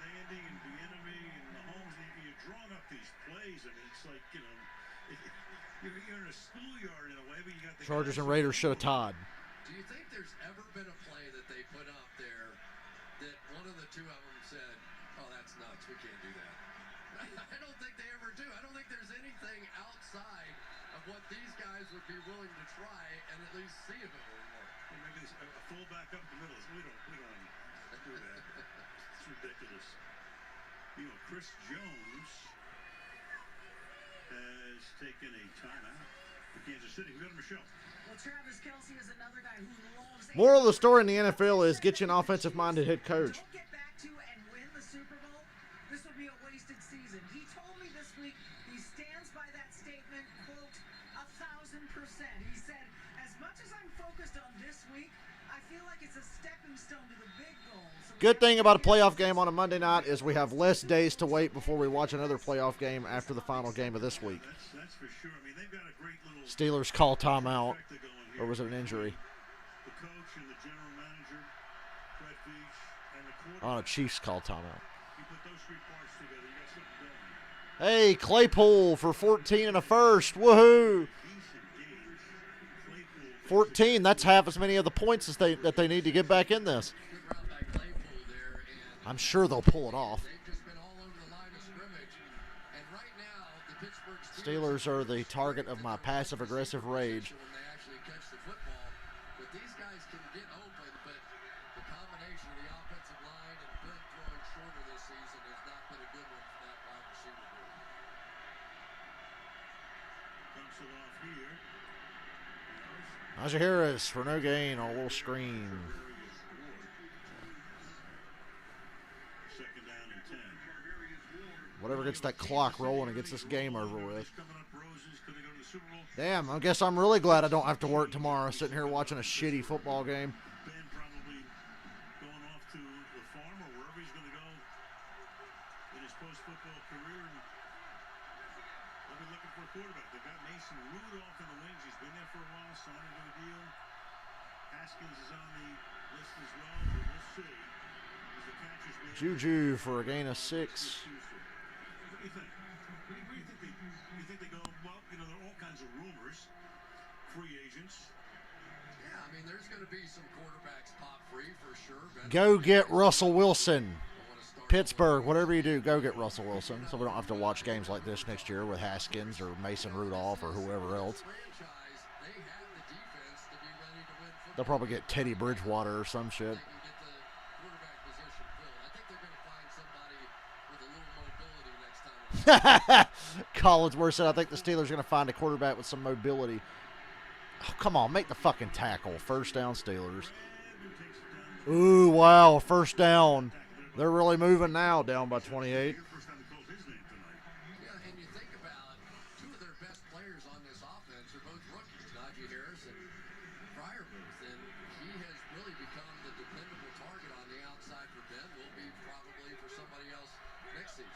Andy and Bieniemy and Mahomes, you're drawing up these plays, and it's like, you know, you're in a schoolyard in a way, but you got the Chargers and Raiders should have tied. Do you think there's ever been a play that they put up there that one of the 2 of them said, oh, that's nuts, we can't do that? I don't think they ever do. I don't think there's anything outside of what these guys would be willing to try and at least see if it will work. Maybe a fullback up the middle. We don't do that. It's ridiculous. You know, Chris Jones has taken a timeout for Kansas City. We got a Michelle. Well, Travis Kelce is another guy who loves. Moral of the story in the NFL is get you an offensive-minded head coach. Don't get back to and win the Super Bowl. This would be a wasted season. He told me this week he stands by that statement, quote, 1,000%. He said, as much as I'm focused on this week, I feel like it's a stepping stone to the big goal. So Good thing about a playoff game on a Monday night is we have less days to wait before we watch another playoff game after the final game of this week. That's for sure. I mean, they've got a great little Steelers call timeout, or was it an injury? the coach and the general manager, Fred Veach, and the Oh, quarterback. Chiefs call timeout. You put those three parts together, you got something going. Hey, Claypool for 14 and a first. Woohoo! Decent games. Claypool 14, that's half as many of the points as that they need to get back in this. Good route by Claypool there, and I'm sure they'll pull it off. they've just been all over the line of scrimmage. And right now, the Pittsburgh Steelers are the target of my passive-aggressive rage. when they actually catch the football. But these guys can get open, but the combination of the offensive line and Brent throwing shorter this season has not been a good one for that wide receiver group. dumps it off here. Najee Harris for no gain on a little screen. Second down and 10. Whatever gets that clock rolling and gets this game over with. Coming up roses. Could they go to the Super Bowl? Damn, I guess I'm really glad I don't have to work tomorrow sitting here watching a shitty football game. Ben probably going off to the farm or wherever he's going to go in his post-football career. And they'll be looking for a quarterback. They've got Mason Rudolph in the wings. He's been there for a while, signed into a deal. Haskins is on the list as well, but we'll see. As the catcher's being Juju for a gain of 6. What do you think? You think they go, well, you know, there are all kinds of rumors, free agents. Yeah, I mean, there's going to be some quarterbacks pop free for sure. Go get Russell Wilson. I want to start Pittsburgh, whatever you do, go get Russell Wilson. So we don't have to watch games like this next year with Haskins or Mason Rudolph or whoever else. franchise. They have the defense to be ready to win football. They'll probably get Teddy Bridgewater or some shit. They can get the quarterback position filled. I think they're going to find somebody with a little mobility next time. Collinsworth said, I think the Steelers are going to find a quarterback with some mobility. Oh, come on, make the fucking tackle. First down, Steelers. Ooh, wow, first down. They're really moving now, down by 28. First time they called his name tonight. Yeah, and you think about two of their best players on this offense are both rookies, Najee Harris and Freiermuth, and he has really become the dependable target on the outside for Ben. Will be probably for somebody else next season.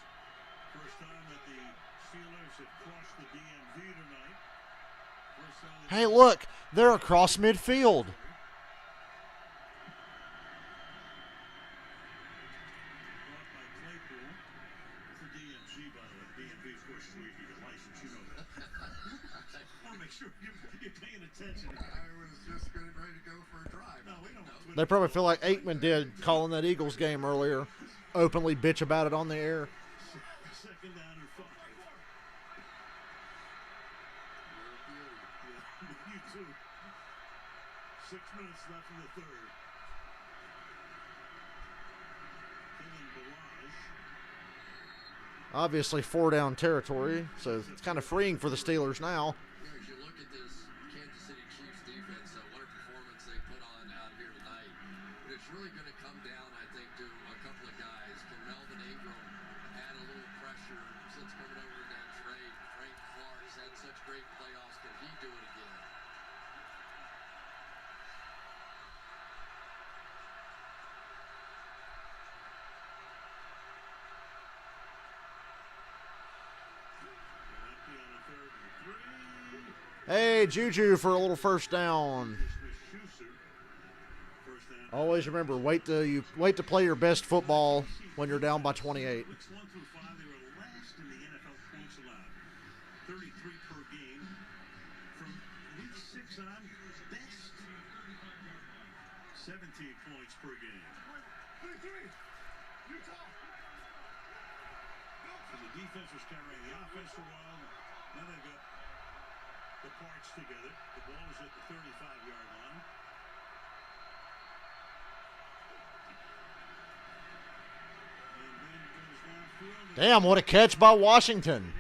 First time that the Steelers have crossed the DMV tonight. First time that Hey, look, they're across midfield. brought by Claypool for DMG, by the way. DMV, of course, is where you get your license. You know that. I want to make sure you're paying attention. I was just getting ready to go for a drive. No, we don't. They probably feel like Aikman did calling that Eagles game earlier. Openly bitch about it on the air. Second down and 5. Yeah, you too. 6 minutes left in the third. Kevin Balaj. Obviously 4-down territory, so it's kind of freeing for the Steelers now. You know, as you look at this Kansas City Chiefs defense, what a performance they put on out here tonight. But it's really going to come down, I think, to a couple of guys. Can Melvin Ingram add a little pressure since coming over in that trade? Frank Clark's had such great playoffs. Can he do it again? Empty on a third and 3. Hey, Juju for a little first down. Smith-Schuster. First down. Always remember, wait to play your best football when you're down by 28. Weeks 1 through 5, they were last in the NFL points allowed. 33 per game. From week 6 on, best. 17 points per game. So the defense was carrying the offense for a while. Now they've got the parts together. The ball is at the 35-yard line. Damn, what a catch by Washington.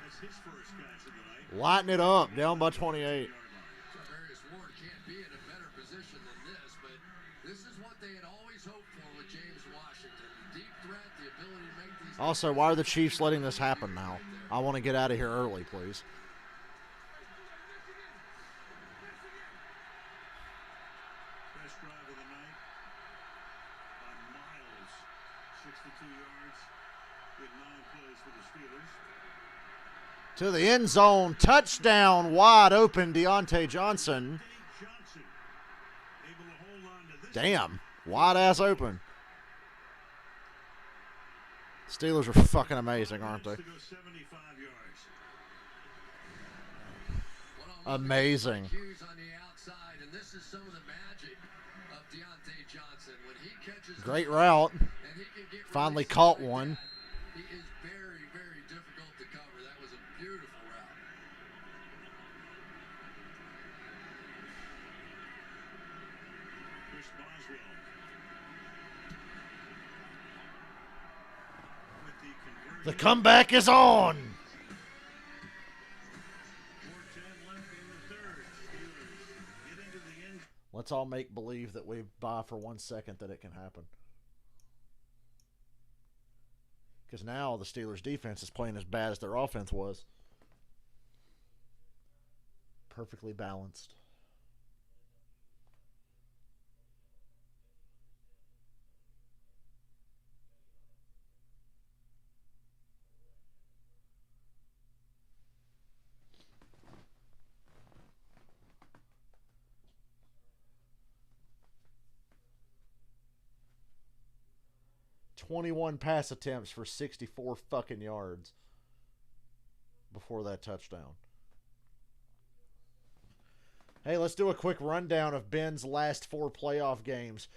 That's his first catch of the night. Lighting it up, down by 28. Darius Ward can't be in a better position than this, but this is what they had always hoped for with James Washington. Deep threat, the ability to make these... Also, why are the Chiefs letting this happen now? I want to get out of here early, please. Best drive of the night by miles. 62 yards with 9 plays for the Steelers. To the end zone, touchdown, wide open, Deontay Johnson. Johnson able to hold on to this. Damn, wide ass open. Steelers are fucking amazing, aren't they? To go 75 yards. Amazing. Hughes on the outside, and this is some of the magic of Deontay Johnson. When he catches Great route. and he can get Finally released caught like one. that, he is very, very difficult to cover. That was a beautiful route. Chris Boswell with the conversion. The comeback is on. 4:10 left in the third. Steelers get into the end. Let's all make believe that we buy for 1 second that it can happen. Because now the Steelers' defense is playing as bad as their offense was. Perfectly balanced. "21 pass attempts for 64 fucking yards before that touchdown." Hey, let's do a quick rundown of Ben's last 4 playoff games.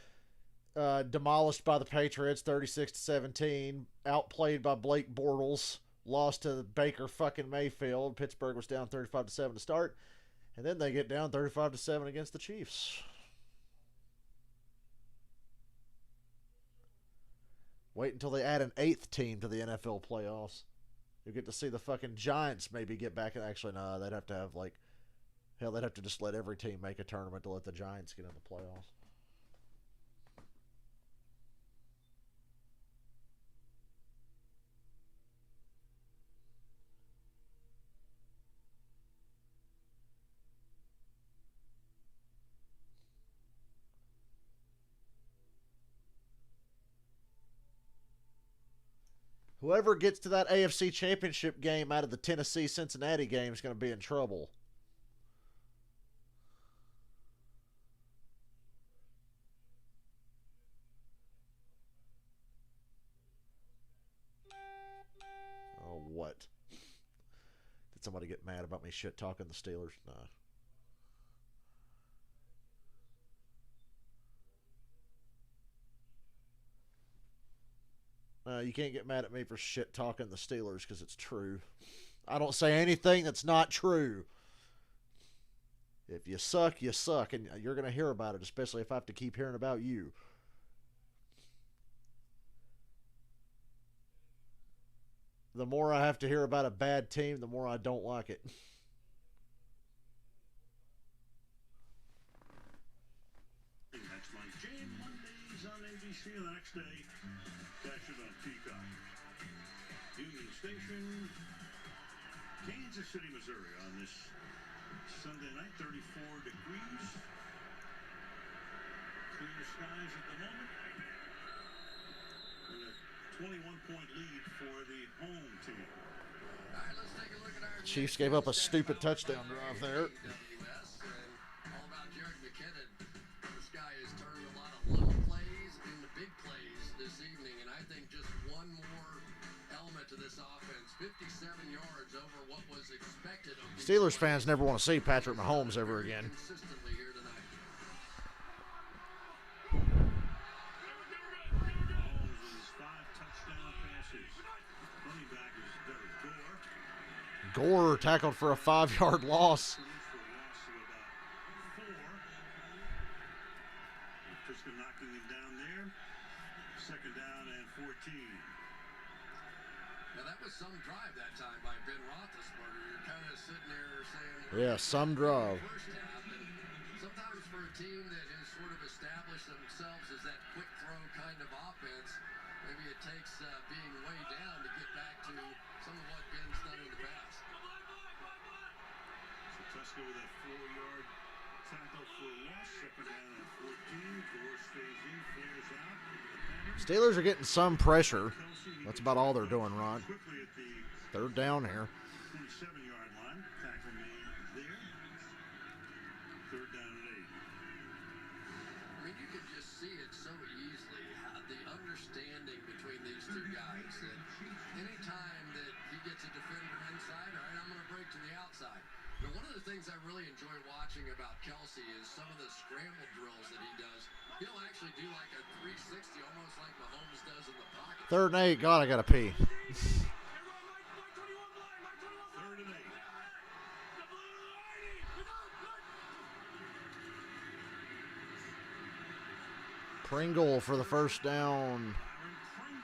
Demolished by the Patriots, 36-17. Outplayed by Blake Bortles. Lost to Baker fucking Mayfield. Pittsburgh was down 35-7 to start. And then they get down 35-7 against the Chiefs. Wait until they add an 8th team to the NFL playoffs. You'll get to see the fucking Giants maybe get back. Actually, no, they'd have to have like... Hell, they'd have to just let every team make a tournament to let the Giants get in the playoffs. Whoever gets to that AFC Championship game out of the Tennessee-Cincinnati game is going to be in trouble. Oh, what? Did somebody get mad about me shit-talking the Steelers? No. You can't get mad at me for shit talking the Steelers because it's true. I don't say anything that's not true. If you suck, you suck, and you're going to hear about it, especially if I have to keep hearing about you. The more I have to hear about a bad team, the more I don't like it. That's Mike Jane. Mondays on NBC, and the next day, catch it on Peacock. Union Station, Kansas City, Missouri, on this Sunday night, 34 degrees. Clear skies at the moment. And a 21-point lead for the home team. All right, let's take a look at our Chiefs gave up a stupid touchdown drive there. All about Jared McKinnon. This guy has turned a lot of little plays into big plays this evening, and I think just one more element to this offense. 57 yards over what was expected of these Steelers fans never want to see Patrick Mahomes ever again. consistently here tonight. Mahomes with his 5 touchdown passes. Running back is Derek Gore. Gore tackled for a 5-yard loss. For a loss of about 4. Tuska knocking him down there. 2nd down and 14. Now, that was some drive that time by Ben Roethlisberger. You're kind of sitting there saying, Yeah, some drive. First half, and sometimes for a team that has sort of established themselves as that quick throw kind of offense, maybe it takes being way down to get back to some of what Ben's done in the past. So Tuska with a 4-yard tackle for a loss. Second down and 14. Gore stays in, flares out. Steelers are getting some pressure. That's about all they're doing, Ron. Quickly at the Third down here. 27-yard line. Tackle made there. Third down and 8. I mean, you can just see it so easily, how the understanding between these two guys, that anytime that he gets a defender inside, all right, I'm going to break to the outside. But one of the things I really enjoy watching about Kelsey is some of the scramble drills that he does. He'll actually do like a 360, almost like Mahomes does in the pocket. 3rd and 8. God, I got to pee. Third and 8. Pringle for the first down.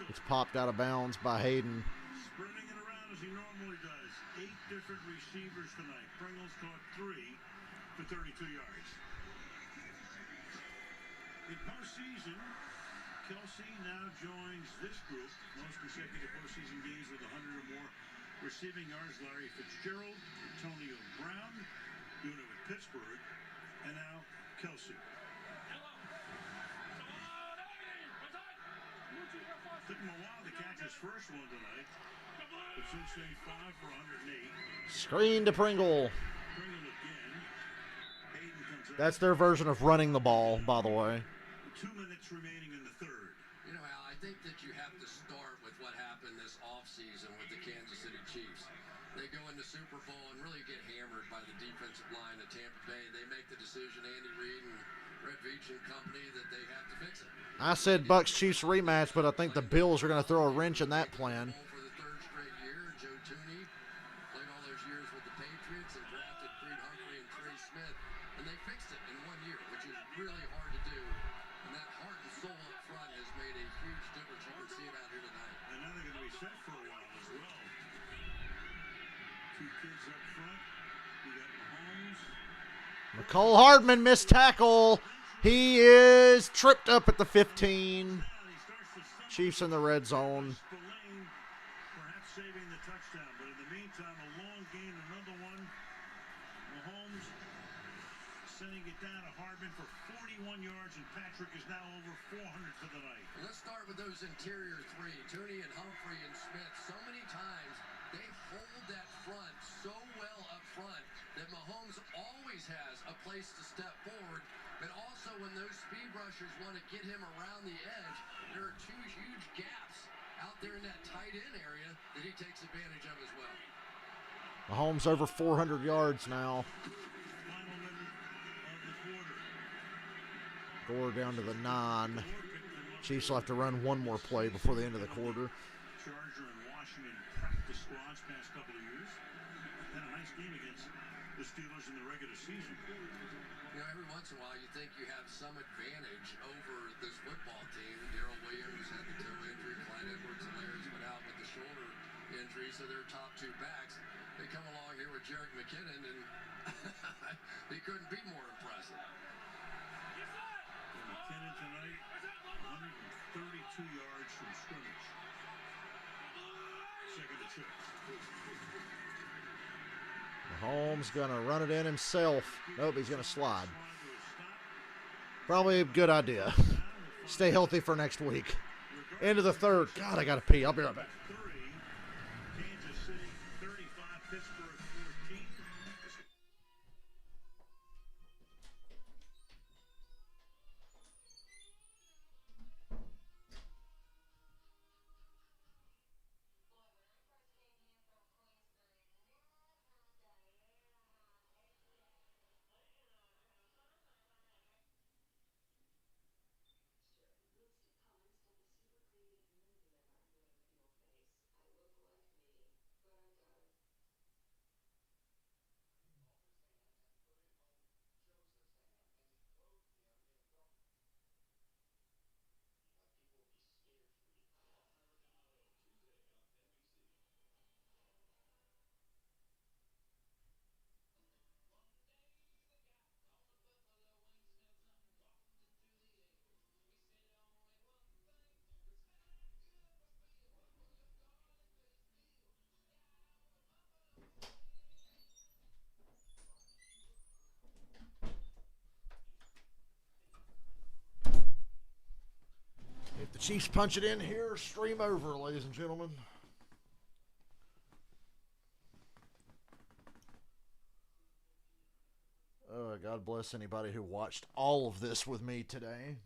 It's popped out of bounds by Hayden. Sprinting it around as he normally does. 8 different receivers tonight. Pringle's caught 3 for 32 yards. In postseason, Kelsey now joins this group. Most consecutive postseason games with 100 or more receiving yards. Larry Fitzgerald, Antonio Brown, doing it with Pittsburgh, and now Kelsey. Took him a while to catch his first one tonight. But Cincinnati 5 for 108. Screen to Pringle. Pringle again. Hayden comes out. That's their version of running the ball, by the way. 2 minutes remaining in the third. You know, Al, I think that you have to start with what happened this offseason with the Kansas City Chiefs. They go into Super Bowl and really get hammered by the defensive line of Tampa Bay. They make the decision, Andy Reid and Red Veach and company, that they have to fix it. I said Bucs-Chiefs rematch, but I think the Bills are going to throw a wrench in that plan. For the 3rd straight year, Joe Tooney played all those years with the Patriots and drafted Creed Humphrey and Trey Smith, and they fixed it in 1 year, which is really hard to do. And that heart and soul up front has made a huge difference. You can see it out here tonight. And now they're going to be set for a while as well. 2 kids up front. We got Mahomes. McCole Hardman missed tackle. He is tripped up at the 15. Chiefs in the red zone. Spillane perhaps saving the touchdown, but in the meantime, a long gain, another one. Mahomes sending it down to Hardman for 41 yards, and Patrick is now over 400 for the night. Let's start with those interior 3, Tooney and Humphrey and Smith. So many times they hold that front so well up front that Mahomes always has a place to step forward. But also when those speed rushers want to get him around the edge, there are 2 huge gaps out there in that tight end area that he takes advantage of as well. Mahomes over 400 yards now. Final minute of the quarter. Gore down to the 9. Chiefs will have to run one more play before the end of the quarter. Charger and Washington practice squads past couple of years. Had a nice game against the Steelers in the regular season. You know, every once in a while you think you have some advantage over this football team. Darrell Williams had the toe injury. Clyde Edwards-Hilaire's been out with the shoulder injury, so their top 2 backs. They come along here with Jerick McKinnon, and he couldn't be more impressive. And McKinnon tonight, 132 yards from scrimmage. Second to 6. Mahomes going to run it in himself. Nope, he's going to slide. Probably a good idea. Stay healthy for next week. End of the third. God, I got to pee. I'll be right back. Kansas City 35, Pittsburgh 14. Chiefs punch it in here. Stream over, ladies and gentlemen. God bless anybody who watched all of this with me today.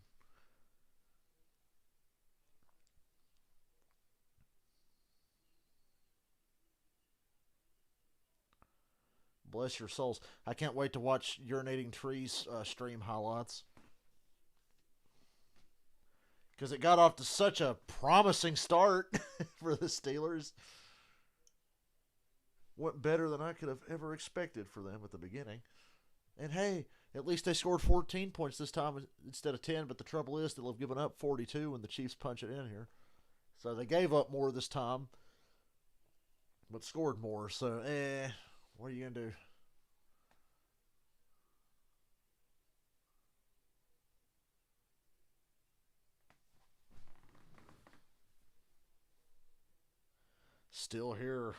Bless your souls. I can't wait to watch Urinating Trees stream highlights. Because it got off to such a promising start for the Steelers. Went better than I could have ever expected for them at the beginning. And hey, at least they scored 14 points this time instead of 10. But the trouble is they'll have given up 42 when the Chiefs punch it in here. So they gave up more this time, but scored more. So, what are you going to do? Still here.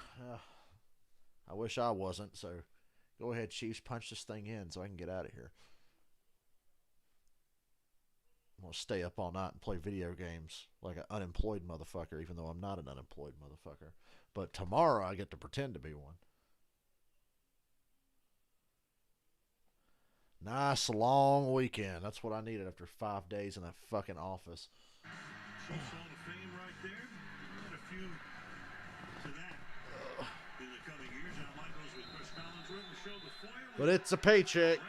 I wish I wasn't. So, go ahead, Chiefs. Punch this thing in so I can get out of here. I'm going to stay up all night and play video games like an unemployed motherfucker, even though I'm not an unemployed motherfucker. But tomorrow I get to pretend to be one. Nice long weekend. That's what I needed after 5 days in that fucking office. Chiefs Hall of Fame right there. And a few to that in the coming years. Al Michaels with Chris Collins running the show. The foil. But it's a paycheck.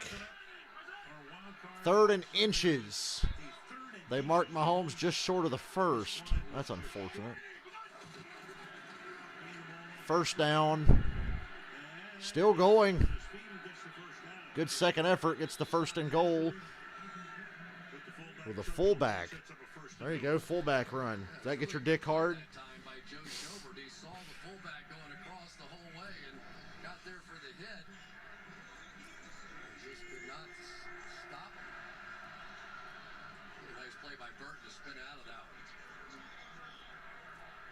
3rd and inches. They marked Mahomes just short of the first. That's unfortunate. First down. Still going. Good second effort. Gets the 1st and goal with a fullback. There you go, fullback run. Does that get your dick hard?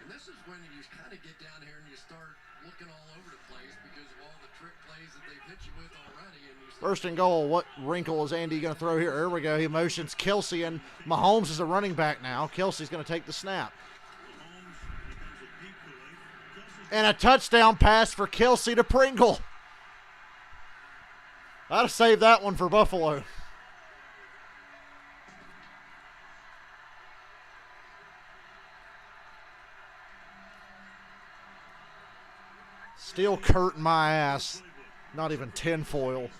This is when you kind of get down here and you start looking all over the place because of all the trick plays that they've hit you with already. And you 1st and goal. What wrinkle is Andy going to throw here? There we go. He motions Kelsey, and Mahomes is a running back now. Kelsey's going to take the snap. And a touchdown pass for Kelsey to Pringle. I'd have saved that one for Buffalo. Steel curtain my ass. Not even tinfoil. And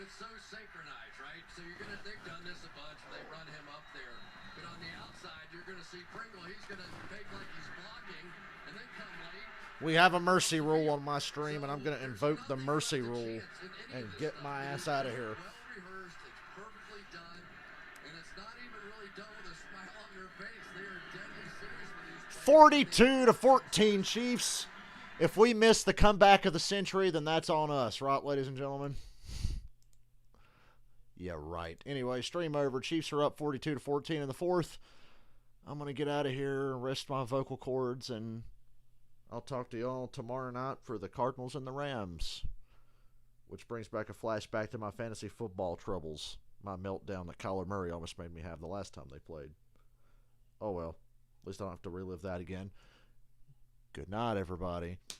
it's so synchronized, right? So they've done this a bunch. They run him up there. But on the outside, you're going to see Pringle. He's going to fake like he's blocking and then come late. We have a mercy rule on my stream, and I'm going to invoke the mercy rule and get my ass out of here. Well rehearsed. It's perfectly done. And it's not even really done with a smile on their face. They are deadly serious with these plays. 42-14 Chiefs. If we miss the comeback of the century, then that's on us, right, ladies and gentlemen? Yeah, right. Anyway, stream over. Chiefs are up 42-14 in the 4th. I'm going to get out of here, rest my vocal cords, and I'll talk to y'all tomorrow night for the Cardinals and the Rams, which brings back a flashback to my fantasy football troubles, my meltdown that Kyler Murray almost made me have the last time they played. Oh, well. At least I don't have to relive that again. Good night, everybody.